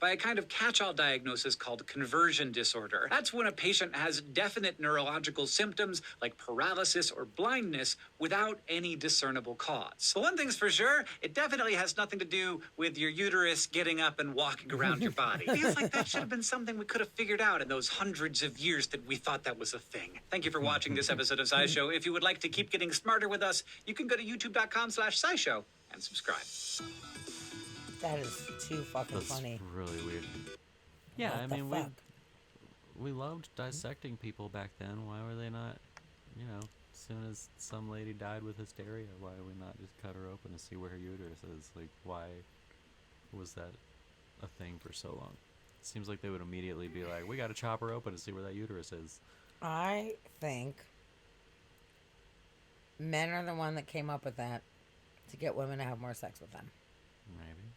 by a kind of catch-all diagnosis called conversion disorder. That's when a patient has definite neurological symptoms like paralysis or blindness without any discernible cause. But one thing's for sure, it definitely has nothing to do with your uterus getting up and walking around your body. Feels like that should have been something we could have figured out in those hundreds of years that we thought that was a thing. Thank you for watching this episode of SciShow. If you would like to keep getting smarter with us, you can go to youtube.com/SciShow and subscribe. That is too fucking That's funny. really weird. Yeah, What I the mean, fuck? we loved dissecting people back then. Why were they not, as soon as some lady died with hysteria, why would we not just cut her open to see where her uterus is? Like, why was that a thing for so long? It seems like they would immediately be like, we gotta chop her open to see where that uterus is. I think men are the one that came up with that to get women to have more sex with them. Maybe.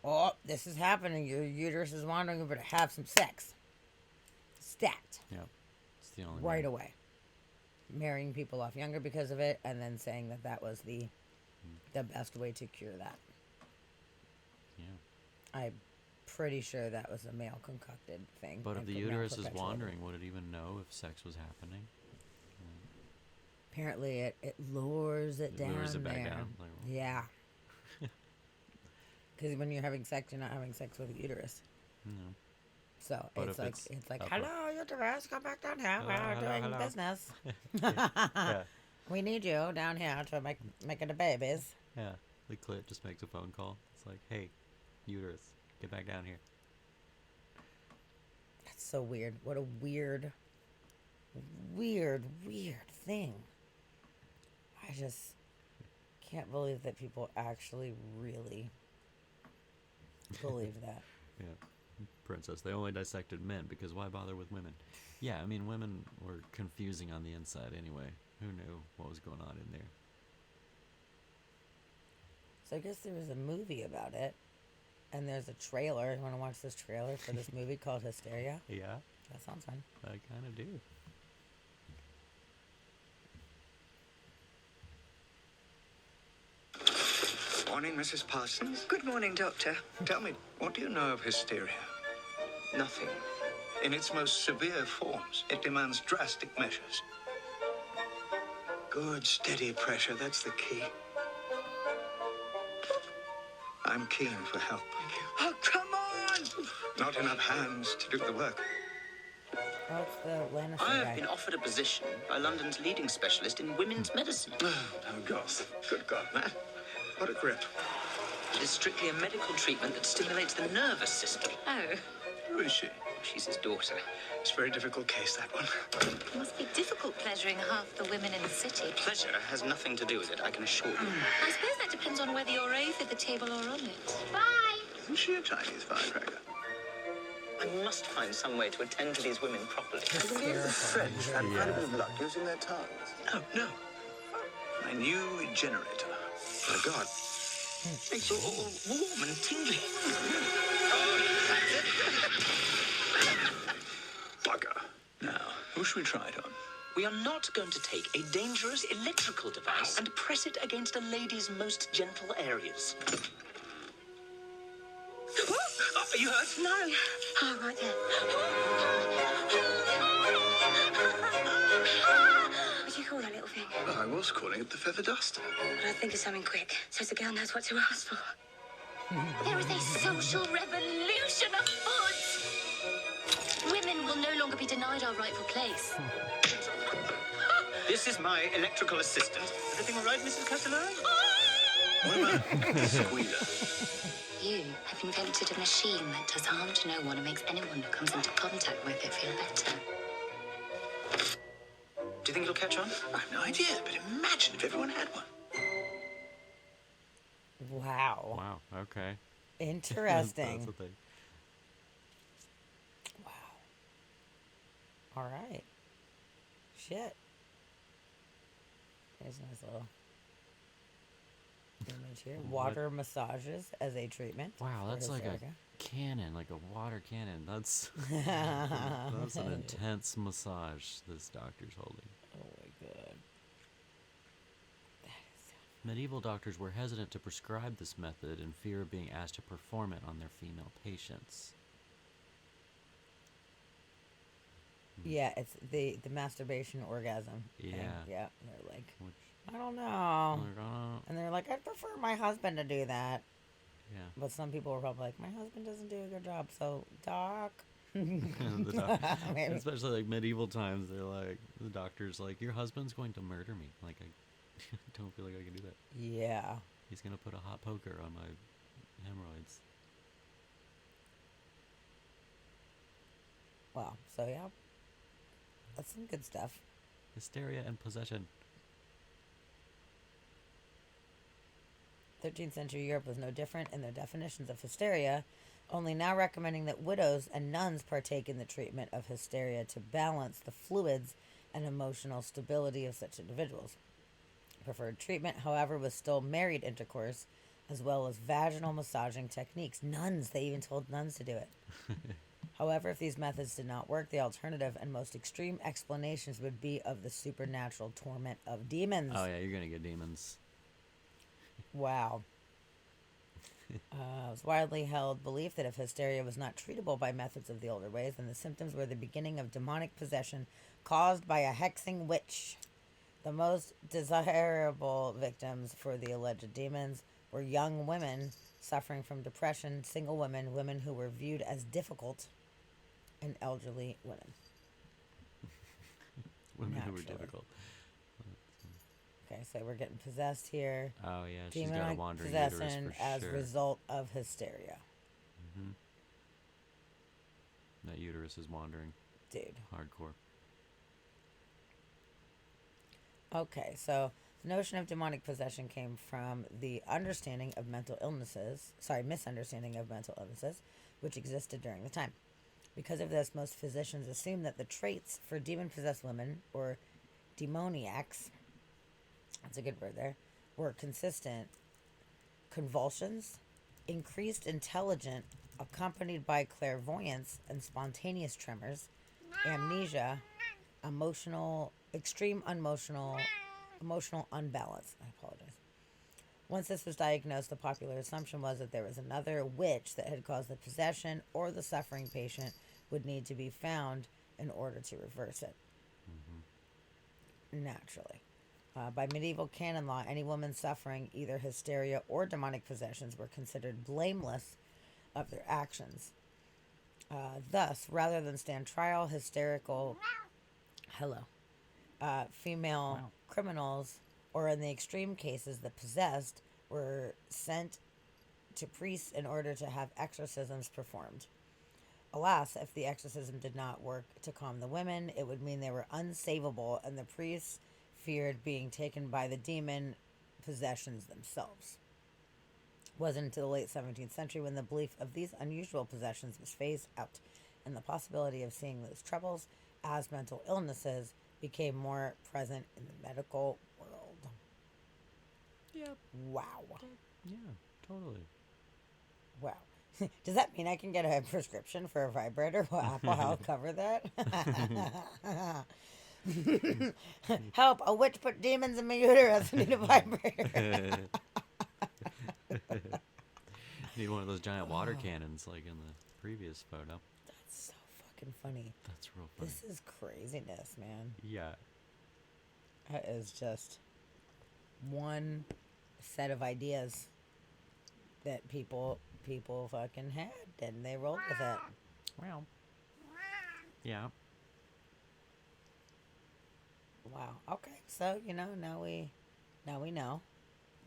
Oh, this is happening. Your uterus is wandering. You better have some sex. Stat. Yeah. It's the only Right way. away. Marrying people off younger because of it, and then saying that that was the best way to cure that. Yeah. I'm pretty sure that was a male concocted thing. But if and the male uterus is perpetuated. wandering, would it even know if sex was happening? Apparently, it lures it It down lures it back there. down, like- Yeah. Because when you're having sex, you're not having sex with a uterus. No. So But it's if like it's like, upper- hello, uterus, come back down here. Hello, We're hello, doing hello." business. Yeah. We need you down here to make the babies. Yeah. The clit just makes a phone call. It's like, hey, uterus, get back down here. That's so weird. What a weird thing. I just can't believe that people actually really believe that. Yeah. Princess, they only dissected men because why bother with women? Yeah, I mean, women were confusing on the inside anyway. Who knew what was going on in there? So I guess there was a movie about it, and there's a trailer. You want to watch this trailer for this movie called Hysteria? Yeah, That sounds fun. I kind of do. Morning, Mrs. Parsons. Good morning, Doctor. Tell me, what do you know of hysteria? Nothing. In its most severe forms, it demands drastic measures. Good, steady pressure, that's the key. I'm keen for help. Oh, come on! Not enough hands to do the work. Oh, it's the Lannister I guy. have been offered a position by London's leading specialist in women's medicine. Oh, Goth. Good God, man. What a grip. It is strictly a medical treatment that stimulates the nervous system. Oh, Who is she? She's his daughter. It's a very difficult case, that one. it must be difficult pleasuring half the women in the city. Pleasure has nothing to do with it, I can assure you. I suppose that depends on whether you're over the table or on it. Bye! Isn't she a Chinese firecracker? I must find some way to attend to these women properly. Hysterical. French had quite a bit of luck using their tongues. Oh, no. My new generator. My God. Makes you all warm and tingly. Bugger. Now, who should we try it on? We are not going to take a dangerous electrical device and press it against a lady's most gentle areas. Are you hurt? No. Oh, right there. What do you call that little thing? Well, I was calling it the feather duster. But I think of something quick, so the girl knows what to ask for. There is a social revolution afoot! Women will no longer be denied our rightful place. This is my electrical assistant. Everything all right, Mrs. Castellari? What about the squealer? You have invented a machine that does harm to no one and makes anyone who comes into contact with it feel better. Do you think it'll catch on? I've no idea, but imagine if everyone had one. Wow. Wow. Okay. Interesting. That's the thing. Wow. All right. Shit. There's a nice little image here. Water massages as a treatment. Wow, for that's like a hysteria. cannon, like a water cannon. That's an intense massage this doctor's holding. Oh my god. Medieval doctors were hesitant to prescribe this method in fear of being asked to perform it on their female patients. Yeah, it's the masturbation orgasm. thing. Yeah. Yeah. They're like, Which, I don't know. like, And they're like, I'd prefer my husband to do that. yeah. But some people were probably like, my husband doesn't do a good job, so doc. The doc- Maybe. especially like medieval times, they're like, the doctor's like, your husband's going to murder me. Like, I don't feel like I can do that. Yeah. He's going to put a hot poker on my hemorrhoids. Wow. So yeah, that's some good stuff. Hysteria and possession. 13th century Europe was no different in their definitions of hysteria, only now recommending that widows and nuns partake in the treatment of hysteria to balance the fluids and emotional stability of such individuals. Preferred treatment, however, was still married intercourse, as well as vaginal massaging techniques. Nuns, they even told nuns to do it. However, if these methods did not work, the alternative and most extreme explanations would be of the supernatural torment of demons. Oh, yeah, you're going to get demons. Wow. It was widely held belief that if hysteria was not treatable by methods of the older ways, then the symptoms were the beginning of demonic possession caused by a hexing witch. The most desirable victims for the alleged demons were young women suffering from depression, single women, women who were viewed as difficult, and elderly women. Women who were Naturally. difficult. Okay, so we're getting possessed here. Oh, yeah, she's got a Demonic wandering uterus possession for as sure. result of hysteria. Hmm. That uterus is wandering. Dude. Hardcore. Okay, so the notion of demonic possession came from the misunderstanding of mental illnesses, which existed during the time. Because of this, most physicians assume that the traits for demon-possessed women, or demoniacs, that's a good word there, were consistent: convulsions, increased intelligence accompanied by clairvoyance and spontaneous tremors, amnesia, extreme emotional unbalance. I apologize. Once this was diagnosed, the popular assumption was that there was another witch that had caused the possession, or the suffering patient would need to be found in order to reverse it. Naturally. By medieval canon law, any woman suffering either hysteria or demonic possessions were considered blameless of their actions. Thus, rather than stand trial, female criminals, or in the extreme cases, the possessed, were sent to priests in order to have exorcisms performed. Alas, if the exorcism did not work to calm the women, it would mean they were unsavable, and the priests feared being taken by the demon possessions themselves. It wasn't until the late 17th century when the belief of these unusual possessions was phased out, and the possibility of seeing those troubles as mental illnesses became more present in the medical world. Yep. Wow. Yeah, totally. Wow. Does that mean I can get a prescription for a vibrator? Will Apple Health cover that? Help! A witch put demons in my uterus. I need a vibrator. Need one of those giant water cannons like in the previous photo. That's so fucking funny. That's real funny. This is craziness, man. Yeah. That is just one set of ideas that people fucking had, and they rolled with it. Well. Yeah. Wow. Okay. So now we know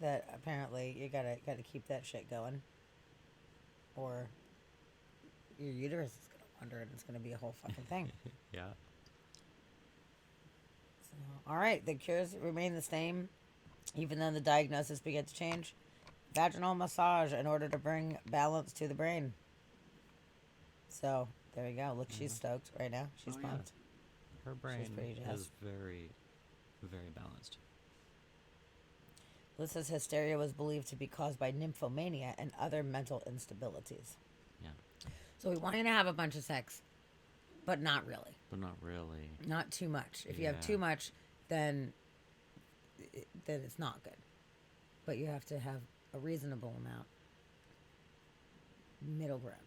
that apparently you gotta keep that shit going, or your uterus is gonna wander and it's gonna be a whole fucking thing. Yeah. So, all right. The cures remain the same, even though the diagnosis began to change. Vaginal massage in order to bring balance to the brain. So there you go. Look, she's stoked right now. She's pumped. Her brain pretty jazzed. is very, very balanced. Lissa's hysteria was believed to be caused by nymphomania and other mental instabilities. Yeah. So we want you to have a bunch of sex, but not really. But not really. Not too much. If you have too much, then it's not good. But you have to have a reasonable amount. Middle ground.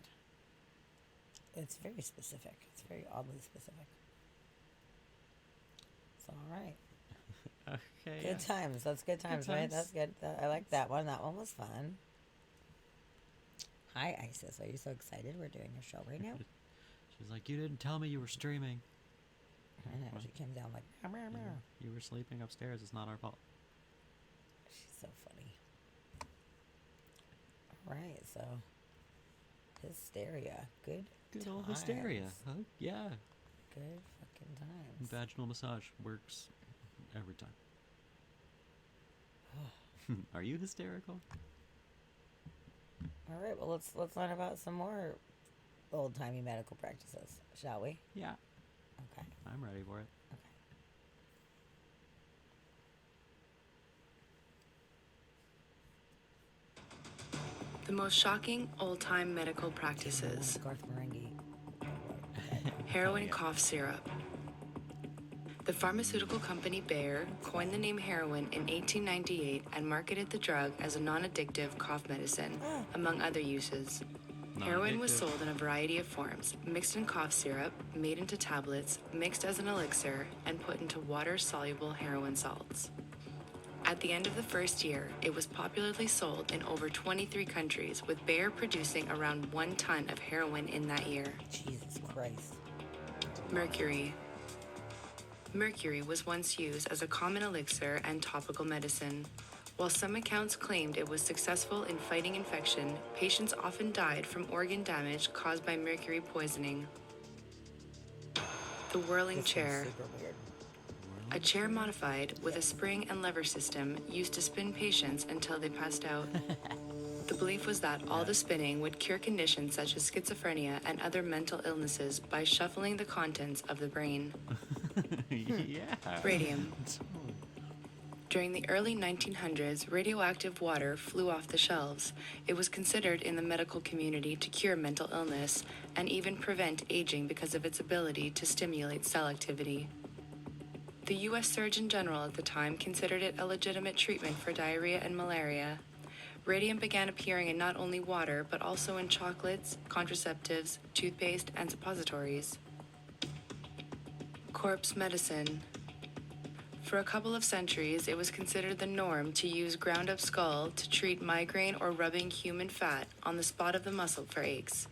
It's very specific. It's very oddly specific. So, all right. Okay. Good times. That's good times, right? That's good. I like that one. That one was fun. Hi, Isis. Are you so excited? We're doing a show right now. She's like, you didn't tell me you were streaming. I know. She came down like, meow, meow, meow. You were sleeping upstairs. It's not our fault. She's so funny. All right, so hysteria. Good old times. hysteria. Huh? Yeah. Good fucking times. Vaginal massage works every time. Are you hysterical? All right, well let's learn about some more old-timey medical practices, shall we? Yeah. Okay. I'm ready for it. Okay. The most shocking old-time medical practices. Garth Marenghi. Heroin cough syrup. The pharmaceutical company Bayer coined the name heroin in 1898 and marketed the drug as a non-addictive cough medicine, among other uses. Heroin was sold in a variety of forms, mixed in cough syrup, made into tablets, mixed as an elixir, and put into water-soluble heroin salts. At the end of the first year, it was popularly sold in over 23 countries, with Bayer producing around 1 ton of heroin in that year. Jesus Christ. Mercury. Mercury was once used as a common elixir and topical medicine. While some accounts claimed it was successful in fighting infection, patients often died from organ damage caused by mercury poisoning. The whirling chair. Super weird. A chair modified with a spring and lever system used to spin patients until they passed out. The belief was that all the spinning would cure conditions such as schizophrenia and other mental illnesses by shuffling the contents of the brain. Yeah. Radium. During the early 1900s, radioactive water flew off the shelves. It was considered in the medical community to cure mental illness and even prevent aging because of its ability to stimulate cell activity. The U.S. Surgeon General at the time considered it a legitimate treatment for diarrhea and malaria. Radium began appearing in not only water, but also in chocolates, contraceptives, toothpaste, and suppositories. Corpse medicine. For a couple of centuries, it was considered the norm to use ground-up skull to treat migraine or rubbing human fat on the spot of the muscle for aches.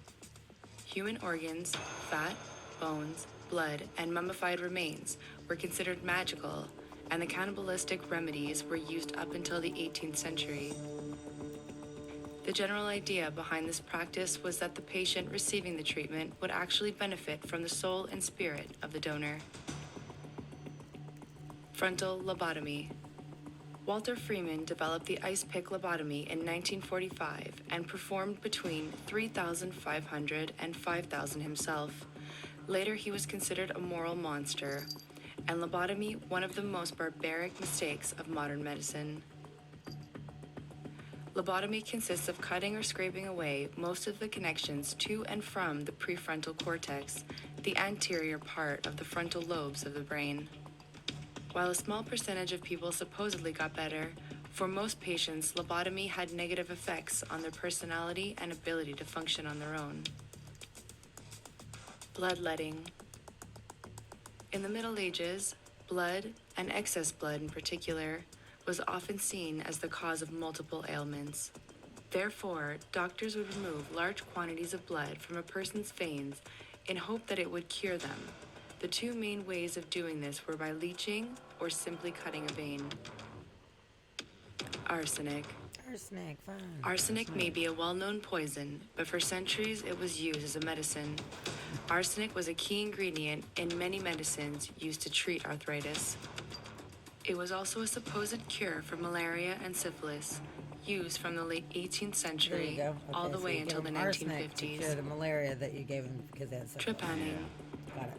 Human organs, fat, bones, blood, and mummified remains were considered magical, and the cannibalistic remedies were used up until the 18th century. The general idea behind this practice was that the patient receiving the treatment would actually benefit from the soul and spirit of the donor. Frontal lobotomy. Walter Freeman developed the ice pick lobotomy in 1945 and performed between 3,500 and 5,000 himself. Later, he was considered a moral monster, and lobotomy one of the most barbaric mistakes of modern medicine. Lobotomy consists of cutting or scraping away most of the connections to and from the prefrontal cortex, the anterior part of the frontal lobes of the brain. While a small percentage of people supposedly got better, for most patients, lobotomy had negative effects on their personality and ability to function on their own. Bloodletting. In the Middle Ages, blood, and excess blood in particular, was often seen as the cause of multiple ailments. Therefore, doctors would remove large quantities of blood from a person's veins in hope that it would cure them. The two main ways of doing this were by leeching or simply cutting a vein. Arsenic. Fun. Arsenic may be a well-known poison, but for centuries it was used as a medicine. Arsenic was a key ingredient in many medicines used to treat arthritis. It was also a supposed cure for malaria and syphilis, used from the late 18th century all the way until the 1950s. To cure the malaria that you gave him because they had syphilis. Trepanning. Got it.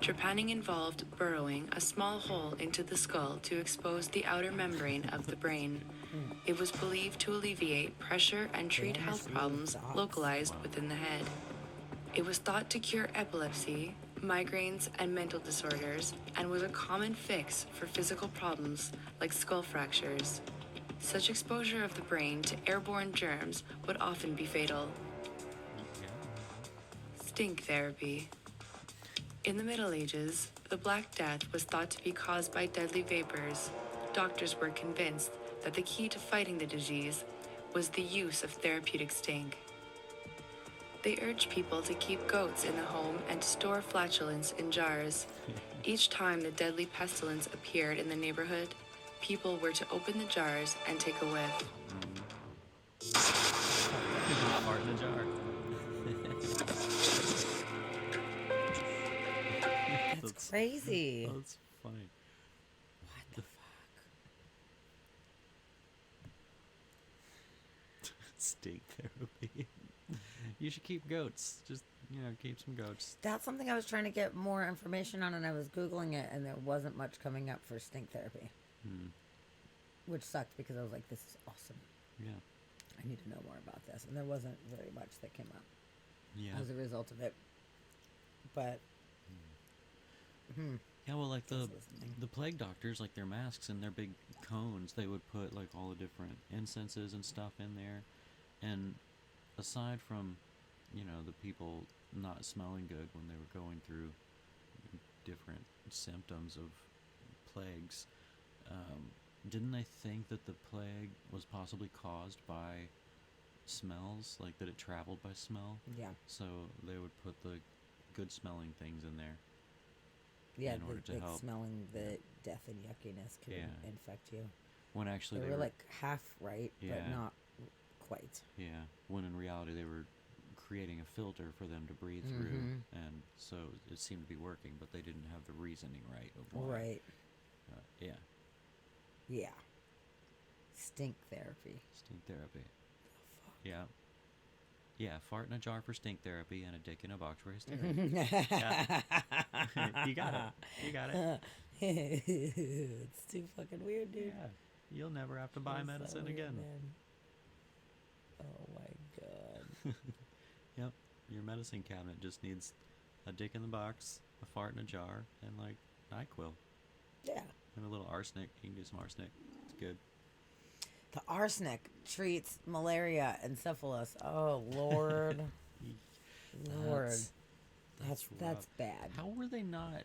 Trepanning involved burrowing a small hole into the skull to expose the outer membrane of the brain. It was believed to alleviate pressure and treat health problems localized within the head. It was thought to cure epilepsy, migraines, and mental disorders, and was a common fix for physical problems like skull fractures. Such exposure of the brain to airborne germs would often be fatal. Stink therapy. In the Middle Ages, the Black Death was thought to be caused by deadly vapors. Doctors were convinced that the key to fighting the disease was the use of therapeutic stink. They urged people to keep goats in the home and to store flatulence in jars. Each time the deadly pestilence appeared in the neighborhood, people were to open the jars and take a whiff. Fart in a jar. That's crazy. That's funny. What the fuck? Stink therapy. You should keep goats. Just, keep some goats. That's something I was trying to get more information on, and I was Googling it, and there wasn't much coming up for stink therapy. Which sucked because I was like, this is awesome. Yeah. I need to know more about this. And there wasn't very much that came up as a result of it. But, yeah, well, like the plague doctors, like their masks and their big cones, they would put like all the different incenses and stuff in there. And aside from, the people not smelling good when they were going through different symptoms of plagues, didn't they think that the plague was possibly caused by smells, like that it traveled by smell? Yeah. So they would put the good smelling things in there. Yeah, in order to help. smelling the death and yuckiness could infect you. When actually they were like half right, but not quite. Yeah, when in reality they were creating a filter for them to breathe through, and so it seemed to be working, but they didn't have the reasoning right of why. Right. Yeah. Yeah. Stink therapy. Stink therapy. Oh, fuck. Yeah. Yeah, fart in a jar for stink therapy and a dick in a box for hysteria. Yeah. You got it. You got it. It's too fucking weird, dude. Yeah. You'll never have to buy medicine again. Man. Oh my god. Yep. Your medicine cabinet just needs a dick in the box, a fart in a jar, and like NyQuil. Yeah. And a little arsenic. You can do some arsenic. It's good. The arsenic treats malaria and syphilis. Oh Lord. Lord. That's bad. How were they not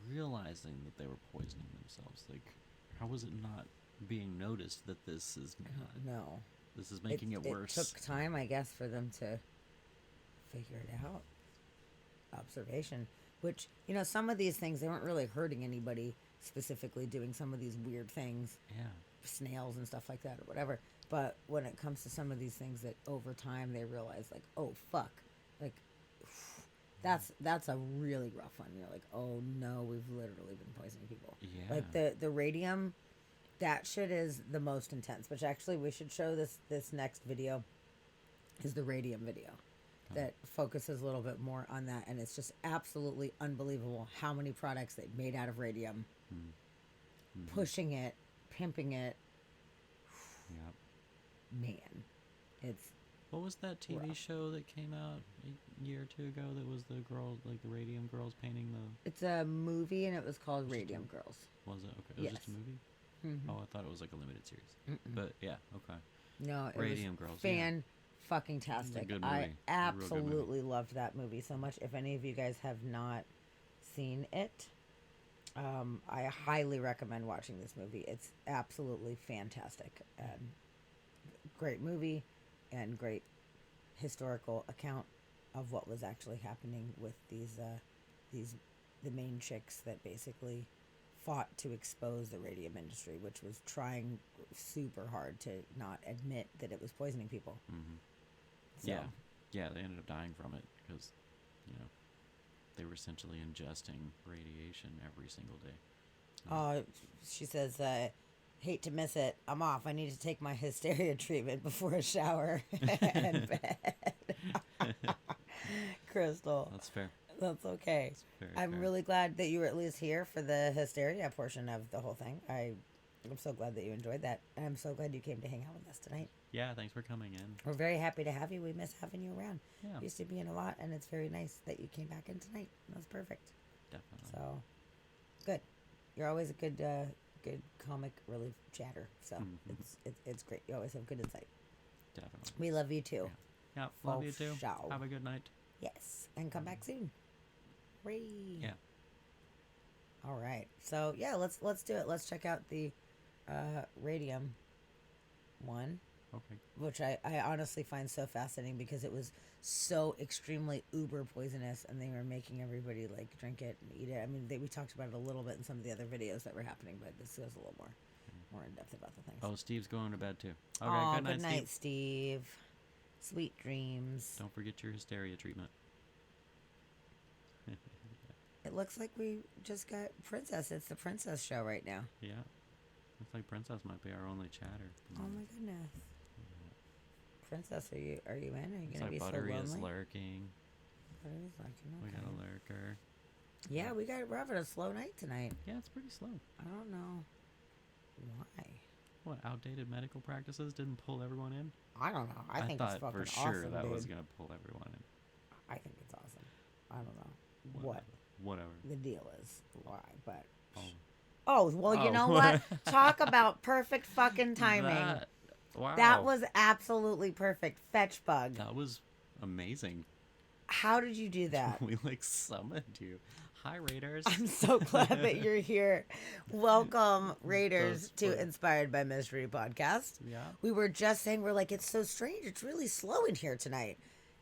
realizing that they were poisoning themselves? Like, how was it not being noticed that this is no. This is making it worse? It took time, I guess, for them to figure it out. Observation. Which, some of these things, they weren't really hurting anybody specifically doing some of these weird things. Yeah. Snails and stuff like that or whatever. But when it comes to some of these things that over time they realize, like, oh, fuck. Like, that's a really rough one. You're like, oh, no, we've literally been poisoning people. Yeah. Like, the radium, that shit is the most intense. Which, actually, we should show this next video is the radium video. That focuses a little bit more on that, and it's just absolutely unbelievable how many products they made out of radium, pushing it, pimping it. Yep. Man, it's What was that TV show that came out a year or two ago that was the girl, like the Radium Girls painting the... It's a movie, and it was called Radium Girls. Was it? Okay. It was just a movie? Mm-hmm. Oh, I thought it was like a limited series. But yeah, okay. No, it Radium was Girls. fucking-tastic. Good I movie. absolutely loved that movie so much. If any of you guys have not seen it, I highly recommend watching this movie. It's absolutely fantastic. Great movie and great historical account of what was actually happening with the main chicks that basically fought to expose the radium industry, which was trying super hard to not admit that it was poisoning people. Mm-hmm. So, Yeah, they ended up dying from it because, they were essentially ingesting radiation every single day. She says, hate to miss it. I'm off. I need to take my hysteria treatment before a shower and bed. Crystal. That's fair. That's okay. That's very I'm fair. really glad that you were at least here for the hysteria portion of the whole thing. I'm so glad that you enjoyed that. And I'm so glad you came to hang out with us tonight. Yeah, thanks for coming in. We're very happy to have you. We miss having you around. Yeah. You used to be in a lot, and it's very nice that you came back in tonight. That was perfect. Definitely. So, good. You're always a good comic relief chatter. So it's great. You always have good insight. Definitely. We love you too. Yeah, love For you too. sure. Have a good night. Yes, and come back soon. Hooray. Yeah. All right. So yeah, let's do it. Let's check out the radium one. Okay. Which I honestly find so fascinating because it was so extremely uber poisonous, and they were making everybody like drink it and eat it. I mean, we talked about it a little bit in some of the other videos that were happening, but this goes a little more in depth about the things. Oh, Steve's going to bed too. Okay, Aw, good night, Steve. Sweet dreams. Don't forget your hysteria treatment. It looks like we just got Princess. It's the Princess show right now. Yeah. Looks like Princess might be our only chatter. Oh my goodness. Princess, are you in? Are you Looks gonna like be Buttery so is lonely? lurking. Buttery's lurking. We Okay. got a lurker. Yeah, we're having a slow night tonight. Yeah, it's pretty slow. I don't know why. What, outdated medical practices didn't pull everyone in? I don't know. I think thought it's fucking for sure awesome, that dude. was gonna pull everyone in. I think it's awesome. I don't know Whatever. the deal is, why, but Oh. oh well, you Oh. know what? Talk about perfect fucking timing. Wow. That was absolutely perfect. Fetch bug. That was amazing. How did you do that? We like summoned you. Hi, Raiders. I'm so glad that you're here. Welcome, Raiders, That's to funny. Inspired by Mystery podcast. Yeah. We were just saying, we're like, it's so strange. It's really slow in here tonight.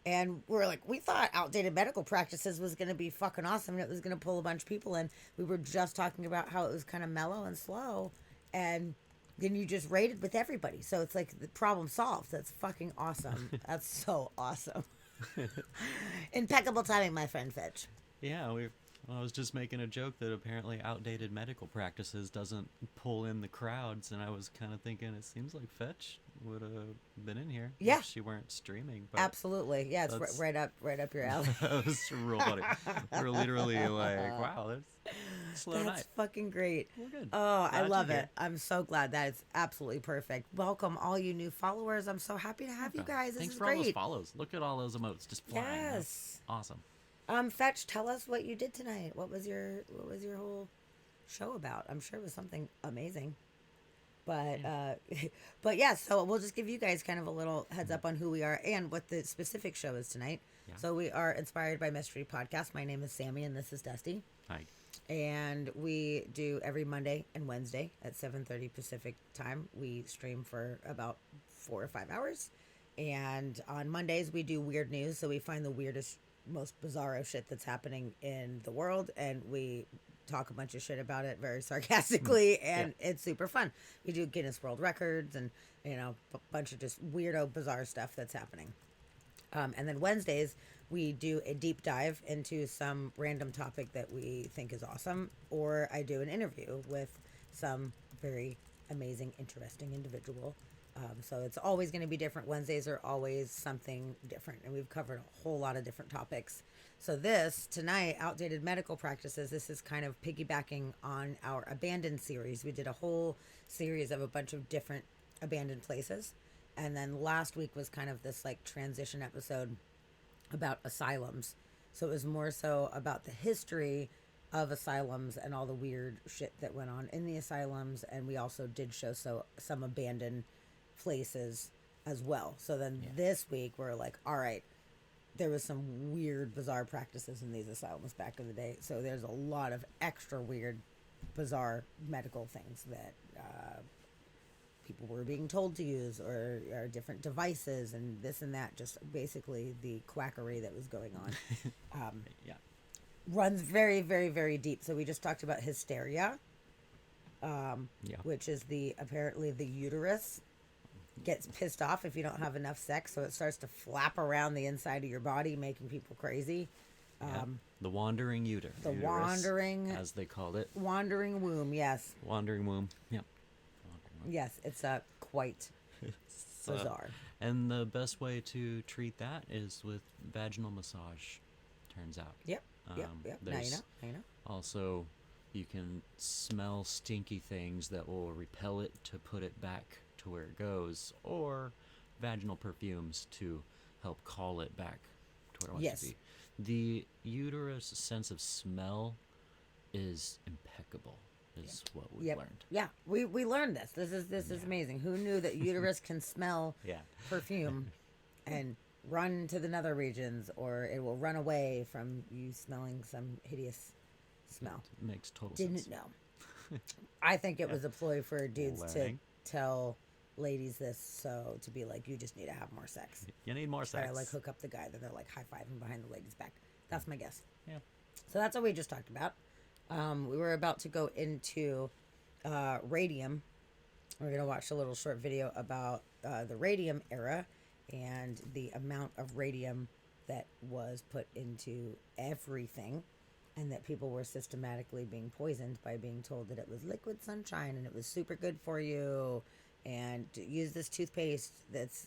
And we're like, we thought outdated medical practices was going to be fucking awesome and it was going to pull a bunch of people in. We were just talking about how it was kind of mellow and slow. And then you just raided with everybody. So it's like the problem solved. That's fucking awesome. That's so awesome. Impeccable timing, my friend Fitch. Yeah, I was just making a joke that apparently outdated medical practices doesn't pull in the crowds, and I was kind of thinking it seems like Fetch would have been in here Yeah. if she weren't streaming. But Absolutely. Yeah, it's that's- right up your alley. that was real funny. We're literally like, wow, that's a slow That's night. fucking great. We're good. Oh, I Glad love you're it. here. I'm so glad. That is absolutely perfect. Welcome all you new followers. I'm so happy to have you guys. This Thanks is for all those great. follows. Look at all those emotes just flying. Yes. That's awesome. Fetch, tell us what you did tonight. What was your whole show about? I'm sure it was something amazing. But but yeah, so we'll just give you guys kind of a little heads up on who we are and what the specific show is tonight. Yeah. So we are Inspired by Mystery podcast. My name is Sammy and this is Dusty. Hi. And we do every Monday and Wednesday at 7:30 Pacific time. We stream for about 4 or 5 hours. And on Mondays we do weird news, so we find the weirdest, most bizarro shit that's happening in the world, and we talk a bunch of shit about it very sarcastically, and it's super fun. We do Guinness World Records and, you know, a bunch of just weirdo, bizarre stuff that's happening. And then Wednesdays, we do a deep dive into some random topic that we think is awesome, or I do an interview with some very amazing, interesting individual. So it's always going to be different. Wednesdays are always something different, and we've covered a whole lot of different topics. So tonight, outdated medical practices, this is kind of piggybacking on our abandoned series. We did a whole series of a bunch of different abandoned places. And then last week was kind of this like transition episode about asylums. So it was more so about the history of asylums and all the weird shit that went on in the asylums. And we also did show some abandoned places as well. So then this week we're like, all right, there was some weird, bizarre practices in these asylums back in the day. So there's a lot of extra weird, bizarre medical things that people were being told to use, or different devices and this and that. Just basically the quackery that was going on. Runs very, very, very deep. So we just talked about hysteria, which is apparently the uterus gets pissed off if you don't have enough sex, so it starts to flap around the inside of your body, making people crazy. The wandering uterus. The wandering, as they called it. Wandering womb, yes. Wandering womb, yep. Yes, it's quite bizarre. And the best way to treat that is with vaginal massage, turns out. Yep. Now you know. Also, you can smell stinky things that will repel it to put it back to where it goes, or vaginal perfumes to help call it back to where it wants to be. The uterus sense of smell is impeccable, is what we learned. Yeah, we learned this. This is amazing. Who knew that uterus can smell perfume and run to the nether regions, or it will run away from you smelling some hideous smell? It makes total sense. Didn't know. I think it was a ploy for dudes to tell ladies this, so to be like, you just need to have more sex. You need more sex. Try to like hook up the guy that they're like high-fiving behind the lady's back. That's my guess. Yeah. So that's what we just talked about. We were about to go into radium. We're going to watch a little short video about the radium era and the amount of radium that was put into everything, and that people were systematically being poisoned by being told that it was liquid sunshine and it was super good for you, and to use this toothpaste that's,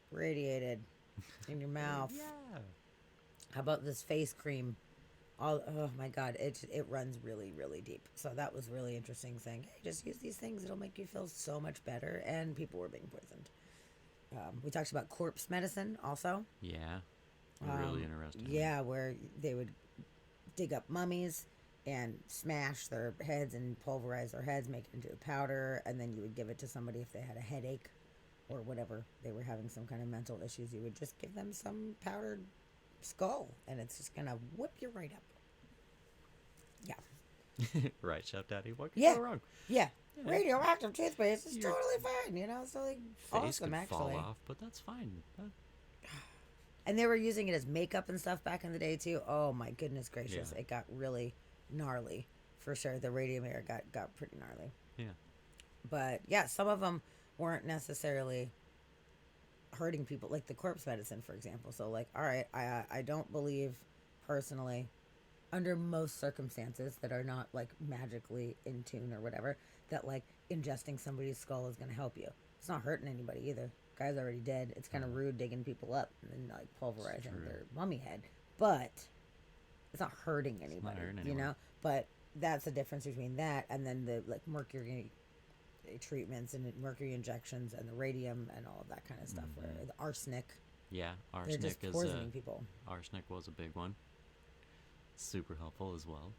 radiated in your mouth. Yeah. How about this face cream? Oh my God, it runs really, really deep. So that was really interesting, saying, hey, just use these things. It'll make you feel so much better. And people were being poisoned. We talked about corpse medicine also. Yeah. Really interesting. Yeah, where they would dig up mummies and smash their heads and pulverize their heads, make it into a powder, and then you would give it to somebody if they had a headache or whatever. They were having some kind of mental issues. You would just give them some powdered skull, and it's just gonna whip you right up. Yeah. Right, Chef Daddy. What could Yeah. go wrong? Yeah. Radioactive toothpaste is totally fine, so like Face awesome could actually. fall off, but that's fine. And they were using it as makeup and stuff back in the day too. Oh my goodness gracious. Yeah. It got really gnarly for sure. The radium era got pretty gnarly. Yeah. But yeah, some of them weren't necessarily hurting people, like the corpse medicine, for example. So like, all right, I don't believe personally, under most circumstances that are not like magically in tune or whatever, that like ingesting somebody's skull is going to help you. It's not hurting anybody either. Guy's already dead. It's kind of rude digging people up and then like pulverizing their mummy head, but it's not hurting anybody, But that's the difference between that and then the like mercury treatments and mercury injections and the radium and all of that kind of stuff. Where the arsenic, yeah, they're arsenic just is poisoning people. Arsenic was a big one. Super helpful as well.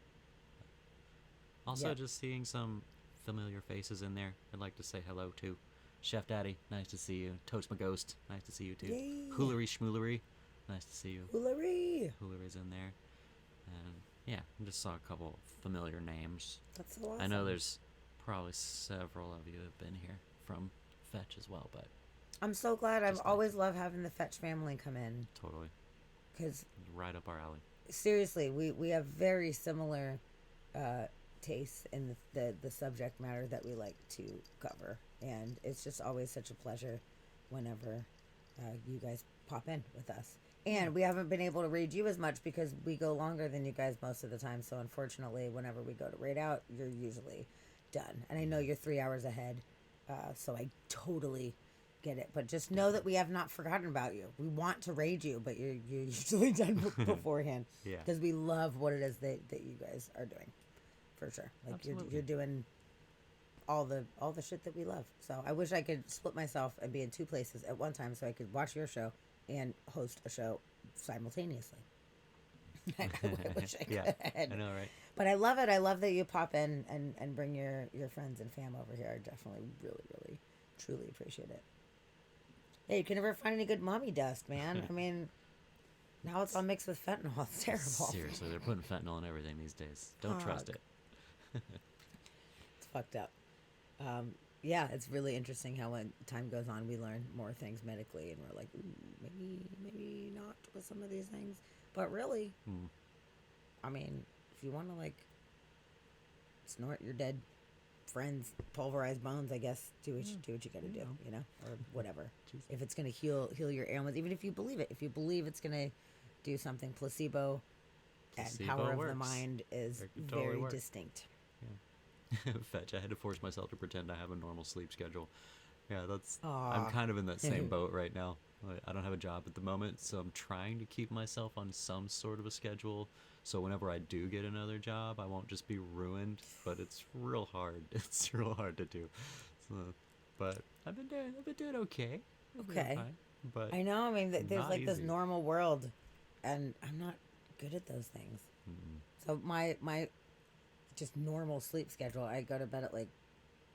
Also, just seeing some familiar faces in there. I'd like to say hello to Chef Daddy. Nice to see you. Toast my ghost. Nice to see you too. Yay. Hoolery Schmoolery. Nice to see you. Hoolery. Hoolery's in there. And yeah, I just saw a couple familiar names. That's so awesome. I know there's probably several of you have been here from Fetch as well, but I'm so glad. I've always loved having the Fetch family come in. Totally. Because right up our alley. Seriously, we have very similar tastes in the subject matter that we like to cover, and it's just always such a pleasure whenever you guys pop in with us. And we haven't been able to raid you as much because we go longer than you guys most of the time. So unfortunately, whenever we go to raid out, you're usually done. And I know you're 3 hours ahead, so I totally get it. But just know that we have not forgotten about you. We want to raid you, but you're usually done beforehand. Yeah. Because we love what it is that you guys are doing, for sure. Like you're doing all the shit that we love. So I wish I could split myself and be in 2 places at one time so I could watch your show and host a show simultaneously. I wish I could. Yeah, I know, right? But I love it. I love that you pop in and bring your friends and fam over here. I definitely really, really, truly appreciate it. Yeah, you can never find any good mommy dust, man. I mean, now it's all mixed with fentanyl. It's terrible. Seriously, they're putting fentanyl in everything these days. Don't trust it. It's fucked up. Yeah, it's really interesting how when time goes on, we learn more things medically, and we're like, ooh, maybe not with some of these things. But really, I mean, if you want to, like, snort your dead friend's pulverized bones, I guess, do what you got to do, you know, or whatever. If it's going to heal your ailments, even if you believe it. If you believe it's going to do something, placebo and power works. of the mind is Totally very works. distinct. Fetch, I had to force myself to pretend I have a normal sleep schedule. Yeah, Aw. I'm kind of in that same boat right now. I don't have a job at the moment, so I'm trying to keep myself on some sort of a schedule, so whenever I do get another job, I won't just be ruined. But it's real hard. It's real hard to do. So, but I've been doing okay. Okay. Fine, but I know. I mean, there's not like this easy. normal world, and I'm not good at those things. So my just normal sleep schedule, I go to bed at like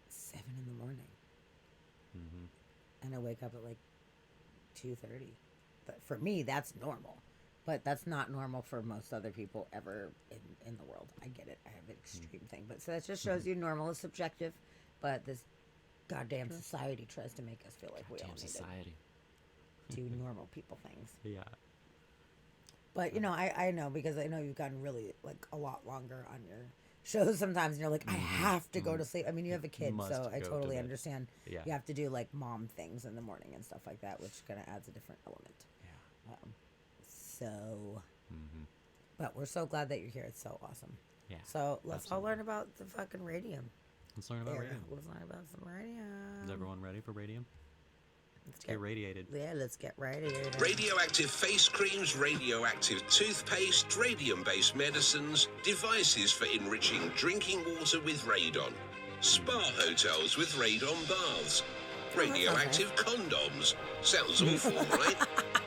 7 in the morning, and I wake up at like 2:30. But for me, that's normal. But that's not normal for most other people ever in the world. I get it. I have an extreme thing. But so that just shows you normal is subjective. But this goddamn society tries to make us feel like we all need society. to do normal people things. Yeah. But, you know, I know because I know you've gotten really, like, a lot longer on your shows sometimes. And you're like, I have to go to sleep. I mean, you have a kid, Must so I go to totally bed. understand. Yeah. You have to do, like, mom things in the morning and stuff like that, which kind of adds a different element. Yeah. But we're so glad that you're here. It's so awesome. Yeah. So let's all learn about the fucking radium. Let's learn about era. radium. Let's learn about some radium. Is everyone ready for radium? Let's get radiated. Yeah, let's get radiated. Radioactive face creams, radioactive toothpaste, radium-based medicines, devices for enriching drinking water with radon, spa hotels with radon baths, radioactive condoms. Sounds awful, right?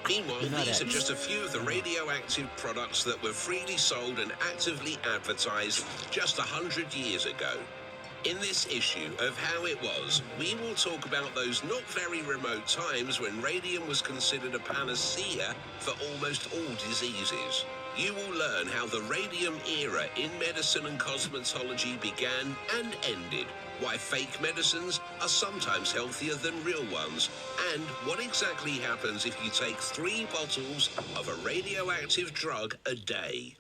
Meanwhile, these are just a few of the radioactive products that were freely sold and actively advertised just 100 years ago. In this issue of How It Was, we will talk about those not very remote times when radium was considered a panacea for almost all diseases. You will learn how the radium era in medicine and cosmetology began and ended, why fake medicines are sometimes healthier than real ones, and what exactly happens if you take 3 bottles of a radioactive drug a day.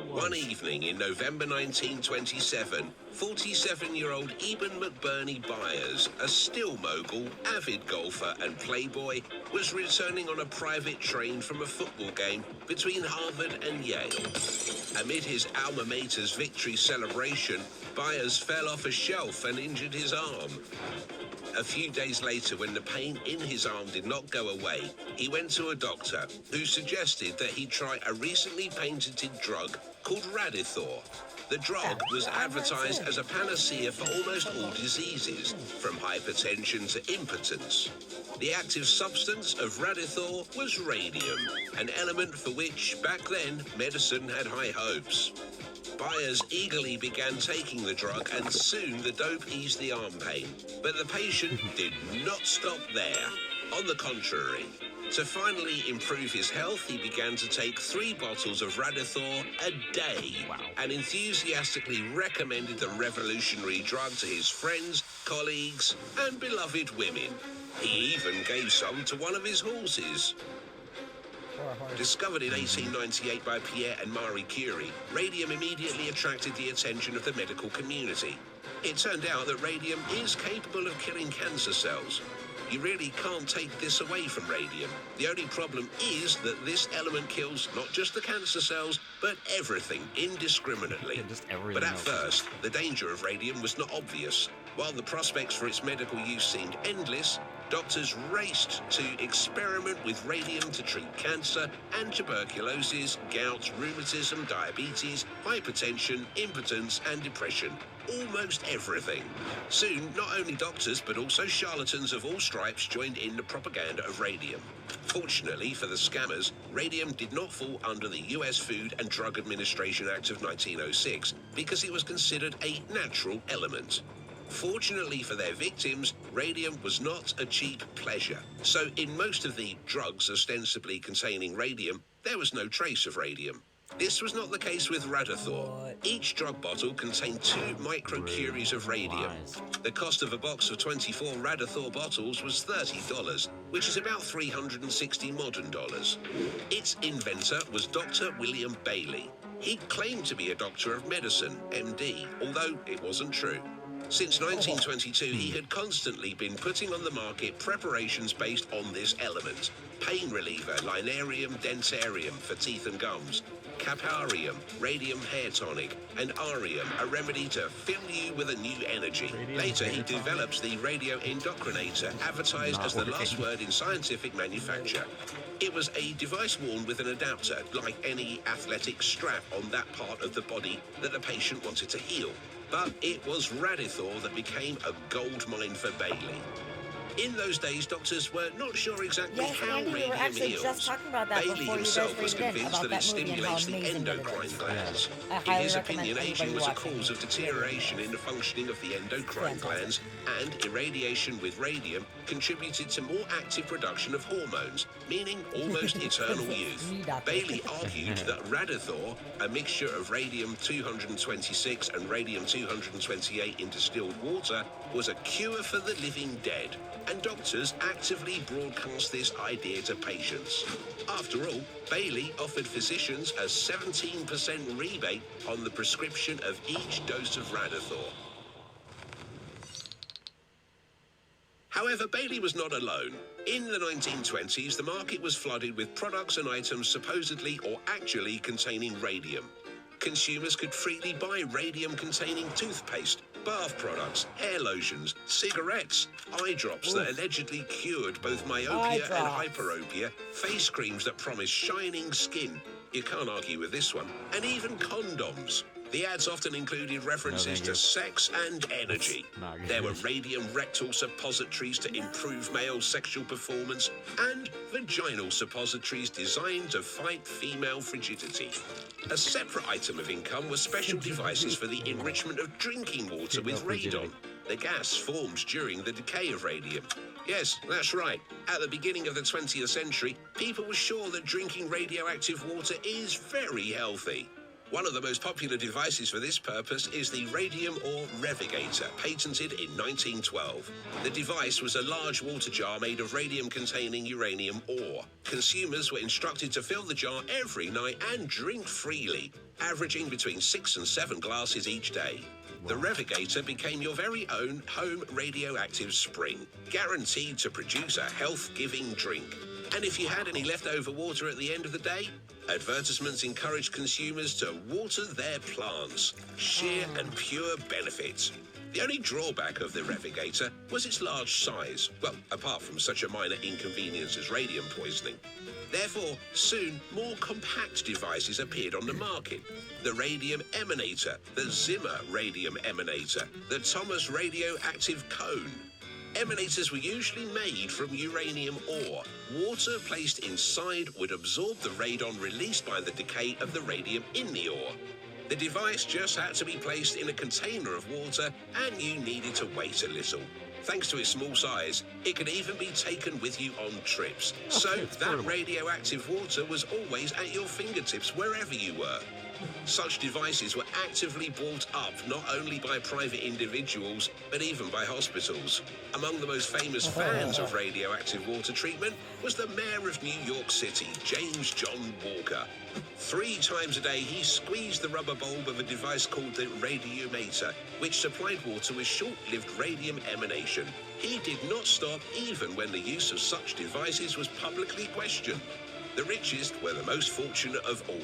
One evening in November 1927, 47-year-old Eben McBurney Byers, a still mogul, avid golfer and playboy, was returning on a private train from a football game between Harvard and Yale. Amid his alma mater's victory celebration, Byers fell off a shelf and injured his arm. A few days later, when the pain in his arm did not go away, he went to a doctor who suggested that he try a recently patented drug called Radithor. The drug was advertised as a panacea for almost all diseases, from hypertension to impotence. The active substance of Radithor was radium, an element for which, back then, medicine had high hopes. Byers eagerly began taking the drug, and soon the dope eased the arm pain. But the patient did not stop there. On the contrary, to finally improve his health, he began to take 3 bottles of Radithor a day, and enthusiastically recommended the revolutionary drug to his friends, colleagues, and beloved women. He even gave some to one of his horses. Discovered in 1898 by Pierre and Marie Curie, radium immediately attracted the attention of the medical community. It turned out that radium is capable of killing cancer cells. You really can't take this away from radium. The only problem is that this element kills not just the cancer cells, but everything indiscriminately. But at first, the danger of radium was not obvious. While the prospects for its medical use seemed endless, doctors raced to experiment with radium to treat cancer and tuberculosis, gout, rheumatism, diabetes, hypertension, impotence, and depression. Almost everything. Soon, not only doctors, but also charlatans of all stripes joined in the propaganda of radium. Fortunately for the scammers, radium did not fall under the US Food and Drug Administration Act of 1906 because it was considered a natural element. Fortunately for their victims, radium was not a cheap pleasure. So in most of the drugs ostensibly containing radium, there was no trace of radium. This was not the case with Radithor. Each drug bottle contained 2 microcuries of radium. The cost of a box of 24 Radithor bottles was $30, which is about $360 modern dollars. Its inventor was Dr. William Bailey. He claimed to be a doctor of medicine, MD, although it wasn't true. Since 1922, he had constantly been putting on the market preparations based on this element. Pain reliever, Linarium dentarium for teeth and gums, Caparium, radium hair tonic, and Arium, a remedy to fill you with a new energy. Later, he develops the radio endocrinator, advertised as the last word in scientific manufacture. It was a device worn with an adapter, like any athletic strap on that part of the body that the patient wanted to heal. But it was Radithor that became a gold mine for Bailey. In those days, doctors were not sure exactly how Andy, we were radium actually heals. just talking about that Bailey before you guys himself was read in convinced about that it that movie and how stimulates the amazing it endocrine is. glands. I In highly his recommend opinion, aging anybody was a watching. cause of deterioration in the functioning of the endocrine glands, and irradiation with radium contributed to more active production of hormones, meaning almost eternal youth. Bailey argued that Radithor, a mixture of radium-226 and radium-228 in distilled water, was a cure for the living dead, and doctors actively broadcast this idea to patients. After all, Bailey offered physicians a 17% rebate on the prescription of each dose of Radithor. However, Bailey was not alone. In the 1920s, the market was flooded with products and items supposedly or actually containing radium. Consumers could freely buy radium-containing toothpaste, bath products, hair lotions, cigarettes, eye drops that allegedly cured both myopia and hyperopia, face creams that promised shining skin. You can't argue with this one. And even condoms. The ads often included references to sex and energy. There were radium rectal suppositories to improve male sexual performance and vaginal suppositories designed to fight female frigidity. A separate item of income was special devices for the enrichment of drinking water with radon. The gas formed during the decay of radium. Yes, that's right. At the beginning of the 20th century, people were sure that drinking radioactive water is very healthy. One of the most popular devices for this purpose is the Radium Ore Revigator, patented in 1912. The device was a large water jar made of radium-containing uranium ore. Consumers were instructed to fill the jar every night and drink freely, averaging between 6 and 7 glasses each day. The Revigator became your very own home radioactive spring, guaranteed to produce a health-giving drink. And if you had any leftover water at the end of the day, advertisements encouraged consumers to water their plants. Sheer and pure benefits. The only drawback of the Revigator was its large size. Well, apart from such a minor inconvenience as radium poisoning. Therefore, soon, more compact devices appeared on the market. The Radium Emanator, the Zimmer Radium Emanator, the Thomas Radioactive Cone. Emanators were usually made from uranium ore. Water placed inside would absorb the radon released by the decay of the radium in the ore. The device just had to be placed in a container of water, and you needed to wait a little. Thanks to its small size, it could even be taken with you on trips. So that radioactive water was always at your fingertips wherever you were. Such devices were actively bought up not only by private individuals, but even by hospitals. Among the most famous fans of radioactive water treatment was the mayor of New York City, James John Walker. 3 times a day, he squeezed the rubber bulb of a device called the Radiumator, which supplied water with short-lived radium emanation. He did not stop even when the use of such devices was publicly questioned. The richest were the most fortunate of all.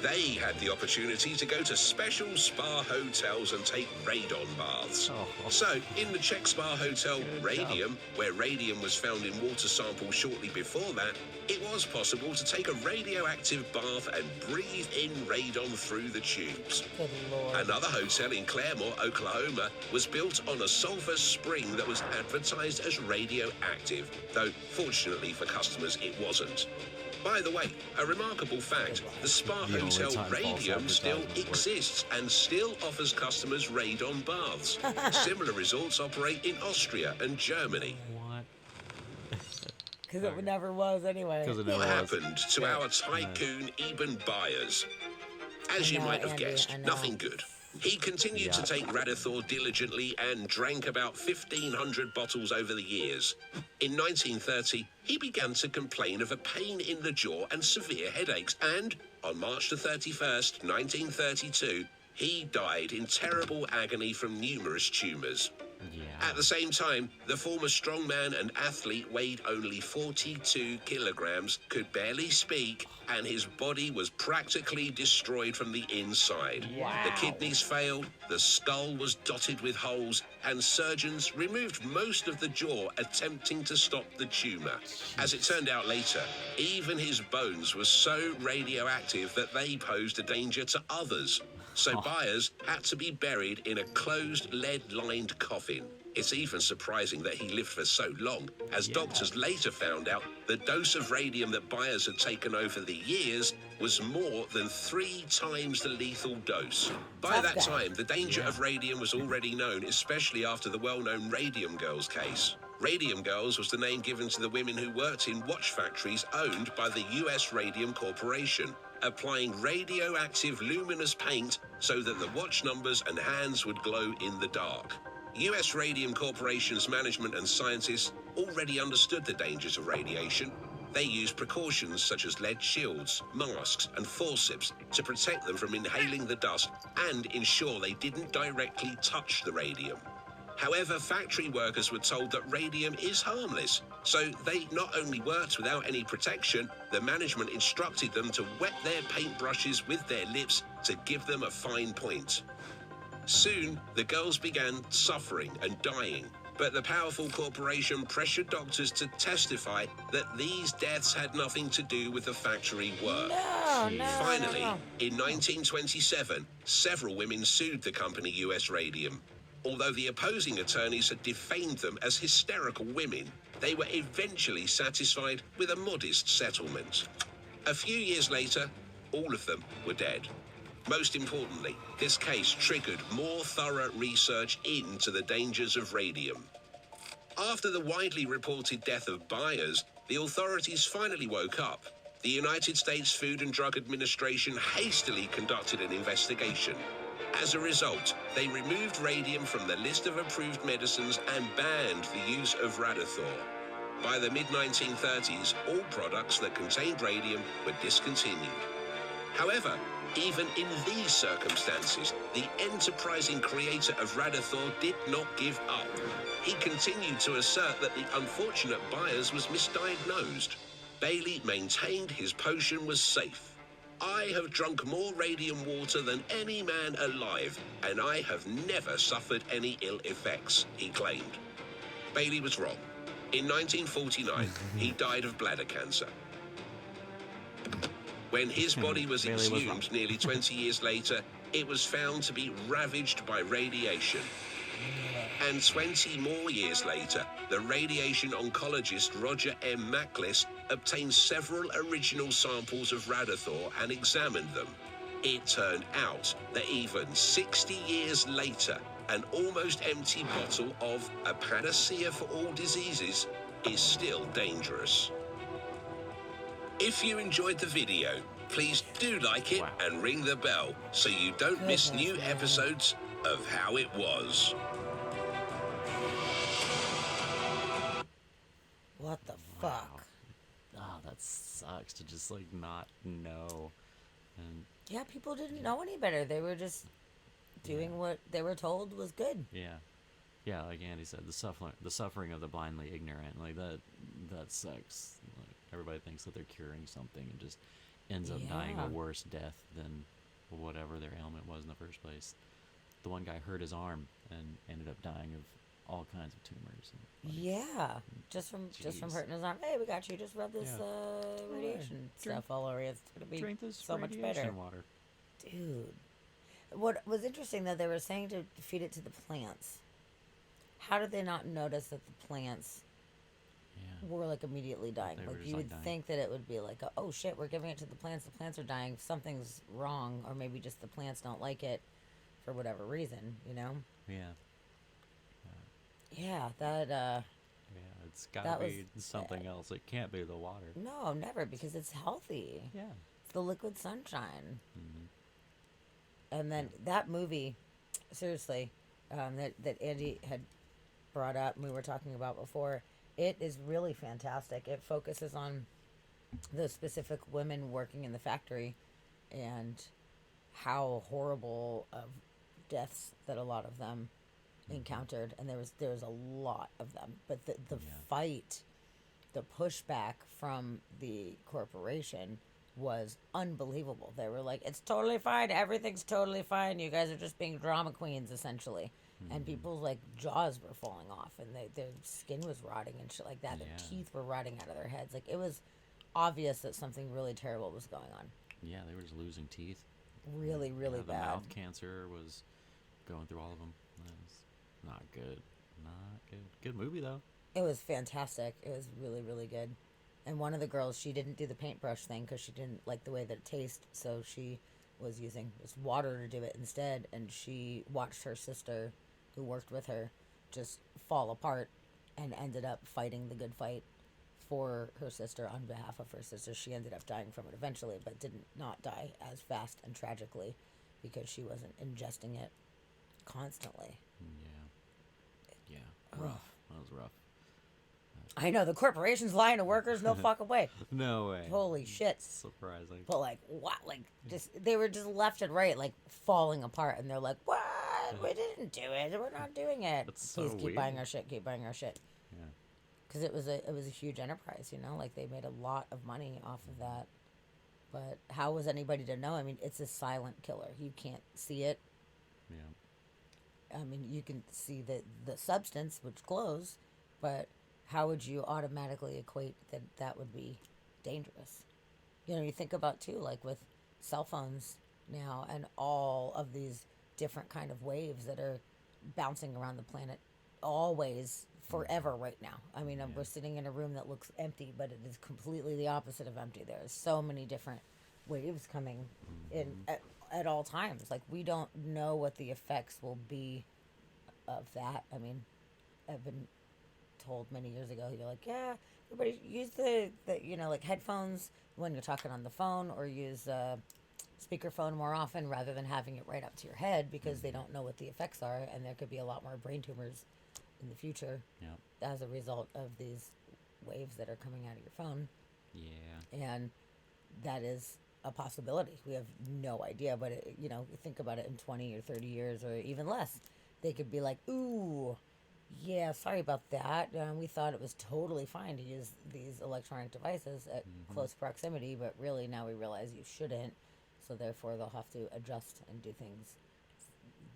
They had the opportunity to go to special spa hotels and take radon baths. So, in the Czech spa hotel Radium, where radium was found in water samples shortly before that, it was possible to take a radioactive bath and breathe in radon through the tubes. Good Lord. Another hotel in Claremore, Oklahoma, was built on a sulfur spring that was advertised as radioactive, though fortunately for customers it wasn't. By the way, a remarkable fact, the spa The only hotel time false Radium still advertisements work. exists and still offers customers radon baths. Similar resorts operate in Austria and Germany. What? Because it never was anyway. Because it What never was. happened to our tycoon Eben Byers? As you know, might have Andy, guessed, I know. nothing good. He continued to Yeah. take Radithor diligently and drank about 1,500 bottles over the years. In 1930, he began to complain of a pain in the jaw and severe headaches, and on March the 31st, 1932, he died in terrible agony from numerous tumours. Yeah. At the same time, the former strongman and athlete weighed only 42 kilograms, could barely speak, and his body was practically destroyed from the inside. Wow. The kidneys failed, the skull was dotted with holes, and surgeons removed most of the jaw, attempting to stop the tumor. As it turned out later, even his bones were so radioactive that they posed a danger to others. So Byers had to be buried in a closed lead-lined coffin. It's even surprising that he lived for so long, as doctors later found out the dose of radium that Byers had taken over the years was more than 3 times the lethal dose. By Tough that guy. time, the danger of radium was already known, especially after the well-known Radium Girls case. Radium Girls was the name given to the women who worked in watch factories owned by the US Radium Corporation, applying radioactive luminous paint so that the watch numbers and hands would glow in the dark. US Radium Corporation's management and scientists already understood the dangers of radiation. They used precautions such as lead shields, masks, and forceps to protect them from inhaling the dust and ensure they didn't directly touch the radium. However, factory workers were told that radium is harmless, so they not only worked without any protection, the management instructed them to wet their paintbrushes with their lips to give them a fine point. Soon, the girls began suffering and dying, but the powerful corporation pressured doctors to testify that these deaths had nothing to do with the factory work. Finally, in 1927, several women sued the company US Radium. Although the opposing attorneys had defamed them as hysterical women, they were eventually satisfied with a modest settlement. A few years later, all of them were dead. Most importantly, this case triggered more thorough research into the dangers of radium. After the widely reported death of Byers, the authorities finally woke up. The United States Food and Drug Administration hastily conducted an investigation. As a result, they removed radium from the list of approved medicines and banned the use of Radithor. By the mid-1930s, all products that contained radium were discontinued. However, even in these circumstances, the enterprising creator of Radithor did not give up. He continued to assert that the unfortunate Byers was misdiagnosed. Bailey maintained his potion was safe. I have drunk more radium water than any man alive, and I have never suffered any ill effects, he claimed. Bailey was wrong. In 1949, he died of bladder cancer. When his body was Bailey was wrong. exhumed nearly 20 years later, it was found to be ravaged by radiation. And 20 more years later, the radiation oncologist Roger M. Mackless obtained several original samples of Radithor and examined them. It turned out that even 60 years later, an almost empty bottle of a panacea for all diseases is still dangerous. If you enjoyed the video, please do like it and ring the bell so you don't miss new episodes of How It Was. What the fuck? Oh, that sucks to just like not know. And Yeah, people didn't know any better. They were just doing what they were told was good. yeah, like Andy said, the suffering of the blindly ignorant, like that sucks. Like, everybody thinks that they're curing something and just ends up dying a worse death than whatever their ailment was in the first place. The one guy hurt his arm and ended up dying of all kinds of tumors. And, just from hurting his arm. Hey, we got you. Just rub this radiation stuff all over you. It's gonna be drink this so much better. Water. Dude, what was interesting though, they were saying to feed it to the plants. How did they not notice that the plants were like immediately dying? Like you would think that it would be like, oh shit, we're giving it to the plants. The plants are dying. Something's wrong, or maybe just the plants don't like it for whatever reason. You know? Yeah. Yeah, that. Yeah, it's got to be something else. It can't be the water. No, never, because it's healthy. Yeah. It's the liquid sunshine. Mm-hmm. And then that movie, seriously, that Andy had brought up and we were talking about before, it is really fantastic. It focuses on the specific women working in the factory and how horrible of deaths that a lot of them encountered, and there was a lot of them, but the fight, the pushback from the corporation was unbelievable. They were like, it's totally fine, everything's totally fine, you guys are just being drama queens essentially. And people's like jaws were falling off and their skin was rotting and shit like that. Their teeth were rotting out of their heads. Like, it was obvious that something really terrible was going on. Yeah, they were just losing teeth. Really bad. The mouth cancer was going through all of them. That was not good. Not good. Good movie, though. It was fantastic. It was really good. And one of the girls, she didn't do the paintbrush thing because she didn't like the way that it tasted, so she was using just water to do it instead, and she watched her sister, who worked with her, just fall apart and ended up fighting the good fight for her sister on behalf of her sister. She ended up dying from it eventually, but did not die as fast and tragically because she wasn't ingesting it constantly. Rough. That was rough. I know, the corporation's lying to workers, no fucking way. No way. Holy shit. Surprising. But like, what? Like, just, they were just left and right, like, falling apart, and they're like, what? We didn't do it. We're not doing it. That's so Please keep weird. buying our shit. Keep buying our shit. Yeah. Because it was a huge enterprise, you know? Like, they made a lot of money off of that. But how was anybody to know? I mean, it's a silent killer. You can't see it. Yeah. I mean, you can see the substance, which glows, but how would you automatically equate that that would be dangerous? You know, you think about, too, like with cell phones now and all of these different kind of waves that are bouncing around the planet always, forever right now. I mean, we're sitting in a room that looks empty, but it is completely the opposite of empty. There's so many different waves coming in at all times. Like, we don't know what the effects will be of that. I mean, I've been told many years ago, you're like, yeah, everybody use the you know, like headphones when you're talking on the phone, or use speakerphone more often rather than having it right up to your head, because they don't know what the effects are, and there could be a lot more brain tumors in the future as a result of these waves that are coming out of your phone. Yeah. And that is a possibility. We have no idea, but it, you know, think about it in 20 or 30 years or even less, they could be like, ooh, yeah, sorry about that. We thought it was totally fine to use these electronic devices at close proximity, but really now we realize you shouldn't. So therefore they'll have to adjust and do things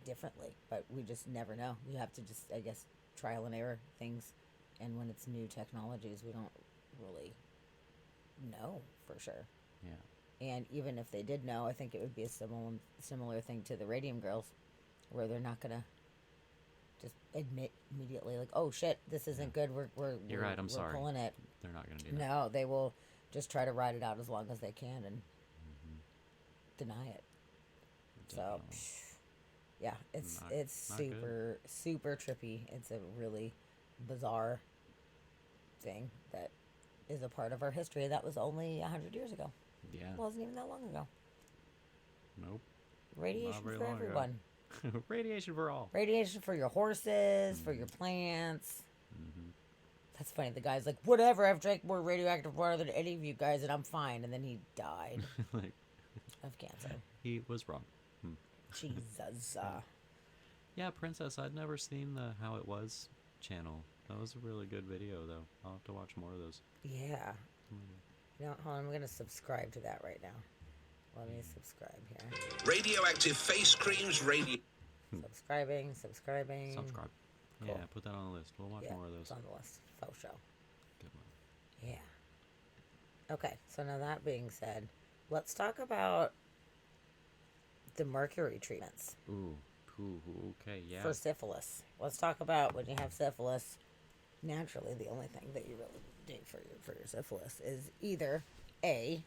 differently. But we just never know. You have to just, I guess, trial and error things. And when it's new technologies, we don't really know for sure. Yeah. And even if they did know, I think it would be a similar thing to the Radium Girls, where they're not gonna just admit immediately, like, oh shit, this isn't good. You're right. I'm sorry. Pulling it. They're not gonna do that. No, they will just try to ride it out as long as they can and deny it. Definitely. So, yeah, it's Not super trippy. It's a really bizarre thing that is a part of our history that was only 100 years ago. Yeah. It wasn't even that long ago. Nope. Radiation very for long ago. everyone. Radiation for all. Radiation for your horses, for your plants. That's funny. The guy's like, whatever, I've drank more radioactive water than any of you guys, and I'm fine. And then he died Like, of cancer. he was wrong. Jesus. Yeah, Princess, I'd never seen the How It Was channel. That was a really good video, though. I'll have to watch more of those. Yeah. You know, hold on, I'm gonna subscribe to that right now. Let me subscribe here. Radioactive face creams, Subscribing. Subscribe. Cool. Yeah, put that on the list. We'll watch more of those. It's on the list. Faux show. Good one. Yeah. Okay, so now that being said, let's talk about the mercury treatments. Ooh, okay, yeah. For syphilis. Let's talk about when you have syphilis. Naturally, the only thing that you really do for your syphilis is either A,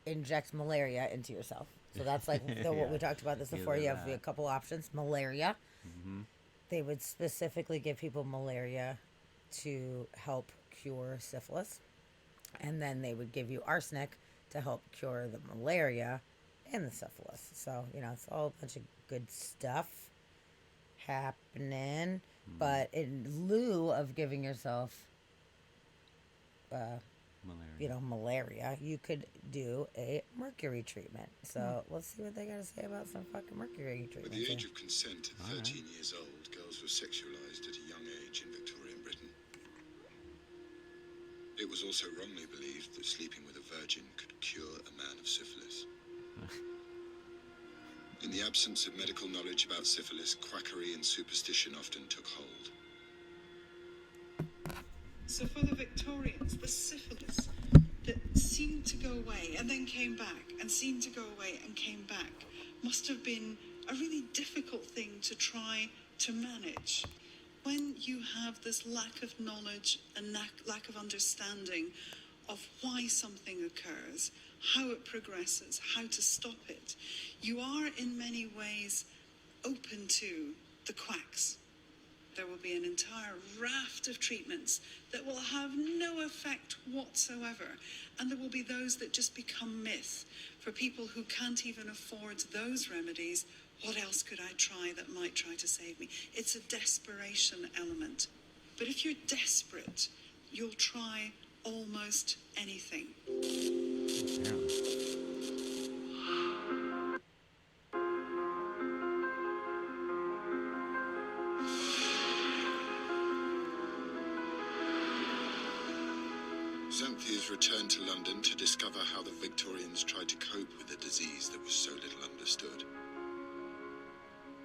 inject malaria into yourself. So that's like what we talked about this before. Either You have that. a couple options. Malaria. Mm-hmm. They would specifically give people malaria to help cure syphilis. And then they would give you arsenic to help cure the malaria and the syphilis. So, you know, it's all a bunch of good stuff happening. But in lieu of giving yourself, malaria, you could do a mercury treatment. So let's see what they got to say about some fucking mercury treatment. At the age of consent at 13 years old, girls were sexualized at a young age in Victorian Britain. It was also wrongly believed that sleeping with a virgin could cure a man of syphilis. In the absence of medical knowledge about syphilis, quackery and superstition often took hold. So for the Victorians, the syphilis that seemed to go away and then came back and seemed to go away and came back must have been a really difficult thing to try to manage. When you have this lack of knowledge and lack of understanding of why something occurs, how it progresses, how to stop it, you are in many ways open to the quacks. There will be an entire raft of treatments that will have no effect whatsoever. And there will be those that just become myth. For people who can't even afford those remedies, what else could I try that might try to save me? It's a desperation element. But if you're desperate, you'll try almost anything. Xanthias returned to London to discover how the Victorians tried to cope with a disease that was so little understood.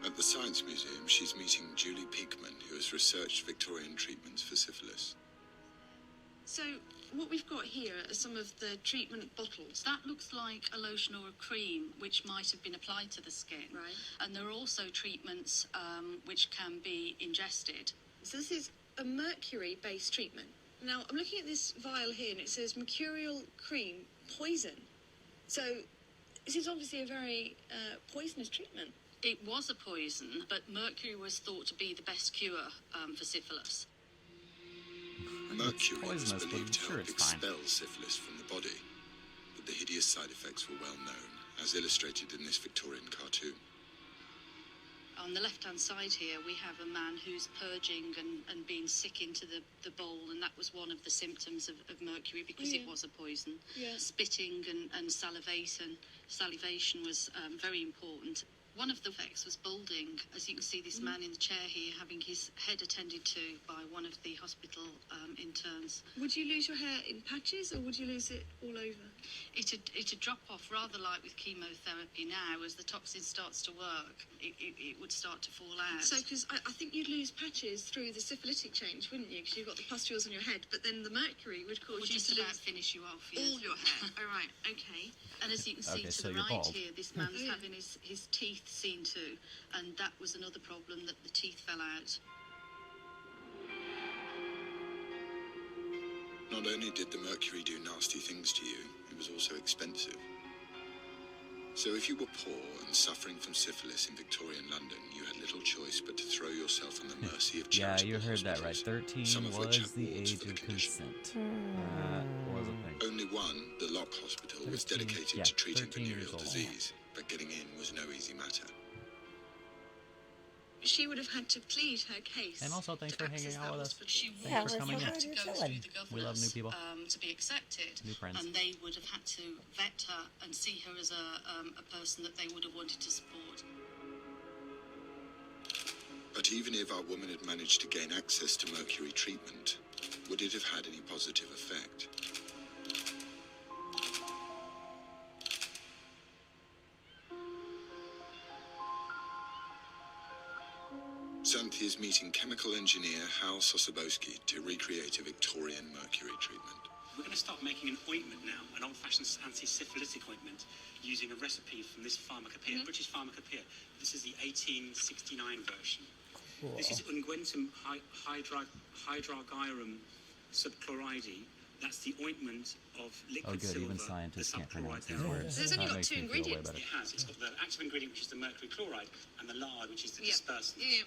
At the Science Museum, she's meeting Julie Peakman, who has researched Victorian treatments for syphilis. So, what we've got here are some of the treatment bottles. That looks like a lotion or a cream which might have been applied to the skin. Right. And there are also treatments which can be ingested. So this is a mercury-based treatment. Now, I'm looking at this vial here and it says mercurial cream, poison. So, this is obviously a very poisonous treatment. It was a poison, but mercury was thought to be the best cure for syphilis. Mercury was believed to help expel syphilis from the body, but the hideous side effects were well known, as illustrated in this Victorian cartoon. On the left-hand side here, we have a man who's purging and being sick into the bowl, and that was one of the symptoms of mercury because it was a poison. Yeah. Spitting and salivation was very important. One of the effects was balding. As you can see, this man in the chair here having his head attended to by one of the hospital interns. Would you lose your hair in patches or would you lose it all over? It'd drop off rather like with chemotherapy now. As the toxin starts to work, it would start to fall out. So, because I think you'd lose patches through the syphilitic change, wouldn't you? Because you've got the pustules on your head, but then the mercury would cause you just to about lose finish you off. Yes. all your hair. All right, okay. And as you can see to the right here, this man's having his teeth seen to, and that was another problem, that the teeth fell out. Not only did the mercury do nasty things to you, it was also expensive. So if you were poor and suffering from syphilis in Victorian London, you had little choice but to throw yourself on the mercy of Yeah, charitable you heard that right. hospitals, 13 some of which was have the wards age for the of condition. consent. Was a thing. Only one, the Lock Hospital, was 13, dedicated yeah, to treating 13 years venereal old. disease, but getting in was no easy matter. She would have had to plead her case. And also, thanks for hanging out with us. She would Thanks for have coming in. had to go through the governors We love new people. to be accepted. New friends. And they would have had to vet her and see her as a person that they would have wanted to support. But even if our woman had managed to gain access to mercury treatment, would it have had any positive effect? Xanthi is meeting chemical engineer Hal Sosabowski to recreate a Victorian mercury treatment. We're going to start making an ointment now, an old-fashioned anti-syphilitic ointment, using a recipe from this pharmacopoeia, British pharmacopoeia. This is the 1869 version. Cool. This is unguentum hydrargyrum subchloride. That's the ointment of liquid good. silver. Even scientists can't pronounce these thereof. words. So there's only That got makes two me feel way ingredients. better. It has. It's got the active ingredient, which is the mercury chloride, and the lard, which is the Yeah. dispersant. Yeah.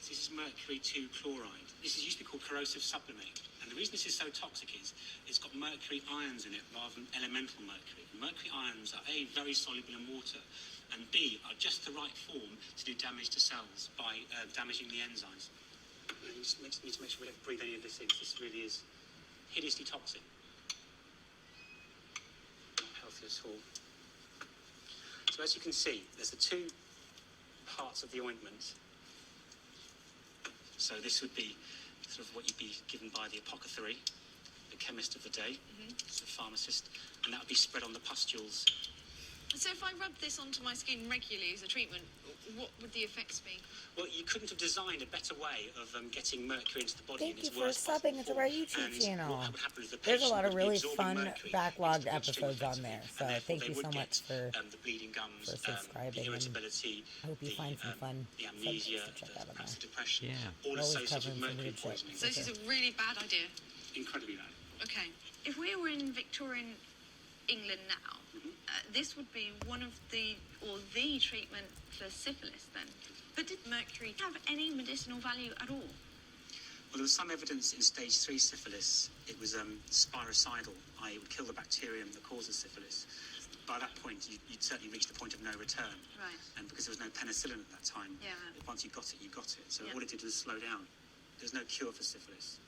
This is mercury 2 chloride. This is used to be called corrosive sublimate. And the reason this is so toxic is it's got mercury ions in it rather than elemental mercury. And mercury ions are A, very soluble in water, and B, are just the right form to do damage to cells by damaging the enzymes. And we just need to make sure we don't breathe any of this in. This really is hideously toxic. Not healthy at all. So as you can see, there's the two parts of the ointment. So this would be sort of what you'd be given by the apothecary, the chemist of the day, the pharmacist, and that would be spread on the pustules. So if I rub this onto my skin regularly as a treatment, what would the effects be? Well, you couldn't have designed a better way of getting mercury into the body. Thank in you its for worst subbing possible to our form. YouTube And channel. what would happen is the There's a patient lot of would be really absorbing fun mercury backlogged into the bloodstream episodes on effectively, there. and So therefore thank they you would so get, much for the bleeding gums, subscribing. the And irritability, I hope you find some fun the subjects amnesia, to check out on perhaps there. the depression, Yeah. all Always associated with covering some mercury weird shit. poisoning. So this is a really bad idea. Incredibly bad. Okay. If we were in Victorian England now, this would be one of the treatment for syphilis then. But did mercury have any medicinal value at all? Well, there was some evidence in stage 3 syphilis. It was spirocidal, i.e. it would kill the bacterium that causes syphilis. By that point, you'd certainly reached the point of no return. Right. And because there was no penicillin at that time, Yeah. once you got it, you got it. So Yeah. all it did was slow down. There's no cure for syphilis.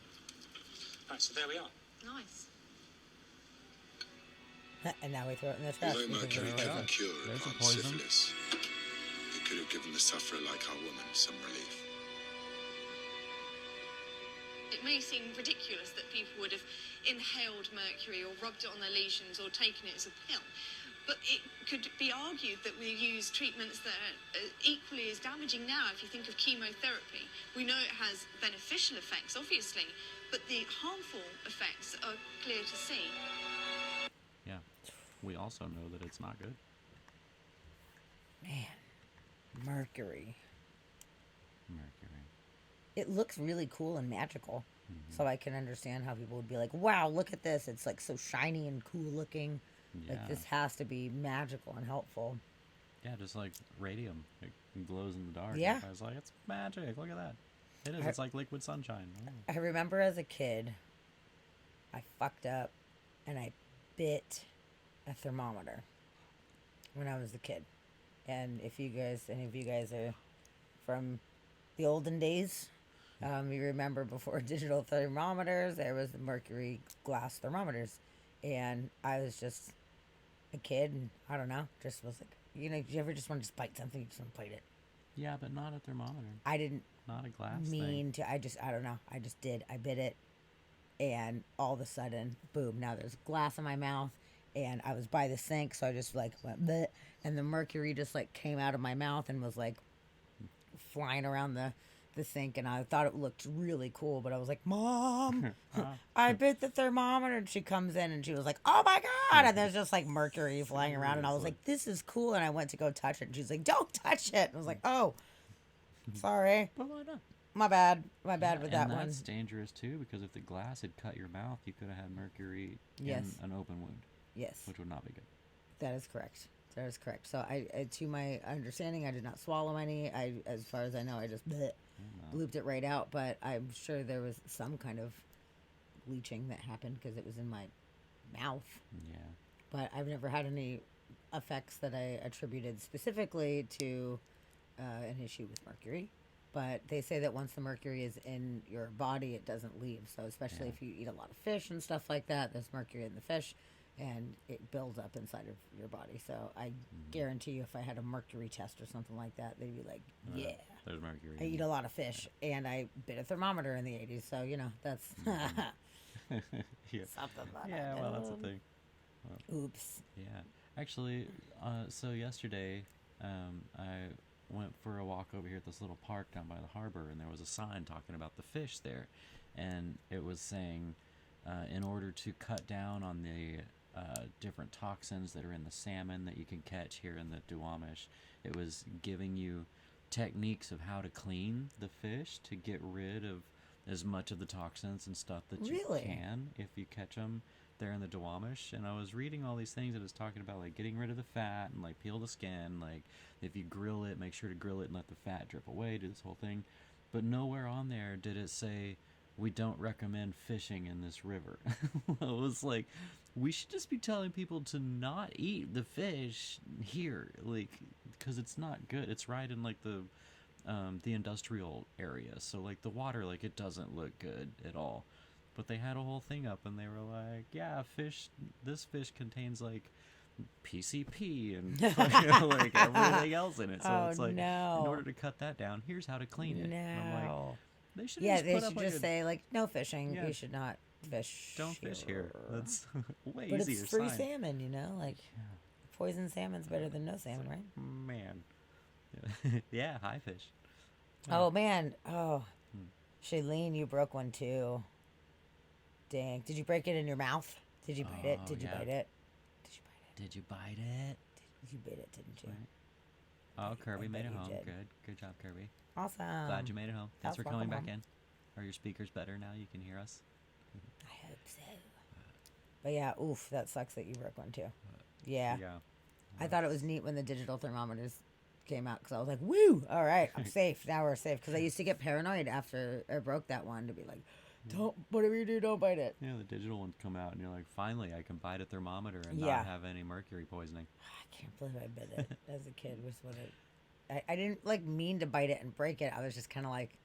Right, so there we are. Nice. And now we throw it in the trash. Although because mercury it's couldn't poison. cure There's some advanced poison. syphilis, it could have given the sufferer like our woman some relief. It may seem ridiculous that people would have inhaled mercury or rubbed it on their lesions or taken it as a pill, but it could be argued that we use treatments that are equally as damaging now. If you think of chemotherapy, we know it has beneficial effects, obviously, but the harmful effects are clear to see. Yeah. We also know that it's not good. Man, mercury. Mercury. It looks really cool and magical. So I can understand how people would be like, wow, look at this. It's like so shiny and cool looking. Like Yeah. this has to be magical and helpful. Yeah, just like radium. It glows in the dark. Yeah. I was like, it's magic. Look at that. It is. I- It's like liquid sunshine. Oh. I remember as a kid, I fucked up and I bit a thermometer when I was a kid. And if you guys, any of you guys are from the olden days, you remember before digital thermometers, there was the mercury glass thermometers. And I was just a kid and I don't know, just was like, you know, you ever just want to just bite something, you just want to bite it. Yeah, but not a thermometer. I didn't Not a glass mean thing. to, I don't know, I just did. I bit it and all of a sudden, boom, now there's glass in my mouth and I was by the sink, so I just like went bleh, and the mercury just like came out of my mouth and was like flying around the sink, and I thought it looked really cool, but I was like, Mom, I bit the thermometer, and she comes in and she was like, oh my God, and there's just like mercury flying around, and I was like, this is cool, and I went to go touch it, and she's like, don't touch it, and I was like, oh, sorry. But why not? My bad with that and one. that's dangerous too, because if the glass had cut your mouth, you could have had mercury Yes. in an open wound. Yes. Which would not be good. That is correct. That is correct. So I to my understanding, I did not swallow any. As far as I know, I just blooped it right out. But I'm sure there was some kind of leaching that happened because it was in my mouth. Yeah. But I've never had any effects that I attributed specifically to an issue with mercury. But they say that once the mercury is in your body, it doesn't leave. So especially if you eat a lot of fish and stuff like that, there's mercury in the fish, and it builds up inside of your body. So I guarantee you, if I had a mercury test or something like that, they'd be like, yeah. There's mercury. I eat a lot of fish, and I bit a thermometer in the 80s. So, you know, that's Yeah. something that Yeah, I well, that's the did. thing. Well, Oops. Yeah. Actually, so yesterday, I went for a walk over here at this little park down by the harbor, and there was a sign talking about the fish there, and it was saying, in order to cut down on the different toxins that are in the salmon that you can catch here in the Duwamish, it was giving you techniques of how to clean the fish to get rid of as much of the toxins and stuff that you can if you catch them there in the Duwamish. And I was reading all these things that was talking about like getting rid of the fat and like peel the skin, like if you grill it, make sure to grill it and let the fat drip away, do this whole thing. But nowhere on there did it say we don't recommend fishing in this river. I was like, we should just be telling people to not eat the fish here, like, because it's not good. It's right in like the industrial area, so like the water, like it doesn't look good at all. But they had a whole thing up, and they were like, yeah, this fish contains like PCP and like everything else in it. So it's like, in order to cut that down, here's how to clean it. And I'm like, they should just say like no fishing. You should not fish. Don't fish here. That's way but easier. It's free salmon, you know, like poison salmon's better than no salmon, right? Man. Yeah, high fish. Oh man. Oh, Shailene, you broke one too. Dang. Did you break it in your mouth? Did you bite it? Did you bite it? Did you bite it? You bit it, didn't you? Oh, Kirby made it home. Good job, Kirby. Awesome. Glad you made it home. Thanks for coming back in. Are your speakers better now? You can hear us? I hope so. But yeah, oof, that sucks that you broke one too. Yeah. I thought it was neat when the digital thermometers came out, because I was like, woo, all right, I'm safe. Now we're safe. Because I used to get paranoid after I broke that one to be like, don't, whatever you do, don't bite it. Yeah, the digital ones come out and you're like, finally, I can bite a thermometer and not have any mercury poisoning. I can't believe I bit it as a kid. Was what I didn't like mean to bite it and break it. I was just kind of like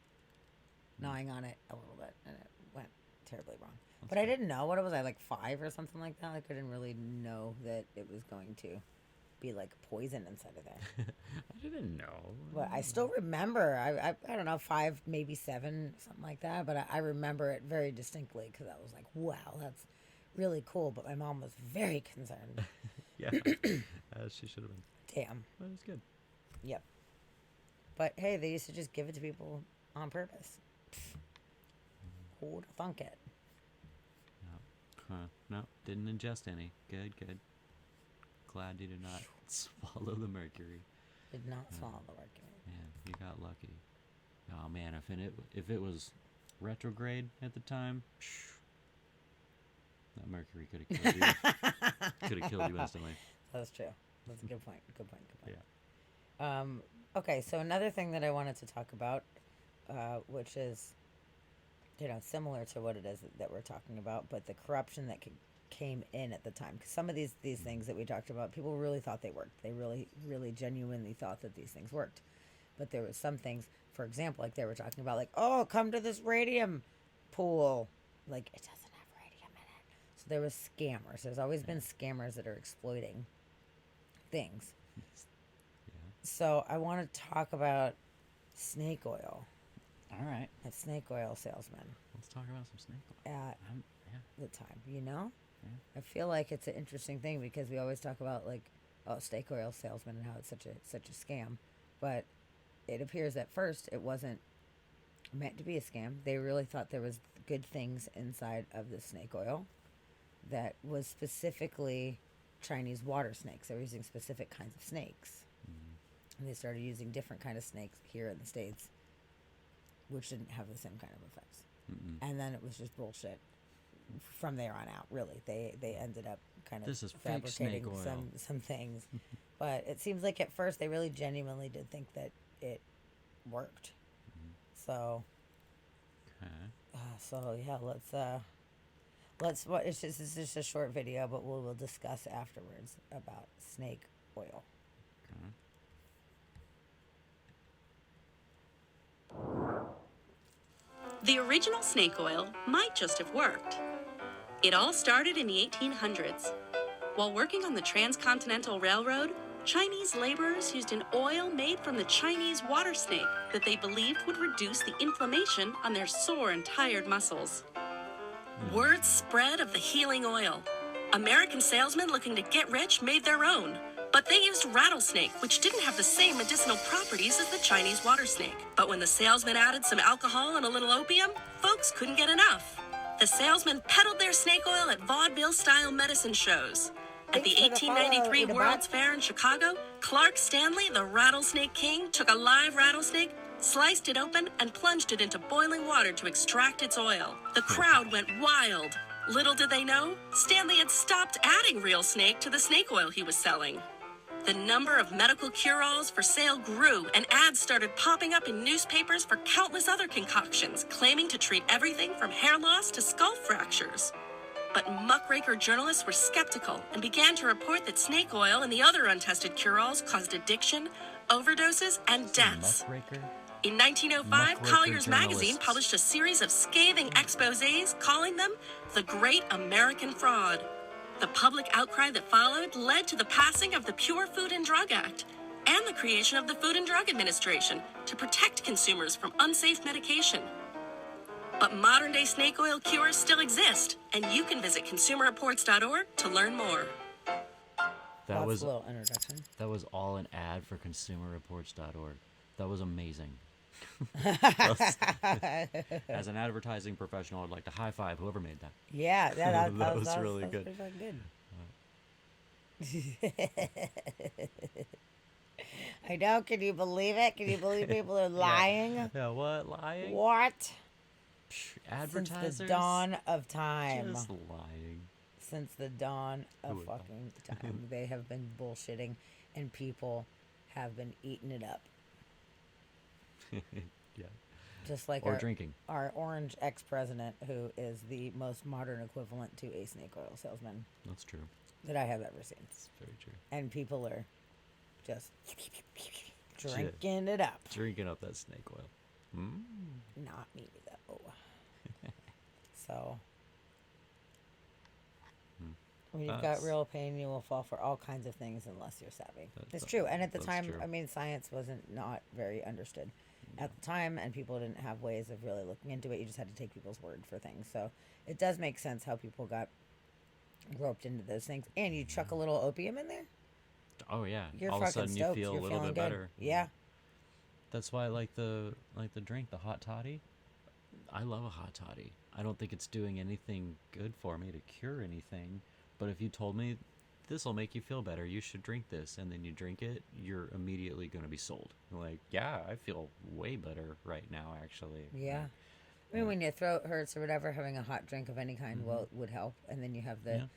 gnawing on it a little bit, and it went terribly wrong. But I didn't know. What was I, like 5 or something like that? Like I didn't really know that it was going to be like poison inside of there. I didn't know. But I still remember. I don't know, 5, maybe 7, something like that. But I remember it very distinctly, because I was like, wow, that's really cool. But my mom was very concerned. Yeah, as she should have been. Damn. That was good. Yep. But hey, they used to just give it to people on purpose. Who would have thunk it? No, didn't ingest any. Good. Glad you did not swallow the mercury. Did not swallow the mercury. Man, you got lucky. Oh man, if it was retrograde at the time, that mercury could have killed you. Could have killed you instantly. That's true. That's a good point. Good point. Yeah. Okay, so another thing that I wanted to talk about, which is, similar to what it is that we're talking about, but the corruption that came in at the time. Because some of these things that we talked about, people really thought they worked. They really, really genuinely thought that these things worked. But there was some things, for example, like they were talking about, like, oh, come to this radium pool. Like, it doesn't have radium in it. So there was scammers. There's always been scammers that are exploiting things. So I want to talk about snake oil. All right. A snake oil salesman. Let's talk about some snake oil. At the time, Yeah. I feel like it's an interesting thing, because we always talk about like, snake oil salesman and how it's such a scam. But it appears at first it wasn't meant to be a scam. They really thought there was good things inside of the snake oil that was specifically Chinese water snakes. They were using specific kinds of snakes. And they started using different kind of snakes here in the States, which didn't have the same kind of effects. And then it was just bullshit from there on out, really. They ended up kind of fabricating some things. But it seems like at first they really genuinely did think that it worked. So, it's just a short video, but we'll discuss afterwards about snake oil. The original snake oil might just have worked. It all started in the 1800s. While working on the Transcontinental Railroad, Chinese laborers used an oil made from the Chinese water snake that they believed would reduce the inflammation on their sore and tired muscles. Word spread of the healing oil. American salesmen looking to get rich made their own. But they used rattlesnake, which didn't have the same medicinal properties as the Chinese water snake. But when the salesman added some alcohol and a little opium, folks couldn't get enough. The salesman peddled their snake oil at vaudeville-style medicine shows. At the Thanks for the 1893 follow, World's Edabot. Fair in Chicago, Clark Stanley, the rattlesnake king, took a live rattlesnake, sliced it open, and plunged it into boiling water to extract its oil. The crowd went wild. Little did they know, Stanley had stopped adding real snake to the snake oil he was selling. The number of medical cure-alls for sale grew, and ads started popping up in newspapers for countless other concoctions, claiming to treat everything from hair loss to skull fractures. But muckraker journalists were skeptical and began to report that snake oil and the other untested cure-alls caused addiction, overdoses, and deaths. Muckraker? In 1905, Muckraker Collier's magazine journalists. published a series of scathing exposés calling them the Great American Fraud. The public outcry that followed led to the passing of the Pure Food and Drug Act and the creation of the Food and Drug Administration to protect consumers from unsafe medication. But modern-day snake oil cures still exist, and you can visit consumerreports.org to learn more. That was a little introduction. That was all an ad for consumerreports.org. That was amazing. As an advertising professional, I'd like to high five whoever made that. Yeah, that was really good. pretty fucking good. I know. Can you believe it? Can you believe people are lying? Yeah, what? Lying? What? Advertisers? Since the dawn of time. Just lying. Since the dawn Who of would fucking time. They have been bullshitting, and people have been eating it up. Yeah. Just like Or drinking. our orange ex-president, who is the most modern equivalent to a snake oil salesman That's true. that I have ever seen. It's very true. And people are just drinking it up. Drinking up that snake oil. Mm. Not me, though. So, when you've got That's- real pain, you will fall for all kinds of things unless you're savvy. That- It's that- true. And at the that's time, true. I mean, science wasn't not very understood at the time, and people didn't have ways of really looking into it. You just had to take people's word for things. So it does make sense how people got roped into those things. And you chuck a little opium in there, Oh yeah. you're All of a fucking sudden stoked. you feel You're a little feeling bit good. better. Yeah. That's why I like the drink, the hot toddy. I love a hot toddy. I don't think it's doing anything good for me to cure anything, but if you told me this will make you feel better, you should drink this, and then you drink it, you're immediately going to be sold. Like, yeah, I feel way better right now, actually. Yeah. I mean, when your throat hurts or whatever, having a hot drink of any kind would help. And then you have the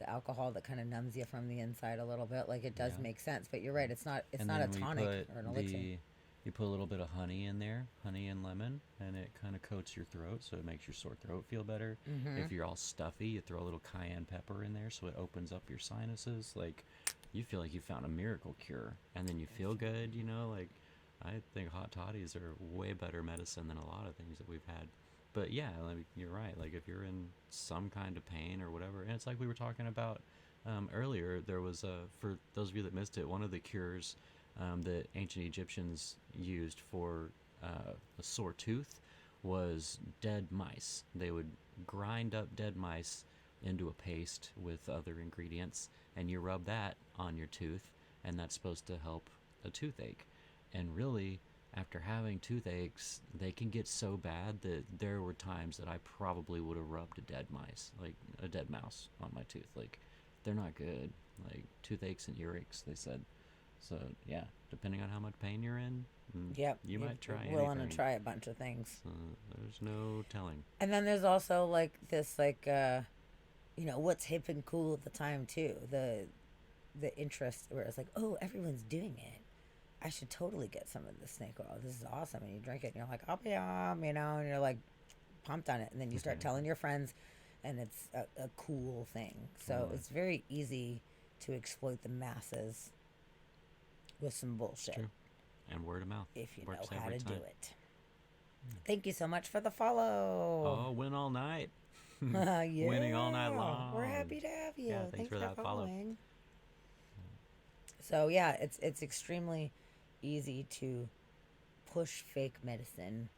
alcohol that kind of numbs you from the inside a little bit. Like, it does make sense. But you're right. It's not And not a then we tonic put or an elixir. You put a little bit of honey in there, honey and lemon, and it kind of coats your throat, so it makes your sore throat feel better. Mhm. If you're all stuffy, you throw a little cayenne pepper in there, so it opens up your sinuses. Like, you feel like you found a miracle cure, and then you feel good. You know, like, I think hot toddies are way better medicine than a lot of things that we've had. But yeah, like, you're right. Like, if you're in some kind of pain or whatever, and it's like we were talking about earlier, there was for those of you that missed it, one of the cures that ancient Egyptians used for a sore tooth was dead mice. They would grind up dead mice into a paste with other ingredients, and you rub that on your tooth, and that's supposed to help a toothache. And really, after having toothaches, they can get so bad that there were times that I probably would have rubbed a dead mouse on my tooth. Like, they're not good. Like, toothaches and earaches, they said. So yeah, depending on how much pain you're in, Yep. you might try You're willing anything. to try a bunch of things. So there's no telling. And then there's also like this, like, what's hip and cool at the time too. The interest where it's like, oh, everyone's doing it. I should totally get some of this snake oil. This is awesome. And you drink it and you're like, oh, yeah, and you're like pumped on it. And then you start telling your friends, and it's a cool thing. So it's very easy to exploit the masses with some bullshit. True. And word of mouth. If you Works know how every to time. do it. Thank you so much for the follow. Oh, win all night. Yeah. Winning all night long. We're happy to have you. Yeah, thanks for that follow. following. So yeah, it's extremely easy to push fake medicine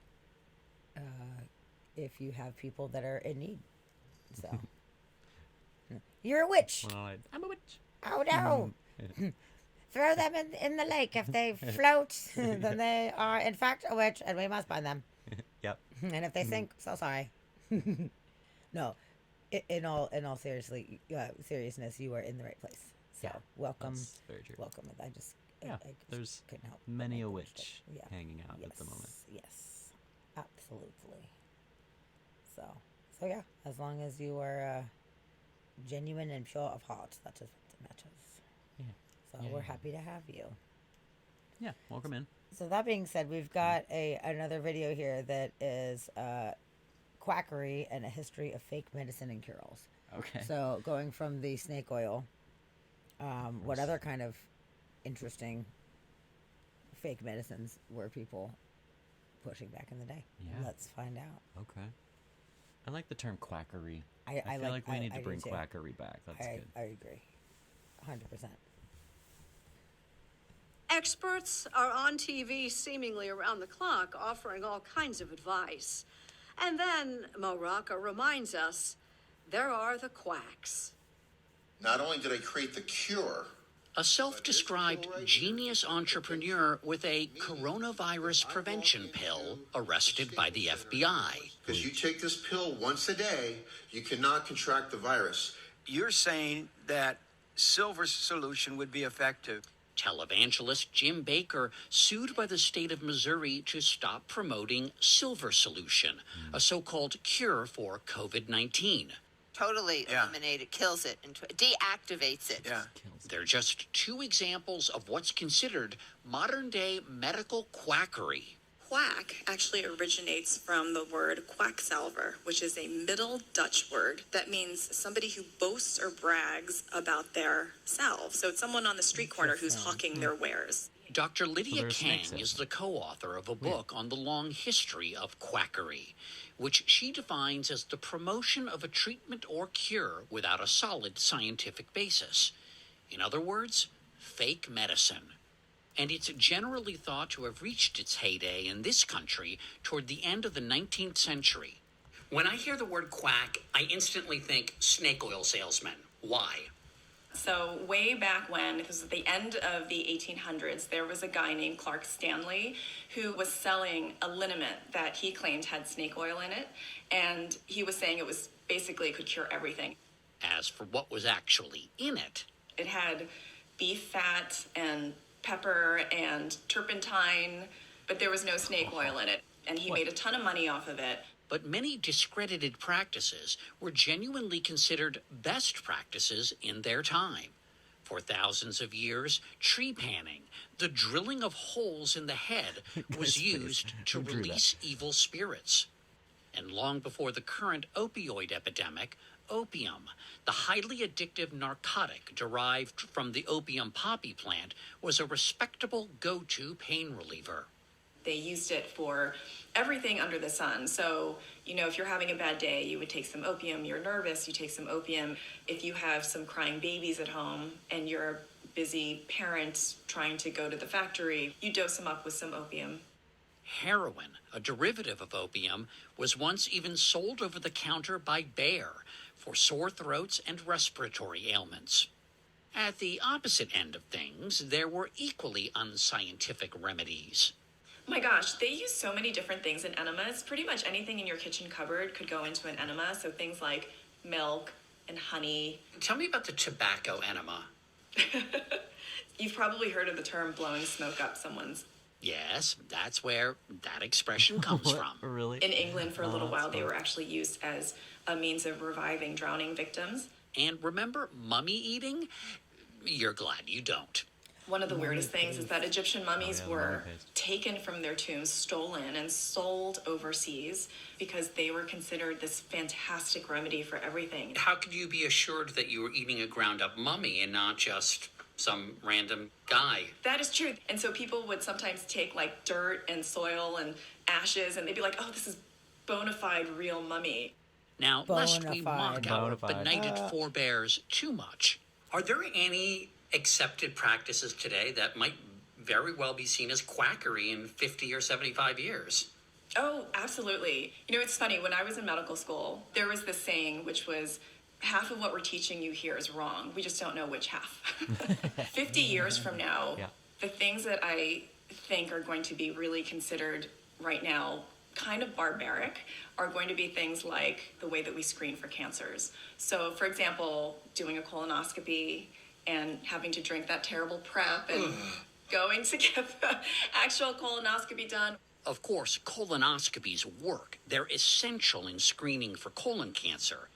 if you have people that are in need. So you're a witch. Win all night. I'm a witch. Oh no. throw them in the lake. If they float, then they are in fact a witch, and we must burn them. Yep. And if they sink, so sorry. No, in all seriousness, you are in the right place. So welcome, that's very true. welcome. I just There's couldn't help. many a but witch yeah. hanging out at the moment. Yes, absolutely. So yeah, as long as you are genuine and pure of heart, that is what matters. Yeah. So Yeah, we're yeah. happy to have you. Yeah, welcome in. So that being said, we've got another video here that is quackery and a history of fake medicine and cure-alls. Okay. So going from the snake oil, what other kind of interesting fake medicines were people pushing back in the day? Yeah. Let's find out. Okay. I like the term quackery. I feel like we need to do bring too. quackery back. That's good. I agree. 100%. Experts are on TV seemingly around the clock offering all kinds of advice. And then Mo Rocca reminds us there are the quacks. Not only did I create the cure, A self-described genius entrepreneur with a coronavirus prevention pill arrested by the FBI. because you take this pill once a day, you cannot contract the virus. You're saying that silver solution would be effective. Televangelist Jim Baker sued by the state of Missouri to stop promoting Silver Solution, a so-called cure for COVID-19. Totally eliminate it, kills it, and deactivates it. Yeah. They're just two examples of what's considered modern-day medical quackery. Quack actually originates from the word quacksalver, which is a Middle Dutch word that means somebody who boasts or brags about their selves. So it's someone on the street corner who's hawking their wares. Dr. Lydia there's Kang snakes in it. is the co-author of a book on the long history of quackery, which she defines as the promotion of a treatment or cure without a solid scientific basis. In other words, fake medicine. And it's generally thought to have reached its heyday in this country toward the end of the 19th century. When I hear the word quack, I instantly think snake oil salesman. Why? So way back when, it was at the end of the 1800s, there was a guy named Clark Stanley who was selling a liniment that he claimed had snake oil in it. And he was saying it was basically could cure everything. As for what was actually in it, It had beef fat and pepper and turpentine, but there was no snake oil in it. And he made a ton of money off of it. but many discredited practices were genuinely considered best practices in their time. For thousands of years, tree panning, the drilling of holes in the head, was used to release evil spirits. And long before the current opioid epidemic, opium, the highly addictive narcotic derived from the opium poppy plant, was a respectable go-to pain reliever. They used it for everything under the sun. So, you know, if you're having a bad day, you would take some opium. You're nervous, you take some opium. If you have some crying babies at home and you're a busy parent trying to go to the factory, you dose them up with some opium. Heroin, a derivative of opium, was once even sold over the counter by Bayer for sore throats and respiratory ailments. At the opposite end of things, there were equally unscientific remedies. My gosh, they use so many different things in enemas. Pretty much anything in your kitchen cupboard could go into an enema. So things like milk and honey. Tell me about the tobacco enema. You've probably heard of the term blowing smoke up someone's. Yes, that's where that expression comes from. Really? In England, for a little while, they were actually used as a means of reviving drowning victims. And remember mummy eating? You're glad you don't. One of the weirdest things is that Egyptian mummies Oh, yeah, were mummy paste. taken from their tombs, stolen, and sold overseas because they were considered this fantastic remedy for everything. How could you be assured that you were eating a ground-up mummy and not just some random guy? That is true. And so people would sometimes take like dirt and soil and ashes and they'd be like, oh, this is bona fide real mummy. Now, lest we mock our Bona fide. benighted forebears too much, are there any accepted practices today that might very well be seen as quackery in 50 or 75 years? Oh, absolutely. You know, it's funny. When I was in medical school, there was this saying which was, half of what we're teaching you here is wrong. We just don't know which half. 50 years from now, the things that I think are going to be really considered right now kind of barbaric are going to be things like the way that we screen for cancers. So, for example, doing a colonoscopy and having to drink that terrible prep and going to get the actual colonoscopy done. Of course, colonoscopies work. They're essential in screening for colon cancer.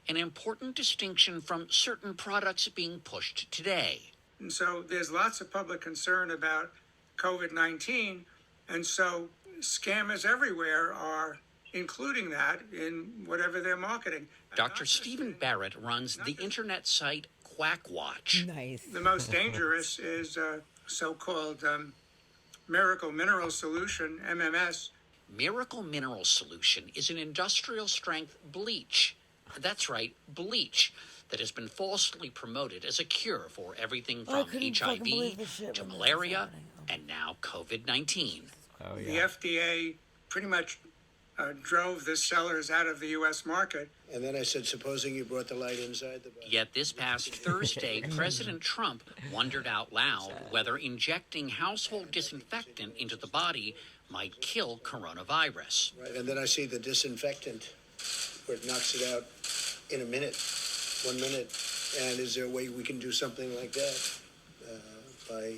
An important distinction from certain products being pushed today. And so there's lots of public concern about COVID-19, and so scammers everywhere are including that in whatever they're marketing. Dr. Stephen Barrett runs the internet site Quackwatch. Nice. The most dangerous is so-called Miracle Mineral Solution, MMS. Miracle Mineral Solution is an industrial-strength bleach. That's right, bleach, that has been falsely promoted as a cure for everything from HIV to malaria and now COVID-19. The FDA pretty much drove the sellers out of the U.S. market. And then I said, supposing you brought the light inside the body. Yet this past Thursday, President Trump wondered out loud whether injecting household disinfectant into the body might kill coronavirus. Right, and then I see the disinfectant where it knocks it out in a minute, 1 minute. And is there a way we can do something like that by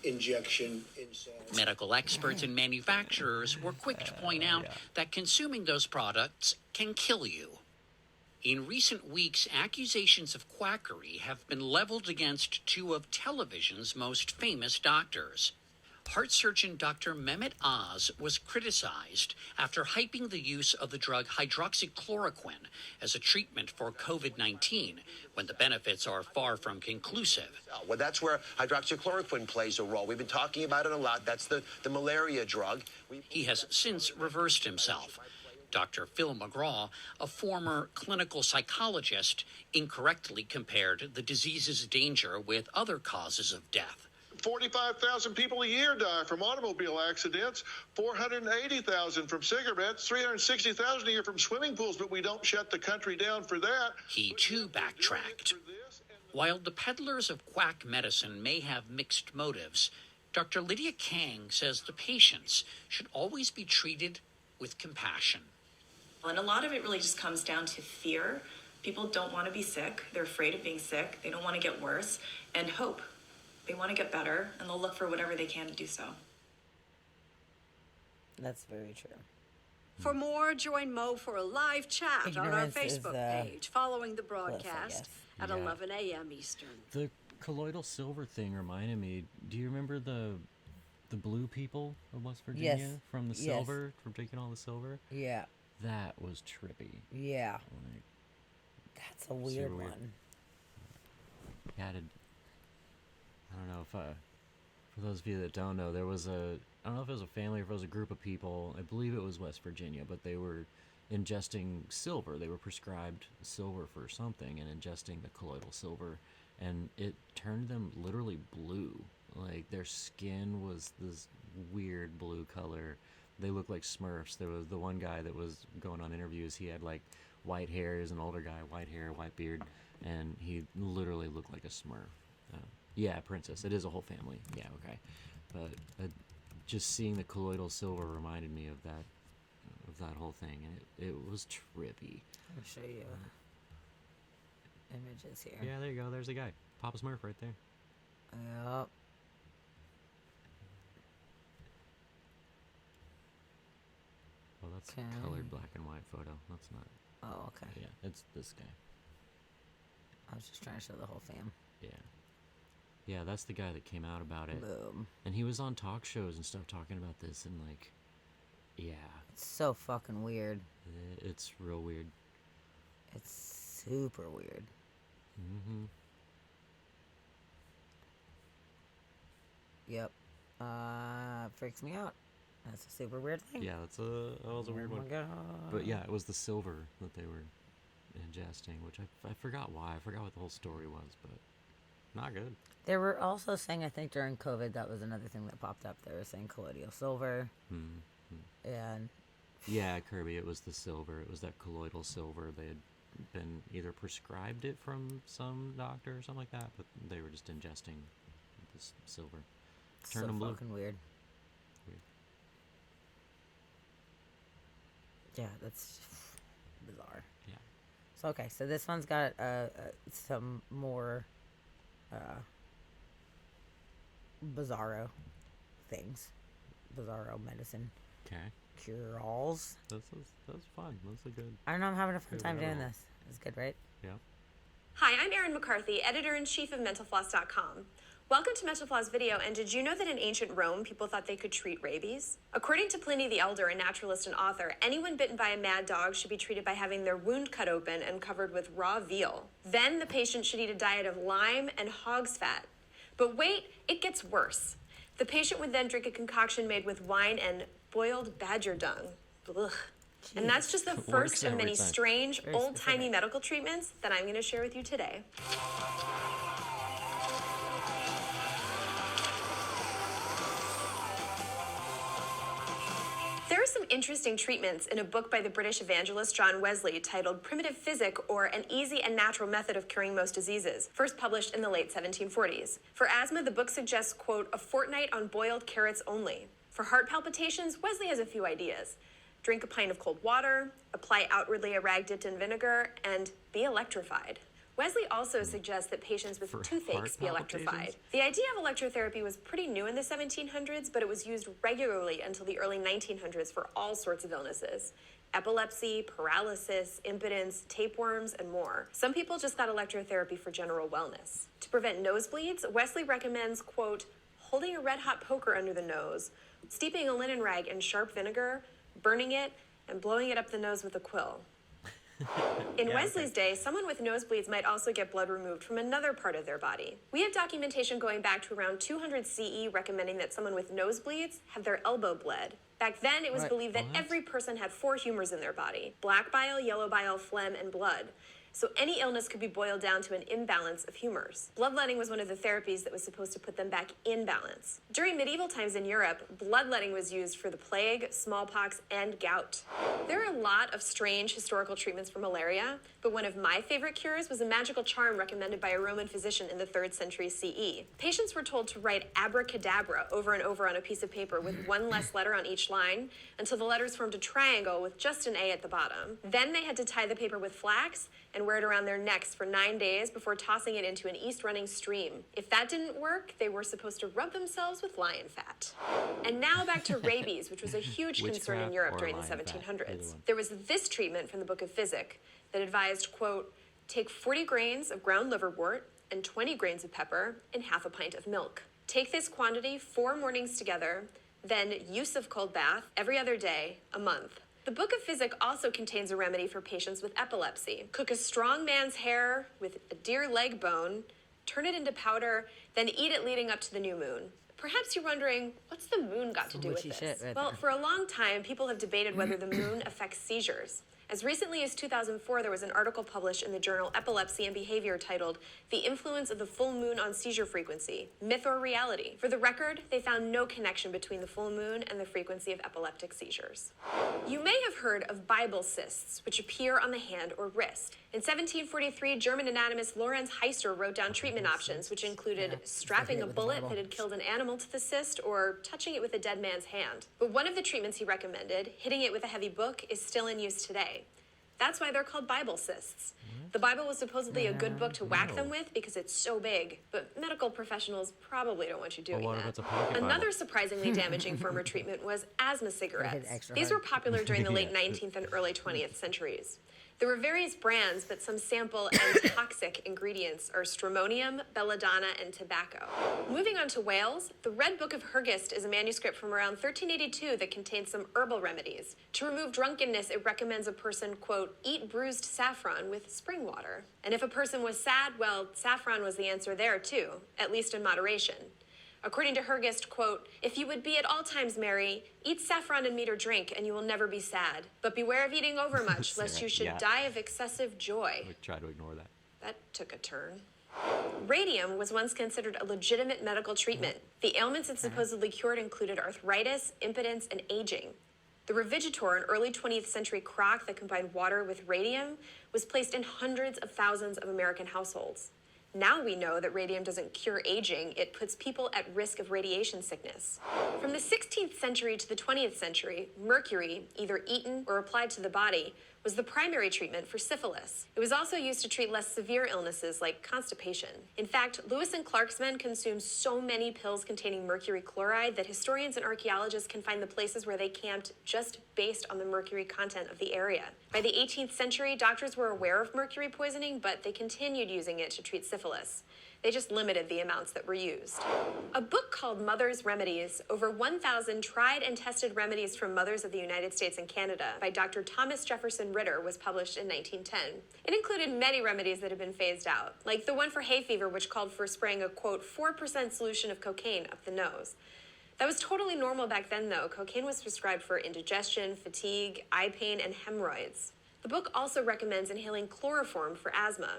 injection inside? Medical experts and manufacturers were quick to point out that consuming those products can kill you. In recent weeks, accusations of quackery have been leveled against two of television's most famous doctors. Heart surgeon Dr. Mehmet Oz was criticized after hyping the use of the drug hydroxychloroquine as a treatment for COVID-19, when the benefits are far from conclusive. Well, that's where hydroxychloroquine plays a role. We've been talking about it a lot. That's the malaria drug. He has since reversed himself. Dr. Phil McGraw, a former clinical psychologist, incorrectly compared the disease's danger with other causes of death. 45,000 people a year die from automobile accidents, 480,000 from cigarettes, 360,000 a year from swimming pools, but we don't shut the country down for that. He too backtracked. While the peddlers of quack medicine may have mixed motives, Dr. Lydia Kang says the patients should always be treated with compassion. And a lot of it really just comes down to fear. People don't want to be sick. They're afraid of being sick. They don't want to get worse. And hope. They want to get better, and they'll look for whatever they can to do so. That's very true. For more, join Mo for a live chat on our Ignorance is, Facebook page following the broadcast at Yeah. 11 a.m. Eastern. The colloidal silver thing reminded me. Do you remember the blue people of West Virginia Yes. from the Yes. silver, from taking all the silver? Yeah. That was trippy. Yeah. Like, That's a weird super weird. one. Yeah, I don't know if for those of you that don't know, there was I don't know if it was a family or if it was a group of people. I believe it was West Virginia, but they were ingesting silver. They were prescribed silver for something and ingesting the colloidal silver, and it turned them literally blue. Like their skin was this weird blue color. They looked like Smurfs. There was the one guy that was going on interviews. He had like white hair. He was an older guy, white hair, white beard, and he literally looked like a Smurf. Yeah, Princess. It is a whole family. Yeah, okay. But just seeing the colloidal silver reminded me of that whole thing, and it was trippy. I'll show you images here. Yeah, there you go. There's the guy. Papa Smurf right there. Yep. Oh, that's Okay. a colored black and white photo. That's not. Oh, okay. Yeah, it's this guy. I was just trying to show the whole fam. Yeah. Yeah, that's the guy that came out about it. Boom. And he was on talk shows and stuff talking about this, and like, yeah. It's so fucking weird. It's real weird. It's super weird. Mm-hmm. Yep. Freaks me out. That's a super weird thing. Yeah, that was a weird Oh one. my God. But yeah, it was the silver that they were ingesting, which I forgot why. I forgot what the whole story was, but not good. They were also saying, I think during COVID, that was another thing that popped up. They were saying colloidal silver. Mm-hmm. And yeah, Kirby, it was the silver. It was that colloidal silver. They had been either prescribed it from some doctor or something like that, but they were just ingesting this silver. Turned So them blue. fucking weird. Weird. Yeah, that's bizarre. Yeah. So okay, so this one's got some more bizarro things, bizarro medicine. Okay. Cure-alls. That's fun. That's a good. I don't know. I'm having a fun good time doing rabbit hole. this. It's good, right? Yeah. Hi, I'm Erin McCarthy, editor-in-chief of MentalFloss.com. Welcome to MentalFloss Video, and did you know that in ancient Rome, people thought they could treat rabies? According to Pliny the Elder, a naturalist and author, anyone bitten by a mad dog should be treated by having their wound cut open and covered with raw veal. Then the patient should eat a diet of lime and hog's fat. But wait, it gets worse. The patient would then drink a concoction made with wine and boiled badger dung. Ugh. And that's just the Works first of every many time. strange, Very old-timey specific. medical treatments that I'm going to share with you today. There are some interesting treatments in a book by the British evangelist John Wesley titled Primitive Physic, or An Easy and Natural Method of Curing Most Diseases, first published in the late 1740s. For asthma, the book suggests, quote, a fortnight on boiled carrots only. For heart palpitations, Wesley has a few ideas. Drink a pint of cold water, apply outwardly a rag dipped in vinegar, and be electrified. Wesley also suggests that patients with For toothaches heart be electrified. palpitations? The idea of electrotherapy was pretty new in the 1700s, but it was used regularly until the early 1900s for all sorts of illnesses. Epilepsy, paralysis, impotence, tapeworms, and more. Some people just got electrotherapy for general wellness. To prevent nosebleeds, Wesley recommends, quote, holding a red-hot poker under the nose, steeping a linen rag in sharp vinegar, burning it, and blowing it up the nose with a quill. In Wesley's day, someone with nosebleeds might also get blood removed from another part of their body. We have documentation going back to around 200 CE recommending that someone with nosebleeds have their elbow bled. Back then, it was Right. believed that What? every person had 4 humors in their body: black bile, yellow bile, phlegm, and blood. So any illness could be boiled down to an imbalance of humors. Bloodletting was one of the therapies that was supposed to put them back in balance. During medieval times in Europe, bloodletting was used for the plague, smallpox, and gout. There are a lot of strange historical treatments for malaria, but one of my favorite cures was a magical charm recommended by a Roman physician in the 3rd century CE. Patients were told to write abracadabra over and over on a piece of paper with one less letter on each line until the letters formed a triangle with just an A at the bottom. Then they had to tie the paper with flax and wear it around their necks for 9 days before tossing it into an east-running stream. If that didn't work, they were supposed to rub themselves with lion fat. And now back to rabies, which was a huge concern in Witchcraft Europe or during the lion fat, either 1700s. one. There was this treatment from the Book of Physic that advised, quote, take 40 grains of ground liverwort and 20 grains of pepper in half a pint of milk. Take this quantity 4 mornings together, then use of cold bath every other day, a month. The Book of Physic also contains a remedy for patients with epilepsy. Cook a strong man's hair with a deer leg bone, turn it into powder, then eat it leading up to the new moon. Perhaps you're wondering, what's the moon got to do with Witchy this? shit right Well, there. for a long time, people have debated whether the moon affects seizures. As recently as 2004, there was an article published in the journal Epilepsy and Behavior titled, The Influence of the Full Moon on Seizure Frequency, Myth or Reality? For the record, they found no connection between the full moon and the frequency of epileptic seizures. You may have heard of Bible cysts, which appear on the hand or wrist. In 1743, German anatomist Lorenz Heister wrote down treatment options, which included strapping a with the bullet Bible. that had killed an animal to the cyst or touching it with a dead man's hand. But one of the treatments he recommended, hitting it with a heavy book, is still in use today. That's why they're called Bible cysts. The Bible was supposedly a good book to whack them with because it's so big, but medical professionals probably don't want you doing Well, what if that. it's a pocket Bible? Another surprisingly damaging form of treatment was asthma cigarettes. extra These hard. were popular during the late Yeah. 19th and early 20th centuries. There were various brands, but some sample and toxic ingredients are stramonium, belladonna, and tobacco. Moving on to Wales, the Red Book of Hyrgist is a manuscript from around 1382 that contains some herbal remedies. To remove drunkenness, it recommends a person, quote, eat bruised saffron with spring water. And if a person was sad, well, saffron was the answer there too, at least in moderation. According to Hyrgist, quote, if you would be at all times merry, eat saffron and meat or drink, and you will never be sad. But beware of eating overmuch, lest you should Yeah. die of excessive joy. We try to ignore that. That took a turn. Radium was once considered a legitimate medical treatment. The ailments it supposedly cured included arthritis, impotence, and aging. The Revigittor, an early 20th century crock that combined water with radium, was placed in hundreds of thousands of American households. Now we know that radium doesn't cure aging, it puts people at risk of radiation sickness. From the 16th century to the 20th century, mercury, either eaten or applied to the body, was the primary treatment for syphilis. It was also used to treat less severe illnesses like constipation. In fact, Lewis and Clark's men consumed so many pills containing mercury chloride that historians and archaeologists can find the places where they camped just based on the mercury content of the area. By the 18th century, doctors were aware of mercury poisoning, but they continued using it to treat syphilis. They just limited the amounts that were used. A book called Mother's Remedies, over 1,000 tried and tested remedies from mothers of the United States and Canada by Dr. Thomas Jefferson Ritter, was published in 1910. It included many remedies that have been phased out, like the one for hay fever, which called for spraying a, quote, 4% solution of cocaine up the nose. That was totally normal back then, though. Cocaine was prescribed for indigestion, fatigue, eye pain, and hemorrhoids. The book also recommends inhaling chloroform for asthma,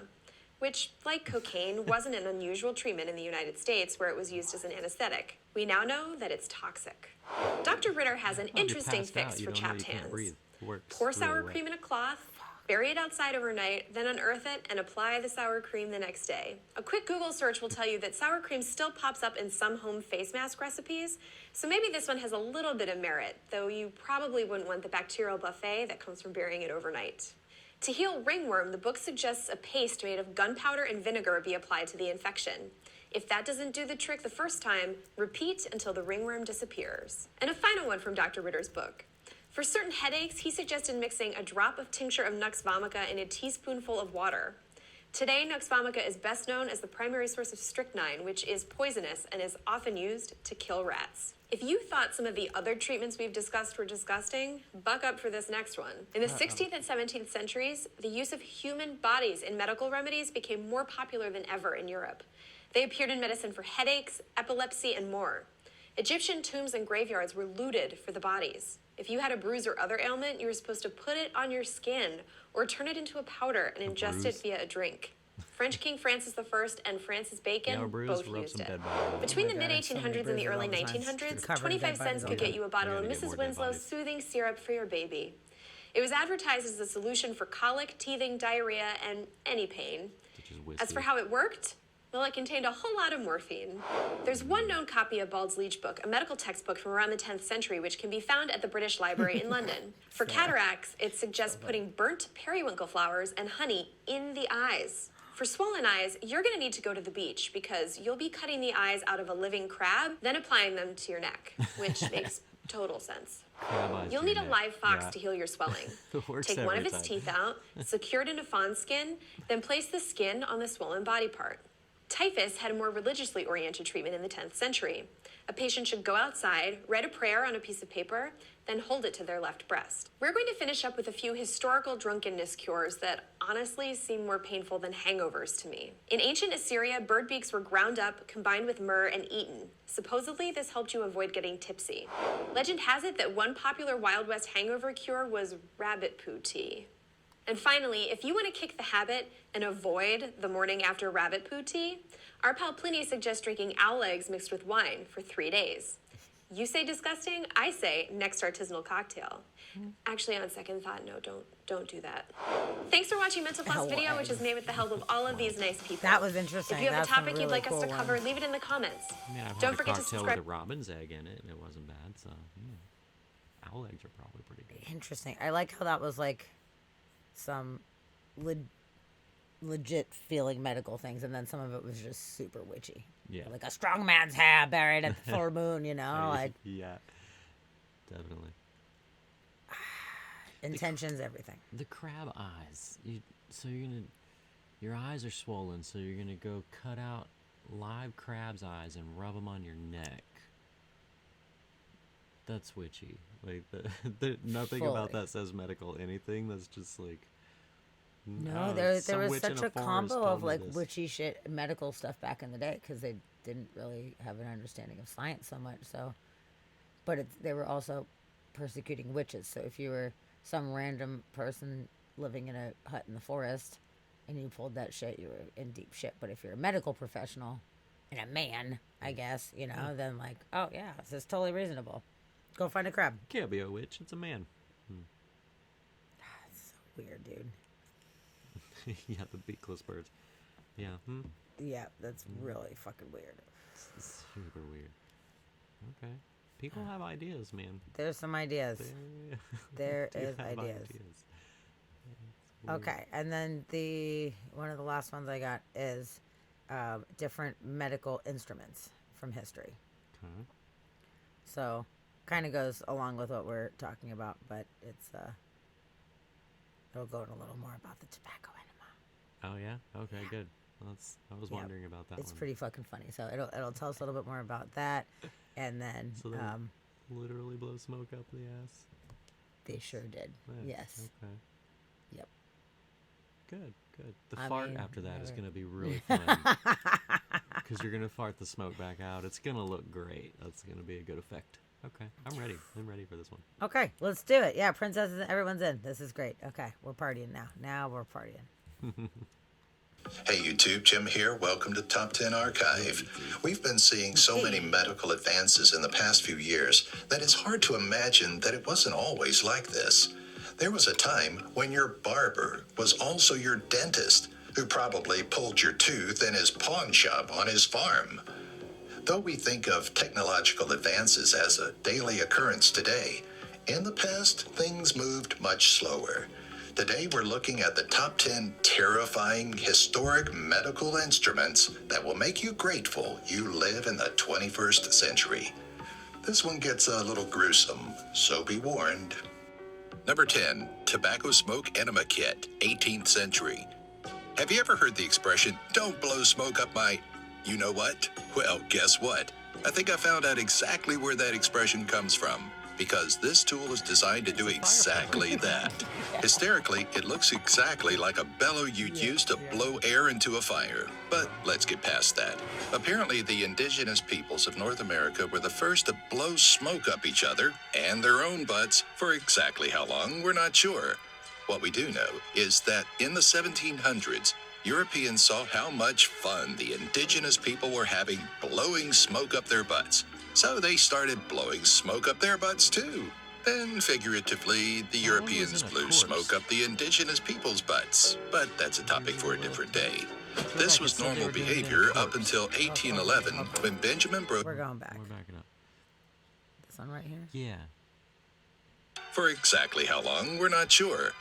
which, like cocaine, wasn't an unusual treatment in the United States where it was used as an anesthetic. We now know that it's toxic. Dr. Ritter has an interesting fix for chapped hands. Pour sour cream in a cloth, bury it outside overnight, then unearth it and apply the sour cream the next day. A quick Google search will tell you that sour cream still pops up in some home face mask recipes, so maybe this one has a little bit of merit, though you probably wouldn't want the bacterial buffet that comes from burying it overnight. To heal ringworm, the book suggests a paste made of gunpowder and vinegar be applied to the infection. If that doesn't do the trick the first time, repeat until the ringworm disappears. And a final one from Dr. Ritter's book. For certain headaches, he suggested mixing a drop of tincture of Nux vomica in a teaspoonful of water. Today, Nux vomica is best known as the primary source of strychnine, which is poisonous and is often used to kill rats. If you thought some of the other treatments we've discussed were disgusting, buck up for this next one. In the 16th and 17th centuries, the use of human bodies in medical remedies became more popular than ever in Europe. They appeared in medicine for headaches, epilepsy, and more. Egyptian tombs and graveyards were looted for the bodies. If you had a bruise or other ailment, you were supposed to put it on your skin or turn it into a powder and ingest it via a drink. French King Francis I and Francis Bacon both used it. Between the mid-1800s and the early 1900s, 25 cents could get you a bottle of Mrs. Winslow's soothing syrup for your baby. It was advertised as a solution for colic, teething, diarrhea, and any pain. As for how it worked, well, it contained a whole lot of morphine. There's one known copy of Bald's Leech Book, a medical textbook from around the 10th century, which can be found at the British Library in London. For cataracts, it suggests putting burnt periwinkle flowers and honey in the eyes. For swollen eyes, you're going to need to go to the beach because you'll be cutting the eyes out of a living crab, then applying them to your neck, which makes total sense. You'll need a live fox to heal your swelling. Take one of its teeth out, secure it into fawn skin, then place the skin on the swollen body part. Typhus had a more religiously oriented treatment in the 10th century. A patient should go outside, write a prayer on a piece of paper, then hold it to their left breast. We're going to finish up with a few historical drunkenness cures that honestly seem more painful than hangovers to me. In ancient Assyria, bird beaks were ground up, combined with myrrh, and eaten. Supposedly, this helped you avoid getting tipsy. Legend has it that one popular Wild West hangover cure was rabbit poo tea. And finally, if you want to kick the habit and avoid the morning after rabbit poo tea, our pal Pliny suggests drinking owl eggs mixed with wine for 3 days. You say disgusting, I say next artisanal cocktail. Actually, on second thought, no, don't do that. Thanks for watching Mental Floss video, which is made with the help of all of these nice people. That was interesting. If you have That's a topic some you'd really like us to cool cover, ones. leave it in the comments. I mean, I've Don't had forget a to cocktail subscribe. with a robin's egg in it, and it wasn't bad, so owl eggs are probably pretty good. Interesting. I like how that was like some legit feeling medical things, and then some of it was just super witchy. Yeah. Like a strong man's hair buried at the full moon, you know? Like Yeah, definitely. intentions, everything. The crab eyes. Your eyes are swollen, so you're gonna go cut out live crab's eyes and rub them on your neck. That's witchy. Like nothing about Fully. that says medical anything. That's just like. No, oh, there some was witch in such a forest combo told of me like this. witchy shit, medical stuff back in the day because they didn't really have an understanding of science so much. So, but they were also persecuting witches. So if you were some random person living in a hut in the forest and you pulled that shit, you were in deep shit. But if you're a medical professional and a man, I guess, you know, then like, oh yeah, this is totally reasonable. Go find a crab. Can't be a witch. It's a man. It's so weird, dude. Yeah, the beakless birds. Yeah. Yeah, that's really fucking weird. It's super weird. Okay. People have ideas, man. There's some ideas. There do is have ideas. It's weird. Okay, and then one of the last ones I got is different medical instruments from history. Okay. So, kind of goes along with what we're talking about, but it'll go in a little more about the tobacco enema. Oh yeah. Okay. Good. I was wondering about that. It's one. pretty fucking funny. So it'll tell us a little bit more about that, and then So they literally blow smoke up the ass. they sure did. Nice. Yes. Okay. Yep. Good. The I fart mean, after that is never- going to be really fun. Because you're going to fart the smoke back out. It's going to look great. That's going to be a good effect. Okay. I'm ready for this one. Okay, let's do it. Yeah, princesses, everyone's in. This is great. Okay, we're partying now. Now we're partying. Hey YouTube, Jim here. Welcome to Top 10 Archive. We've been seeing so many medical advances in the past few years that it's hard to imagine that it wasn't always like this. There was a time when your barber was also your dentist, who probably pulled your tooth in his pawn shop on his farm. Though we think of technological advances as a daily occurrence today, in the past things moved much slower. Today we're looking at the top 10 terrifying, historic medical instruments that will make you grateful you live in the 21st century. This one gets a little gruesome, so be warned. Number 10, Tobacco Smoke Enema Kit, 18th century. Have you ever heard the expression, "Don't blow smoke up my..." You know what? Well, guess what? I think I found out exactly where that expression comes from. Because this tool is designed to do exactly that. Hysterically, it looks exactly like a bellow you'd use to blow air into a fire. But let's get past that. Apparently, the indigenous peoples of North America were the first to blow smoke up each other and their own butts. For exactly how long, we're not sure. What we do know is that in the 1700s, Europeans saw how much fun the indigenous people were having blowing smoke up their butts. So they started blowing smoke up their butts too. Then, figuratively, the Europeans blew smoke up the indigenous people's butts. But that's a topic for a different day. This was normal behavior up until 1811, when Benjamin Bro... We're going back. We're backing up. This one right here? Yeah. For exactly how long, we're not sure.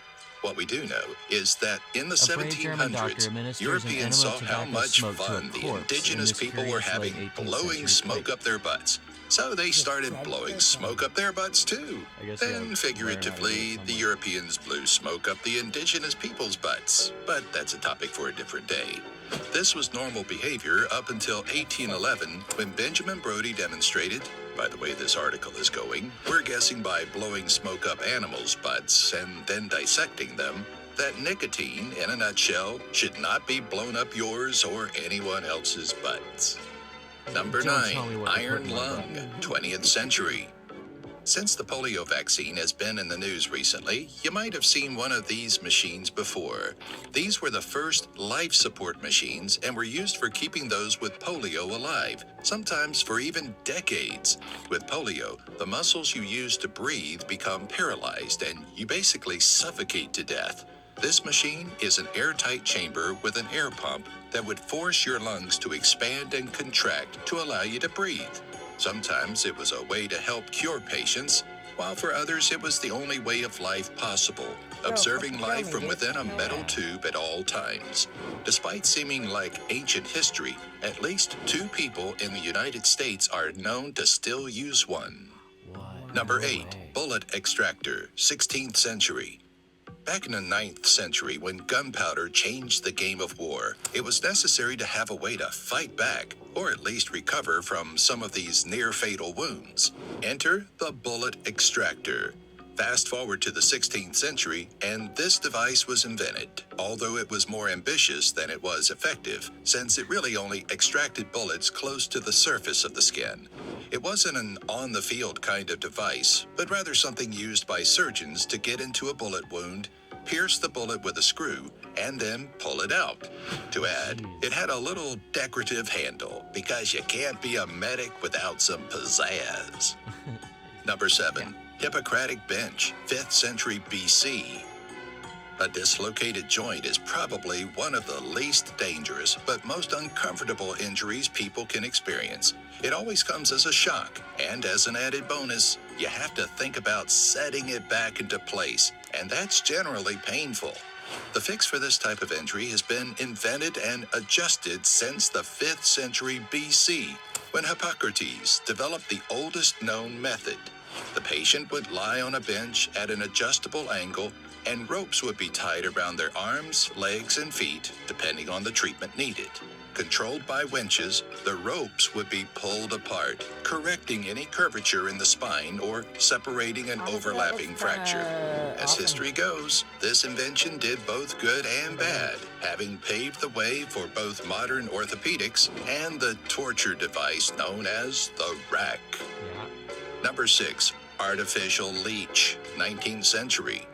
What we do know is that in the A brave German doctor 1700s, administers an Europeans enema saw of how tobacco much smoke to a fun the corpse in indigenous this people were curious having late 18th blowing century smoke plate. up their butts. So they started blowing smoke up their butts too. I guess Then, figuratively, the Europeans blew smoke up the indigenous people's butts. But that's a topic for a different day. This was normal behavior up until 1811, when Benjamin Brodie demonstrated, by the way this article is going, we're guessing by blowing smoke up animals' butts and then dissecting them, that nicotine, in a nutshell, should not be blown up yours or anyone else's butts. Number Don't tell me 9, what to put Iron in my Lung, 20th century. Since the polio vaccine has been in the news recently, you might have seen one of these machines before. These were the first life support machines and were used for keeping those with polio alive, sometimes for even decades. With polio, the muscles you use to breathe become paralyzed and you basically suffocate to death. This machine is an airtight chamber with an air pump that would force your lungs to expand and contract to allow you to breathe. Sometimes it was a way to help cure patients, while for others it was the only way of life possible, observing life from within a metal tube at all times. Despite seeming like ancient history, at least 2 people in the United States are known to still use one. Number 8, Bullet Extractor, 16th century. Back in the 9th century, when gunpowder changed the game of war, it was necessary to have a way to fight back, or at least recover from some of these near-fatal wounds. Enter the bullet extractor. Fast forward to the 16th century, and this device was invented, although it was more ambitious than it was effective, since it really only extracted bullets close to the surface of the skin. It wasn't an on-the-field kind of device, but rather something used by surgeons to get into a bullet wound, pierce the bullet with a screw, and then pull it out. To add, it had a little decorative handle, because you can't be a medic without some pizzazz. Number 7. Hippocratic bench, 5th century BC. A dislocated joint is probably one of the least dangerous but most uncomfortable injuries people can experience. It always comes as a shock, and as an added bonus, you have to think about setting it back into place, and that's generally painful. The fix for this type of injury has been invented and adjusted since the 5th century BC, when Hippocrates developed the oldest known method. The patient would lie on a bench at an adjustable angle, and ropes would be tied around their arms, legs, and feet, depending on the treatment needed. Controlled by winches, the ropes would be pulled apart, correcting any curvature in the spine or separating an overlapping fracture. As history goes, this invention did both good and bad, having paved the way for both modern orthopedics and the torture device known as the rack. Number 6. Artificial leech, 19th century.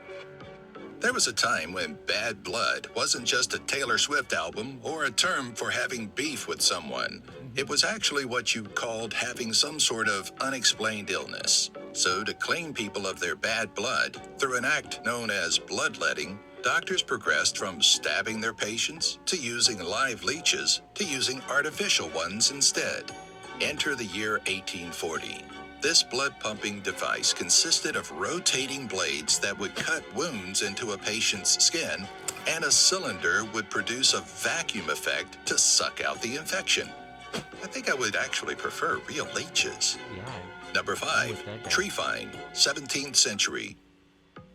There was a time when bad blood wasn't just a Taylor Swift album or a term for having beef with someone. It was actually what you called having some sort of unexplained illness. So to clean people of their bad blood through an act known as bloodletting, doctors progressed from stabbing their patients to using live leeches to using artificial ones instead. Enter the year 1840. This blood-pumping device consisted of rotating blades that would cut wounds into a patient's skin, and a cylinder would produce a vacuum effect to suck out the infection. I think I would actually prefer real leeches. Number 5. Trephine, 17th century.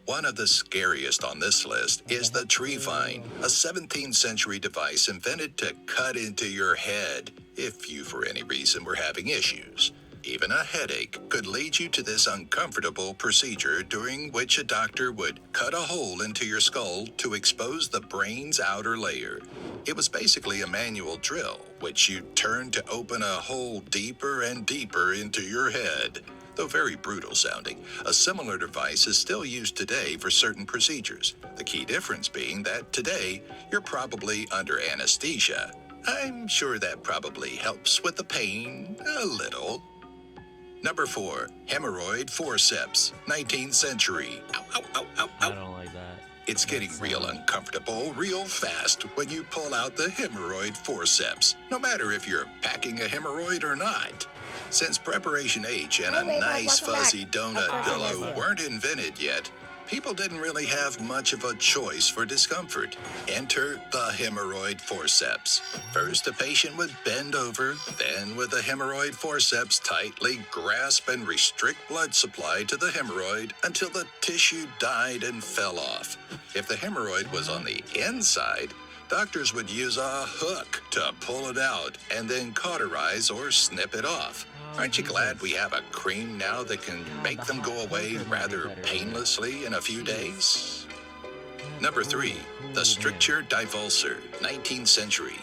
One of the scariest on this list is the trephine, a 17th century device invented to cut into your head if you for any reason were having issues. Even a headache could lead you to this uncomfortable procedure, during which a doctor would cut a hole into your skull to expose the brain's outer layer. It was basically a manual drill, which you turned to open a hole deeper and deeper into your head. Though very brutal sounding, a similar device is still used today for certain procedures. The key difference being that today, you're probably under anesthesia. I'm sure that probably helps with the pain a little. Number 4. Hemorrhoid forceps, 19th century. Ow, ow, ow, ow, ow. I don't like that. It's getting real uncomfortable real fast when you pull out the hemorrhoid forceps, no matter if you're packing a hemorrhoid or not. Since Preparation H and a nice fuzzy donut pillow weren't invented yet, people didn't really have much of a choice for discomfort. Enter the hemorrhoid forceps. First, the patient would bend over, then with the hemorrhoid forceps tightly grasp and restrict blood supply to the hemorrhoid until the tissue died and fell off. If the hemorrhoid was on the inside, doctors would use a hook to pull it out and then cauterize or snip it off. Aren't you glad we have a cream now that can make them go away rather painlessly in a few days? Number 3. The stricture divulsor, 19th century.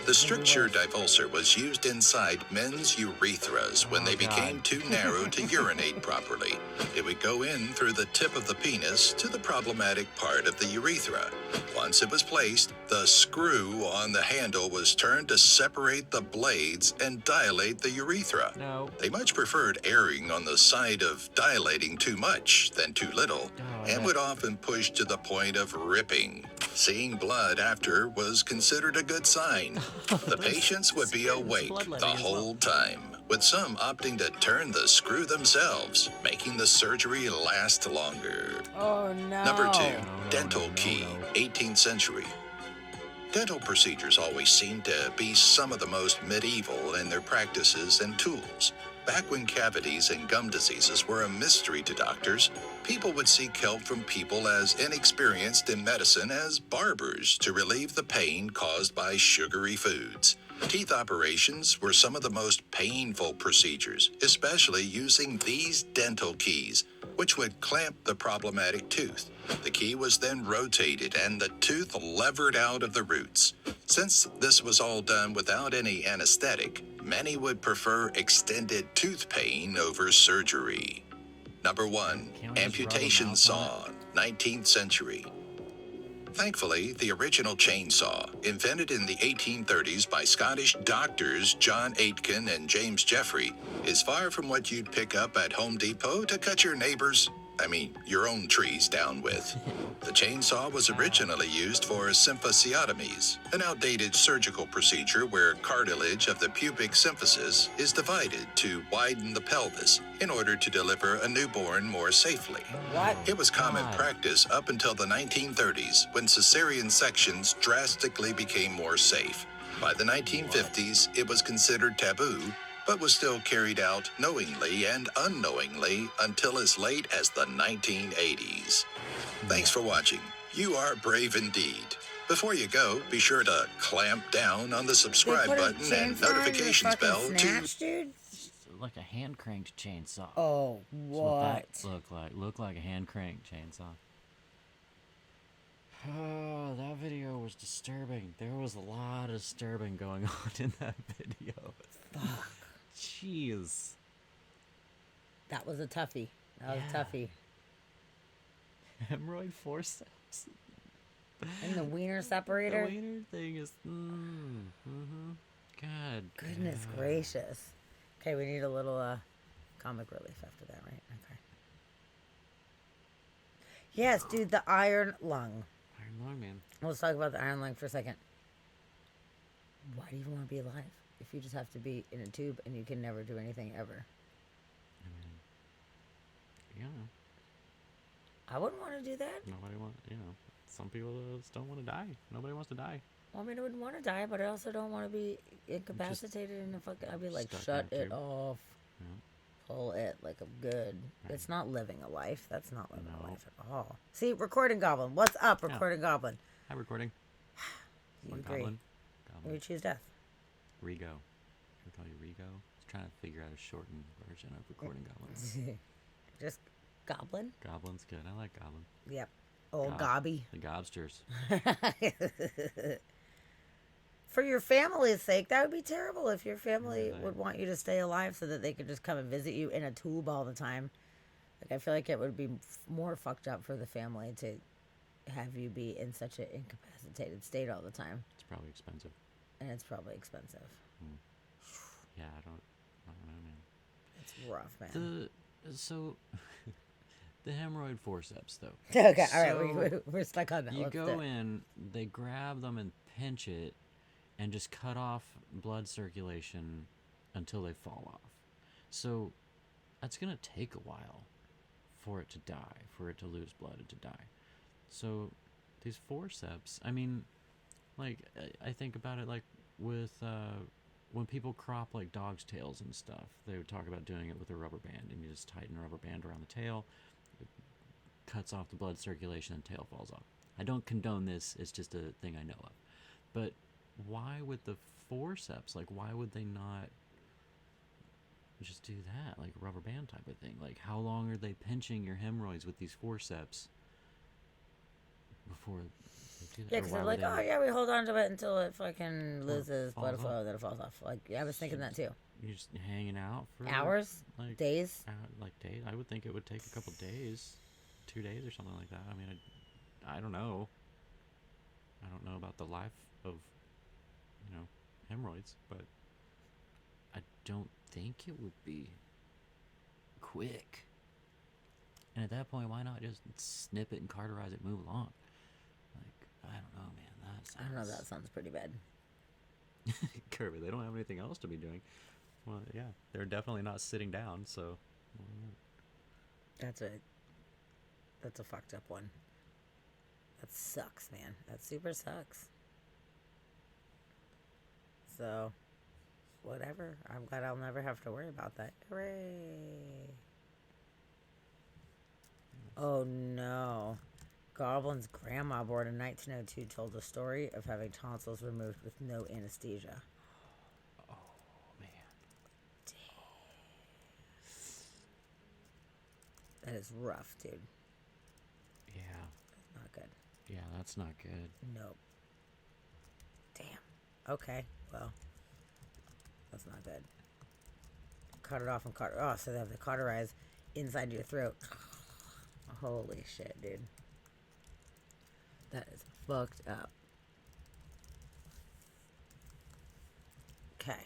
The stricture divulsor was used inside men's urethras when they became too narrow to urinate properly. It would go in through the tip of the penis to the problematic part of the urethra. Once it was placed, the screw on the handle was turned to separate the blades and dilate the urethra. They much preferred erring on the side of dilating too much than too little, and would often push to the point of ripping. Seeing blood after was considered a good sign. The patients would be awake the whole time, with some opting to turn the screw themselves, making the surgery last longer. Oh no. Number 2, dental key, 18th century. Dental procedures always seem to be some of the most medieval in their practices and tools. Back when cavities and gum diseases were a mystery to doctors, people would seek help from people as inexperienced in medicine as barbers to relieve the pain caused by sugary foods. Teeth operations were some of the most painful procedures, especially using these dental keys, which would clamp the problematic tooth. The key was then rotated and the tooth levered out of the roots. Since this was all done without any anesthetic, many would prefer extended tooth pain over surgery. Number 1, amputation saw, 19th century. Thankfully, the original chainsaw, invented in the 1830s by Scottish doctors John Aitken and James Jeffrey, is far from what you'd pick up at Home Depot to cut your your own trees down with. The chainsaw was originally used for symphysiotomies, an outdated surgical procedure where cartilage of the pubic symphysis is divided to widen the pelvis in order to deliver a newborn more safely. What? It was common practice up until the 1930s when cesarean sections drastically became more safe. By the 1950s, it was considered taboo, but was still carried out knowingly and unknowingly until as late as the 1980s. Thanks for watching. You are brave indeed. Before you go, be sure to clamp down on the subscribe button and notifications bell Snatch, dude? Like a hand cranked chainsaw. Oh, what? That's what that looked like a hand cranked chainsaw. Oh, that video was disturbing. There was a lot of disturbing going on in that video. Fuck. Jeez. That was a toughie. That was a toughie. Hemorrhoid forceps. And the wiener separator? The wiener thing is... God. Goodness gracious. Okay, we need a little comic relief after that, right? Okay. Yes, dude, the iron lung. Iron lung, man. Let's talk about the iron lung for a second. Why do you even want to be alive if you just have to be in a tube and you can never do anything ever? Yeah. I wouldn't want to do that. Nobody wants, some people just don't want to die. Nobody wants to die. Well, I mean, I wouldn't want to die, but I also don't want to be incapacitated in a fucking... I'd be like, stuck shut in a it tube. off. Yeah. Pull it like I'm good. Right. It's not living a life. That's not living a life at all. See, Recording Goblin. What's up, Recording Goblin? Hi, Recording. You One agree. Goblin. You choose death. Rigo. I call you Rigo. I was trying to figure out a shortened version of Recording Goblins. Just Goblin? Goblin's good. I like Goblin. Yep. Old Gobby. The Gobsters. For your family's sake, that would be terrible if your family would want you to stay alive so that they could just come and visit you in a tube all the time. Like, I feel like it would be more fucked up for the family to have you be in such an incapacitated state all the time. It's probably expensive. And it's probably expensive. Yeah, I don't know, man. It's rough, man. The hemorrhoid forceps, though. Okay, all right, we're stuck on that. You Let's do go it. in, they grab them and pinch it, and just cut off blood circulation until they fall off. So that's going to take a while for it to die, for it to lose blood and to die. So these forceps, I mean, like, I think about it like with when people crop like dogs' tails and stuff, they would talk about doing it with a rubber band, and you just tighten a rubber band around the tail, it cuts off the blood circulation, and tail falls off. I don't condone this, it's just a thing I know of. But why with the forceps, like, why would they not just do that, like a rubber band type of thing? Like, how long are they pinching your hemorrhoids with these forceps before they do that? Yeah, because they're like, oh, yeah, we hold on to it until it fucking loses blood flow, then it falls off. Like, yeah, I was thinking that too. You're just hanging out for hours, like days, like days. I would think it would take a couple days, 2 days or something like that. I mean, I don't know. I don't know about the life of, hemorrhoids, but I don't think it would be quick. And at that point, why not just snip it and cauterize it, move along? Like, I don't know, man. I don't know. That sounds pretty bad. Kirby, they don't have anything else to be doing. Well, yeah, they're definitely not sitting down, so. That's a fucked up one. That sucks, man. That super sucks. So, whatever. I'm glad I'll never have to worry about that. Hooray. Oh no. Goblin's grandma born in 1902 told the story of having tonsils removed with no anesthesia. Oh, man. That is rough, dude. Yeah. That's not good. Yeah, that's not good. Nope. Damn. Okay. Well, that's not good. Cut it off and cut. Oh, so they have to cauterize inside your throat. Holy shit, dude. That is fucked up. Okay.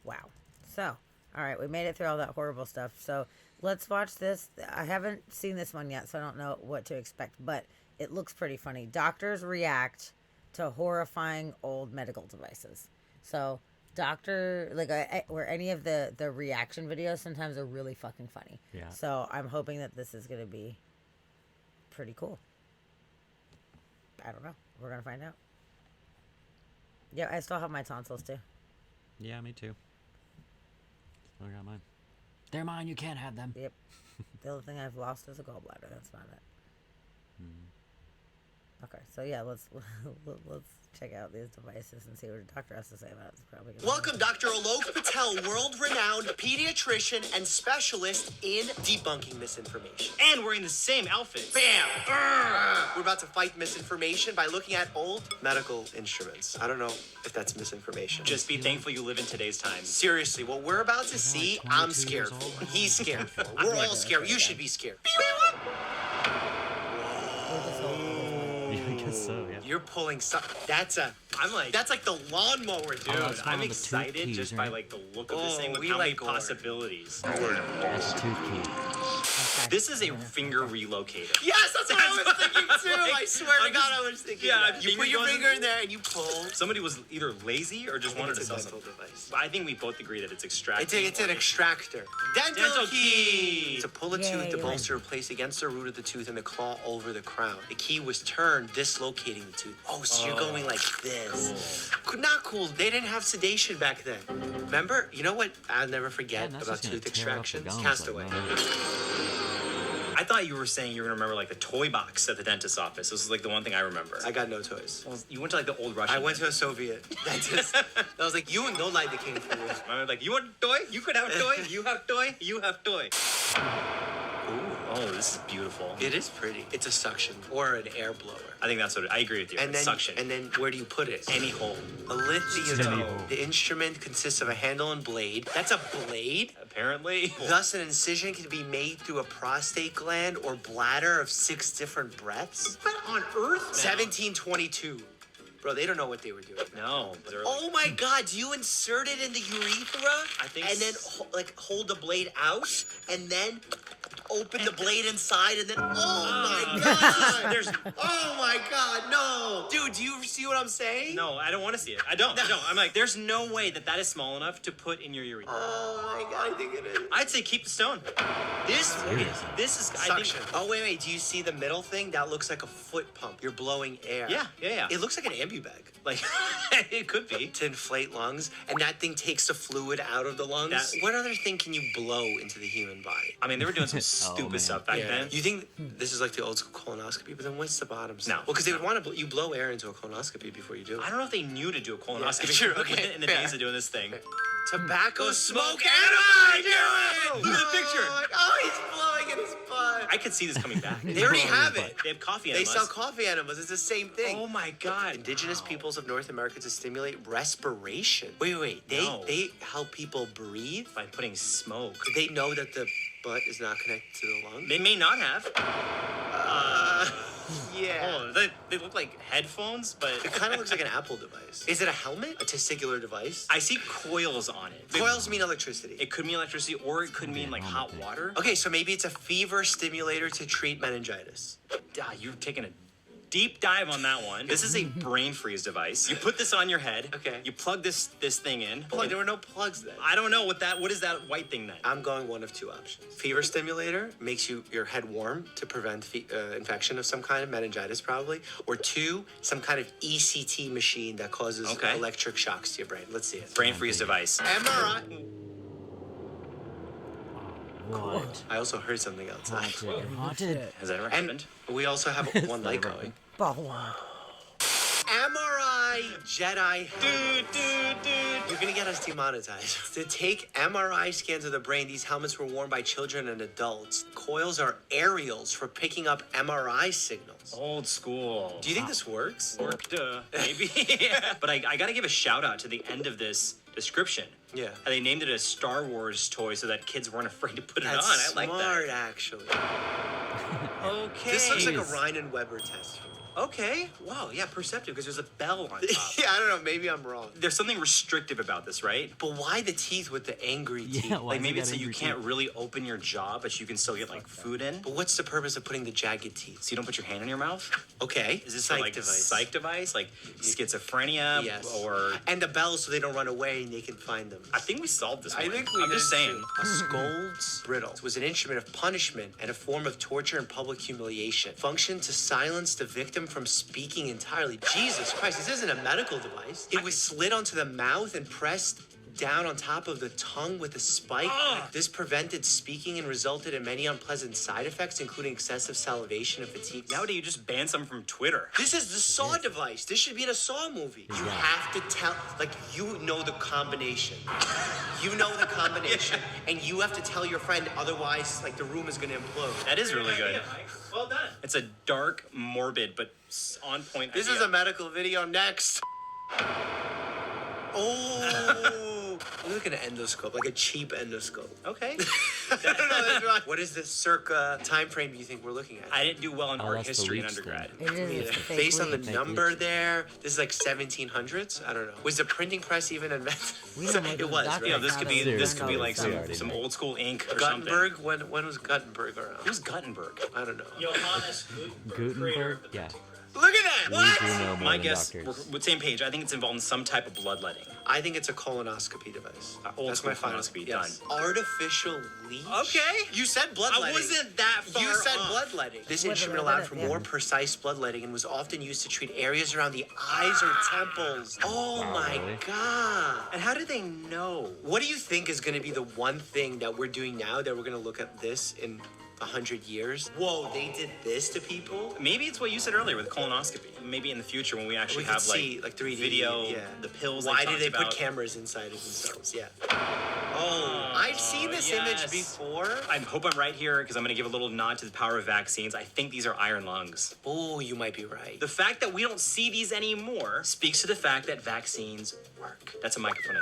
Wow. So, all right, we made it through all that horrible stuff. So let's watch this. I haven't seen this one yet, so I don't know what to expect, but it looks pretty funny. Doctors react to horrifying old medical devices. So where any of the reaction videos sometimes are really fucking funny. Yeah. So I'm hoping that this is going to be pretty cool. I don't know. We're going to find out. Yeah, I still have my tonsils too. Yeah, me too. Still got mine. They're mine. You can't have them. Yep. The only thing I've lost is a gallbladder. That's about it. Okay, so yeah, let's check out these devices and see what the doctor has to say about it. It's probably gonna Welcome, Dr. Alok Patel, world-renowned pediatrician and specialist in debunking misinformation. And wearing the same outfit. Bam! We're about to fight misinformation by looking at old medical instruments. I don't know if that's misinformation. Just be thankful you live in today's times. Seriously, what we're about to see, I'm scared for. He's scared for. We're all scared. You should be scared. So, yeah. You're pulling that's like the lawnmower, dude. Dude, I'm excited just by like the look of this thing. Look how many possibilities. That's tooth key. This is a finger relocator. Yes, that's what I was thinking too. I swear to God, I was thinking. Yeah, that. You put your finger in there and you pull. Somebody was either lazy or just wanted to sell something. Device. I think we both agree that it's extracting. It's an extractor. Dental key. To pull a tooth to Yay. bolster or place against the root of the tooth and the claw over the crown. The key was turned, dislocating the tooth. Oh, so you're going like this. Cool. Not cool. They didn't have sedation back then. Remember? You know what I'll never forget about tooth extractions? Castaway. I thought you were saying you were gonna remember like the toy box at the dentist's office. This is like the one thing I remember. I got no toys. Well, you went to like the old Russian. I went to a Soviet dentist. I was like, you and no light that came for you. I was like, you want a toy? You could have a toy. You have toy. You have toy. Oh, this is beautiful. It is pretty. It's a suction or an air blower. I think that's what I agree with you. And then suction. And then where do you put it? Any hole. A lithium. Any hole. The instrument consists of a handle and blade. That's a blade? Apparently. Thus, an incision can be made through a prostate gland or bladder of 6 different breadths. What on earth? 1722. Bro, they don't know what they were doing. No. Oh my God! Do you insert it in the urethra? I think. And then hold the blade out, and then open the blade inside, and then oh my God! Oh my God! No, dude, do you see what I'm saying? No, I don't want to see it. I don't. No. I'm like, there's no way that is small enough to put in your urethra. Oh my God! I think it is. I'd say keep the stone. This is suction. Oh wait. Do you see the middle thing? That looks like a foot pump. You're blowing air. Yeah. It looks like an ambu bag. Like it could be to inflate lungs, and that thing takes the fluid out of the lungs. What other thing can you blow into the human body? I mean, they were doing some stupid stuff back then. You think this is like the old school colonoscopy? But then what's the bottom? No. Well, because they would want to you blow air into a colonoscopy before you do it. I don't know if they knew to do a colonoscopy Sure, okay. in the days of doing this thing. Tobacco smoke enema! Do it! Look at the picture. Oh, he's blowing in his butt. I could see this coming back. They already have it. They have coffee They enemas. sell coffee enemas. It's the same thing. Oh my God. Indigenous peoples of North America to stimulate respiration. Wait. They help people breathe by putting smoke. Do they know that the butt is not connected to the lungs? They may not have. Yeah. Oh, they look like headphones, but it kind of looks like an Apple device. Is it a helmet? A testicular device? I see coils on it. Coils mean electricity. It could mean electricity, or it could mean like hot water. Okay, so maybe it's a fever stimulator to treat meningitis. You're taking a deep dive on that one. This is a brain freeze device. You put this on your head. Okay. You plug this thing in. Oh, there were no plugs then. I don't know what is that white thing then? I'm going one of two options. Fever stimulator makes your head warm to prevent infection of some kind of meningitis probably. Or 2, some kind of ECT machine that causes electric shocks to your brain. Let's see it. Brain freeze device. MRI. What? I also heard something outside. Haunted. Has that ever happened? We also have one light going. MRI Jedi. Dude. You're gonna get us demonetized. To take MRI scans of the brain, these helmets were worn by children and adults. Coils are aerials for picking up MRI signals. Old school. Do you think this works? Maybe. Yeah. But I gotta give a shout out to the end of this description. Yeah. And they named it a Star Wars toy so that kids weren't afraid to put it That's on. I like that. smart, actually. Okay. This looks like a Ryan and Weber test. Okay. Wow. Yeah, perceptive, because there's a bell on top. Yeah, I don't know. Maybe I'm wrong. There's something restrictive about this, right? But why the teeth with the angry teeth? Yeah, why Like is maybe it it's got so you angry can't teeth? really open your jaw, but you can still get like food in. But what's the purpose of putting the jagged teeth? So you don't put your hand in your mouth? Okay. Is this psych for like device? psych device? Like schizophrenia? Yes. Or And the bells so they don't run away and they can find them. I think we solved this I one. think we I'm just did saying. too. A scold's brittle was an instrument of punishment and a form of torture and public humiliation. Functioned to silence the victim from speaking entirely. Jesus Christ, this isn't a medical device. It was slid onto the mouth and pressed down on top of the tongue with a spike. This prevented speaking and resulted in many unpleasant side effects, including excessive salivation and fatigue. Nowadays, you just ban some from Twitter. This is the Saw device. This should be in a Saw movie. You have to tell, like, you know the combination. You know the combination, and you have to tell your friend, otherwise, like, the room is gonna implode. That is really good. Well done. It's a dark, morbid, but on point This idea. is a medical video. Next. Oh. I'm looking at an endoscope, like a cheap endoscope. Okay. I don't know. That's wrong. What is the circa time frame you think we're looking at? I didn't do well in art that's the history in leech undergrad. It is. Yeah. It's the fake Based on the leaf. number there, this is like 1700s. I don't know. Was the printing press even invented? We don't know It was, exactly You know, right? this could be Seriously, like we already some know. old school ink or something. Gutenberg. When was Gutenberg around? Who's Gutenberg? I don't know. Johannes Gutenberg? Yeah. Look at that. We What? do know more My than guess, doctors. we're same page. I think it's involved in some type of bloodletting. I think it's a colonoscopy device. Old That's school my final colonoscopy, yes. Artificial leech. Okay. You said bloodletting. I wasn't that far You said off. bloodletting. This Wait, instrument wait, allowed wait, for yeah. more precise bloodletting and was often used to treat areas around the eyes or temples. Oh my really? god. And how did they know? What do you think is going to be the one thing that we're doing now that we're going to look at this in 100 years? Whoa, they did this to people? Maybe it's what you said earlier with colonoscopy. Maybe in the future when we actually We could have see like 3D video, yeah. the pills. Why they did they talked put about. cameras inside of themselves? Yeah. Oh, I've seen this image yes. before. I hope I'm right here because I'm going to give a little nod to the power of vaccines. I think these are iron lungs. Oh, you might be right. The fact that we don't see these anymore speaks to the fact that vaccines work. That's a microphone.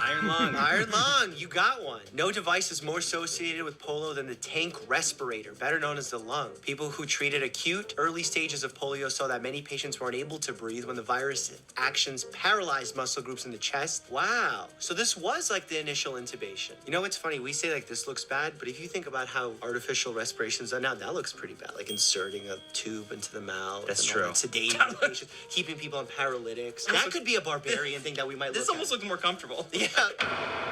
Iron lung. Iron lung, you got one. No device is more associated with polio than the tank respirator, better known as the lung. People who treated acute, early stages of polio saw that many patients weren't able to breathe when the virus actions paralyzed muscle groups in the chest. Wow. So this was like the initial intubation. You know what's funny? We say like this looks bad, but if you think about how artificial respiration is done now, that looks pretty bad. Like inserting a tube into the mouth. That's and true. all that, sedating the patient, keeping people on paralytics. That could be a barbarian thing that we might This look almost at. looks more comfortable. Yeah.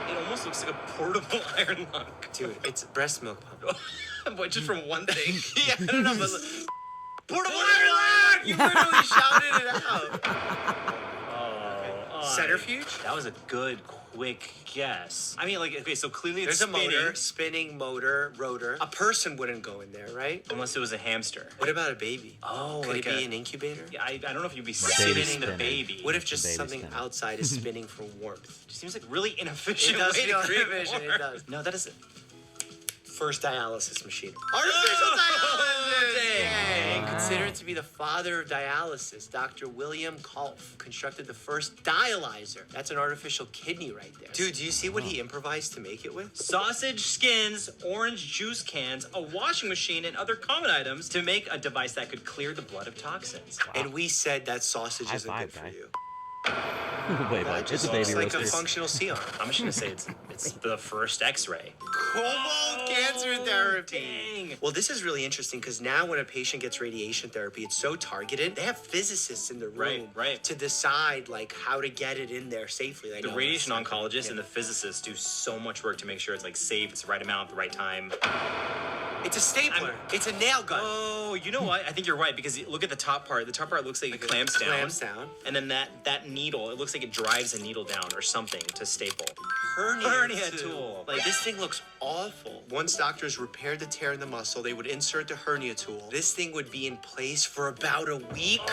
It almost looks like a portable iron lung. Dude, it's breast milk pump. But just from one thing. Yeah, I don't know, but portable iron lung! You literally shouted it out. Centrifuge? That was a good, quick guess. I mean, like, okay, so clearly it's There's a spinning. motor, spinning motor, rotor. A person wouldn't go in there, right? Unless it was a hamster. What about a baby? Oh, Could like it be an incubator? Yeah, I don't know if you'd be baby spinning the spinning. baby. What if just baby something spinning. outside is spinning for warmth? It seems like really inefficient It does way feel to create inefficient, warmth. it does. No, that is First dialysis machine. Artificial dialysis! dang. Yay! Considered to be the father of dialysis, Dr. William Kolff constructed the first dialyzer. That's an artificial kidney right there. Dude, do you see what he improvised to make it with? sausage skins, orange juice cans, a washing machine, and other common items to make a device that could clear the blood of toxins. And we said that sausage High isn't five, good for guy. you. Wait, That what? It's just a baby looks like roaster. a functional C-arm. I'm just gonna say it's the first X-ray. Cobalt cancer therapy. Dang. Well, this is really interesting because now when a patient gets radiation therapy, it's so targeted. They have physicists in the room Right. to decide like how to get it in there safely. Like The oh, radiation it's- oncologist yeah. and the physicists do so much work to make sure it's like safe, it's the right amount, the right time. It's a stapler. It's a nail gun. Oh, you know what? I think you're right because look at the top part. The top part looks like it clamps down. Clamps down. And then that needle, it looks like it drives a needle down or something to staple. Hernia tool. Like this thing looks awful. Once doctors repaired the tear in the muscle, they would insert the hernia tool. This thing would be in place for about a week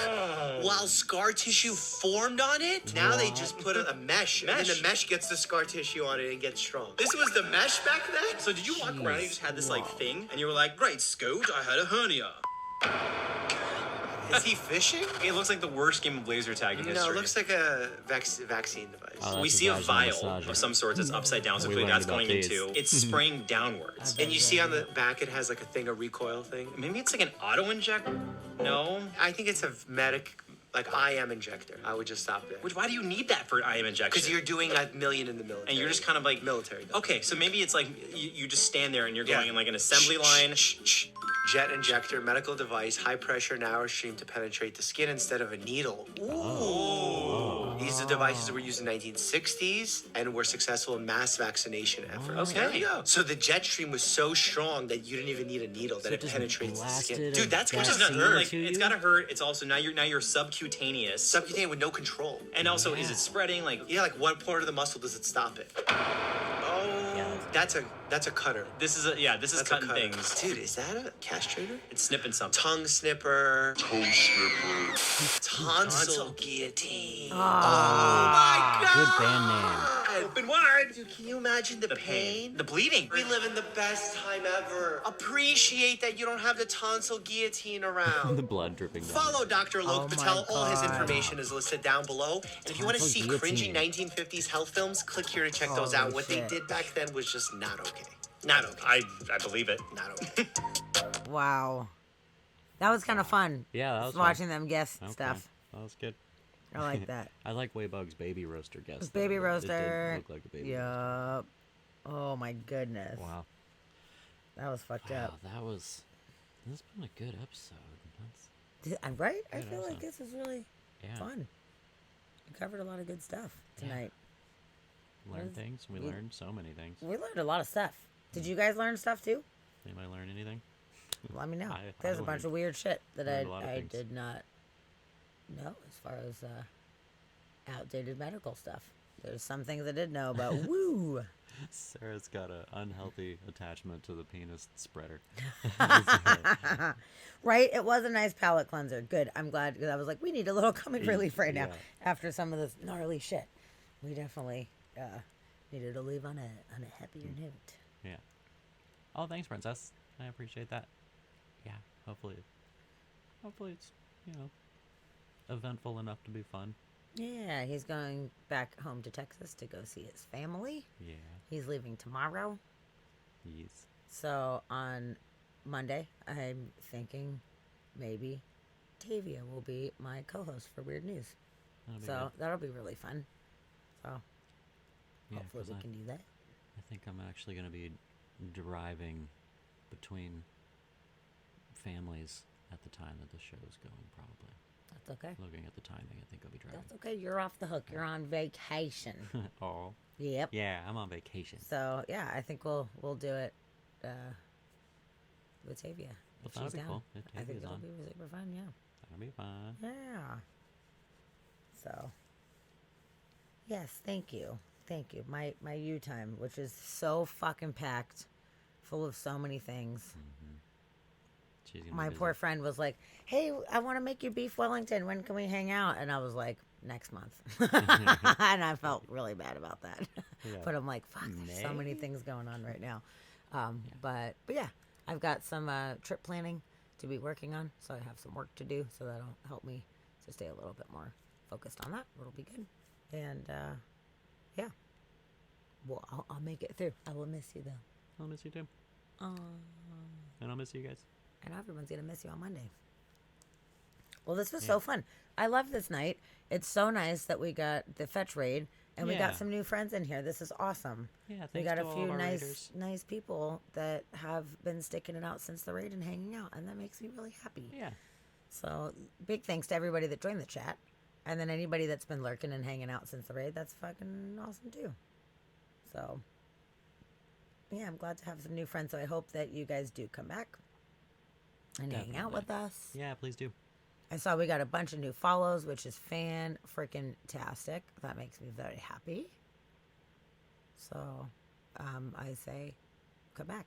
while scar tissue formed on it. Now they just put a mesh, and then the mesh gets the scar tissue on it and gets strong. This was the mesh back then? So did you walk around and you just had this like thing and you were like, great, Scout, I had a hernia. Is he fishing? It looks like the worst game of laser tag in history. No, it looks like a vaccine device. Oh, We that's see a vaginal vial massager. of some sort that's upside down, so We clearly learned that's about going these. into. It's spraying downwards. And you see on the back it has like a thing, a recoil thing. Maybe it's like an auto injector. No. I think it's a medic, like IM injector. I would just stop there. Which why do you need that for IM injection? Because you're doing a million in the military. and you're just kind of like military. Okay, so maybe it's like you just stand there and you're going in like an assembly line. Jet injector, medical device, high pressure narrow stream to penetrate the skin instead of a needle. Ooh. These are devices that were used in the 1960s and were successful in mass vaccination efforts. Okay. There you go. So the jet stream was so strong that you didn't even need a needle, that it just penetrates the skin. blasted Dude, that's Which gonna is not hurt. like it's gotta hurt. It's also now you're subcutaneous. Subcutaneous with no control. And also, is it spreading? Like Yeah, like what part of the muscle does it stop it? Oh, that's a cutter. this is That's a cutting cutter. things. Dude, is that a castrator? It's snipping something. Tongue snipper. Tonsil guillotine. Oh my God. Good band name. Open wide. Dude, can you imagine the pain? The bleeding. We live in the best time ever. Appreciate that you don't have the tonsil guillotine The around. blood dripping down. Follow Dr. Alok Oh my Patel. All his God. information is listed down below. And if you want to see Tonsil cringy guillotine. 1950s health films, click here to check those Holy out. What shit. they did back then was just not okay. Not okay. I believe it. Not okay. Wow. That was kind of fun. Yeah, that was fun. watching them guess Okay, stuff. That was good. I like that. I like Waybug's baby roaster guess. Baby though. roaster. It did look like a baby roaster. Yup. Oh my goodness. Wow. That was fucked Wow, up. this has been a good episode. That's, I'm right? I Good feel like episode. this was really yeah. fun. We covered a lot of good stuff tonight. Learned things. We learned so many things. We learned a lot of stuff. Did you guys learn stuff too? Anybody learn anything? Let me know. I There's a bunch learned- of weird shit that learned a lot of I things. did not know as far as outdated medical stuff. There's some things I did know about. Woo! Sarah's got an unhealthy attachment to the penis spreader. Right? It was a nice palate cleanser. Good. I'm glad because I was like, we need a little comic relief right now Yeah. after some of this gnarly shit. We definitely needed to leave on a happier note. Yeah. Oh, thanks, Princess. I appreciate that. Yeah. Hopefully it's eventful enough to be fun. Yeah, he's going back home to Texas to go see his family. Yeah. He's leaving tomorrow. Yes. So on Monday, I'm thinking maybe Tavia will be my co-host for Weird News. That'll be So good. that'll be really fun. So Yeah, hopefully 'cause we can do that. I think I'm actually going to be driving between families at the time that the show is going, probably. That's okay. Looking at the timing, I think I'll be driving. That's okay. You're off the hook. You're on vacation. Oh. Yep. Yeah, I'm on vacation. So yeah, I think we'll do it with Tavia. Well, If that'll she's be down. cool. If I think Tavia's that'll on. be super fun. Yeah. That'll be fun. Yeah. So, yes, thank you. Thank you. My U time, which is so fucking packed, full of so many things. She's gonna be My busy. poor friend was like, hey, I want to make you beef Wellington. When can we hang out? And I was like, next month. And I felt really bad about that. Yeah. But I'm like, fuck, there's so many May? things going on right now. But yeah, I've got some trip planning to be working on. So I have some work to do. So that'll help me to stay a little bit more focused on that. It'll be good. And yeah. Well, I'll make it through. I will miss you, though. I'll miss you too. And I'll miss you guys. And everyone's going to miss you on Monday. Well, this was so fun. I love this night. It's so nice that we got the fetch raid and we Yeah. got some new friends in here. This is awesome. Yeah, we thanks got to a all few of our nice raiders. nice people that have been sticking it out since the raid and hanging out, and that makes me really happy. Yeah. So, big thanks to everybody that joined the chat. And then anybody that's been lurking and hanging out since the raid, that's fucking awesome too. So, yeah, I'm glad to have some new friends. So I hope that you guys do come back and hang out with us. Yeah, please do. I saw we got a bunch of new follows, which is fan-freaking-tastic. That makes me very happy. So, I say, come back.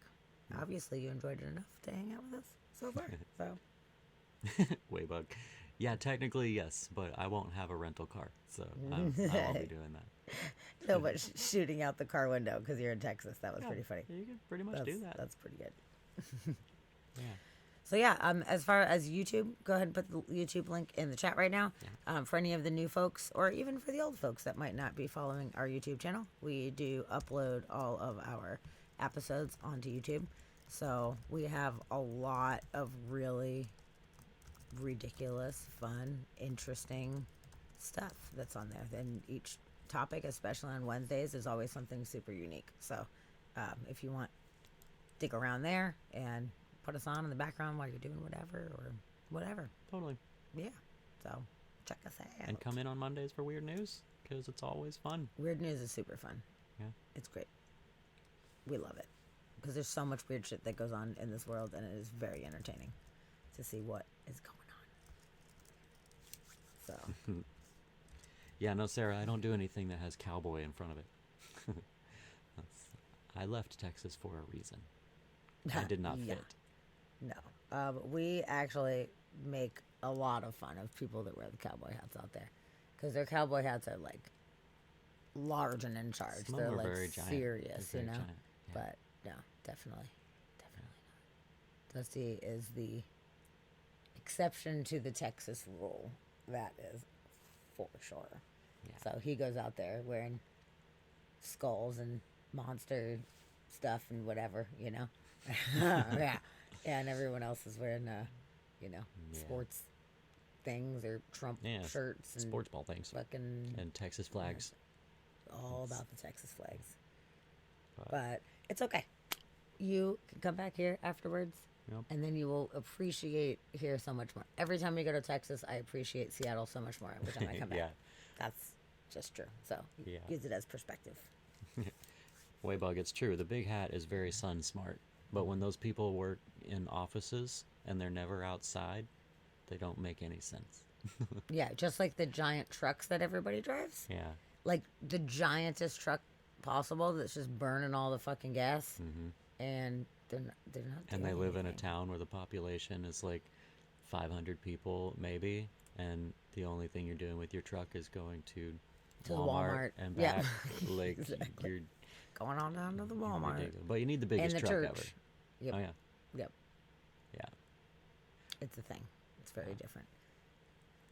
Obviously, you enjoyed it enough to hang out with us so far. So, Waybug. Yeah, technically yes, but I won't have a rental car, so I won't be doing that. no, but shooting out the car window because you're in Texas. That was Yeah, pretty funny. You can pretty much do that. That's pretty good. Yeah. So yeah, as far as YouTube, go ahead and put the YouTube link in the chat right now. For any of the new folks, or even for the old folks that might not be following our YouTube channel, we do upload all of our episodes onto YouTube. So we have a lot of really ridiculous, fun, interesting stuff that's on there. And each topic, especially on Wednesdays, is always something super unique. So if you want, dig around there and put us on in the background while you're doing whatever or whatever. Totally. Yeah. So check us out. And come in on Mondays for weird news, because it's always fun. Weird news is super fun. Yeah. It's great. We love it. Because there's so much weird shit that goes on in this world, and it is very entertaining to see what is going on. So. Yeah, no, Sarah, I don't do anything that has cowboy in front of it. I left Texas for a reason. I did not Yeah. fit. No. We actually make a lot of fun of people that wear the cowboy hats out there. Because their cowboy hats are, like, large and in charge. Some of They're, them are like, very giant. serious, They're you very know? giant, yeah. But, no, definitely not. Dusty is the exception to the Texas rule. That is for sure. Yeah. So he goes out there wearing skulls and monster stuff and whatever, you know? Yeah. And everyone else is wearing, sports things or Trump shirts and sports ball things. Fucking and Texas flags. All about the Texas flags. But it's okay. You can come back here afterwards, and then you will appreciate here so much more. Every time we go to Texas, I appreciate Seattle so much more every time I come back. Yeah. That's just true. So Yeah. use it as perspective. Waybug, it's true. The big hat is very sun smart. But when those people work in offices and they're never outside, they don't make any sense. Yeah, just like the giant trucks that everybody drives. Yeah. Like the giantest truck possible that's just burning all the fucking gas. And they're not And they doing live in a anything. town where the population is like 500 people, maybe. And the only thing you're doing with your truck is going to the Walmart. and Yeah. back. Like, Exactly. you're Going on down to the Walmart. ridiculous. But you need the biggest and the truck church. ever. Yep. Oh, yeah. Yep. Yeah. It's a thing. It's very different.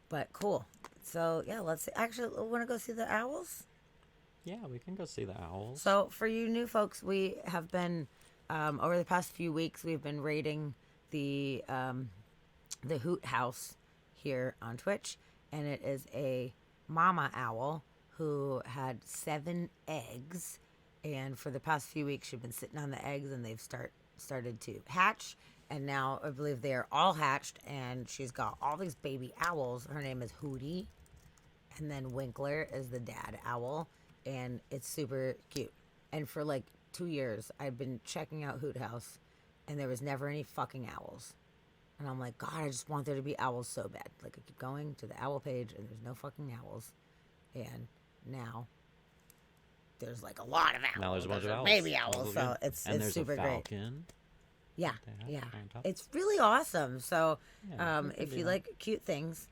But cool. So yeah, let's see. Actually, want to go see the owls? Yeah, we can go see the owls. So for you new folks, we have been over the past few weeks, we've been raiding the Hoot House here on Twitch, and it is a mama owl who had 7 eggs, and for the past few weeks she's been sitting on the eggs, and they've started to hatch, and now I believe they are all hatched, and she's got all these baby owls. Her name is Hootie, and then Winkler is the dad owl, and it's super cute. And for like 2 years, I've been checking out Hoot House, and there was never any fucking owls. And I'm like, God, I just want there to be owls so bad. Like, I keep going to the owl page, and there's no fucking owls. And now there's like a lot of owls. Now there's a bunch of owls. Baby owls. Owls So again. it's And there's super a great. falcon. Yeah, they have yeah. on top. It's really awesome. So, Yeah, we can if do you that. like cute things,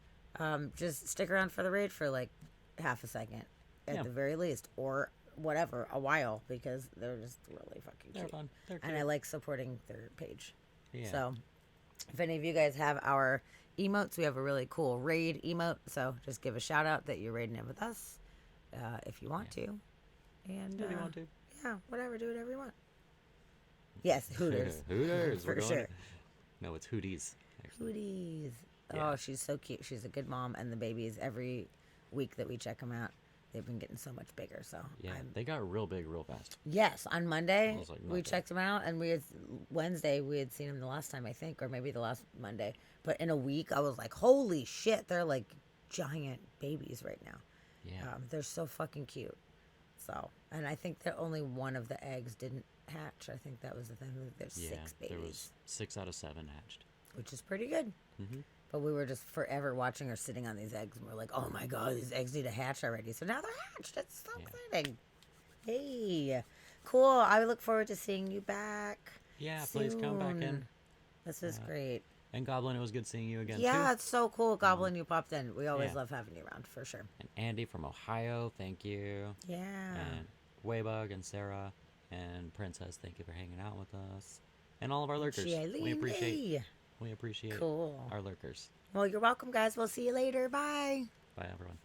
just stick around for the raid for like half a second at Yeah. the very least, or whatever, a while, because they're just really fucking They're cute. fun. They're And I cute. like supporting their page. Yeah. So, if any of you guys have our emotes, we have a really cool raid emote. So just give a shout out that you're raiding it with us, if you want to. And If you want to. yeah, whatever, do whatever you want. Yes, Hooters. Hooters. for we're going sure. No, it's Hooties. actually. Hooties. Yeah. Oh, she's so cute. She's a good mom, and the babies, every week that we check them out, they've been getting so much bigger. So Yeah, they got real big real fast. yes, on Monday It was like we nothing. checked them out, and Wednesday we had seen them the last time, I think, or maybe the last Monday. But in a week, I was like, holy shit, they're like giant babies right now. Yeah. They're so fucking cute. So, and I think that only one of the eggs didn't hatch. I think that was the thing. There's Yeah, 6 babies, there was 6 out of 7 hatched. which is pretty good. Mhm. But we were just forever watching her sitting on these eggs, and we're like, oh my God, these eggs need to hatch already. So now they're hatched. That's so exciting. Hey, cool. I look forward to seeing you back. Yeah, please come back in. soon. This is great. And Goblin, it was good seeing you again, Yeah, too. it's so cool, Goblin. You popped in. We always Yeah. love having you around, for sure. And Andy from Ohio, thank you. Yeah. And Waybug and Sarah and Princess, thank you for hanging out with us. And all of our lurkers. We appreciate We appreciate Cool. our lurkers. Well, you're welcome, guys. We'll see you later. Bye. Bye, everyone.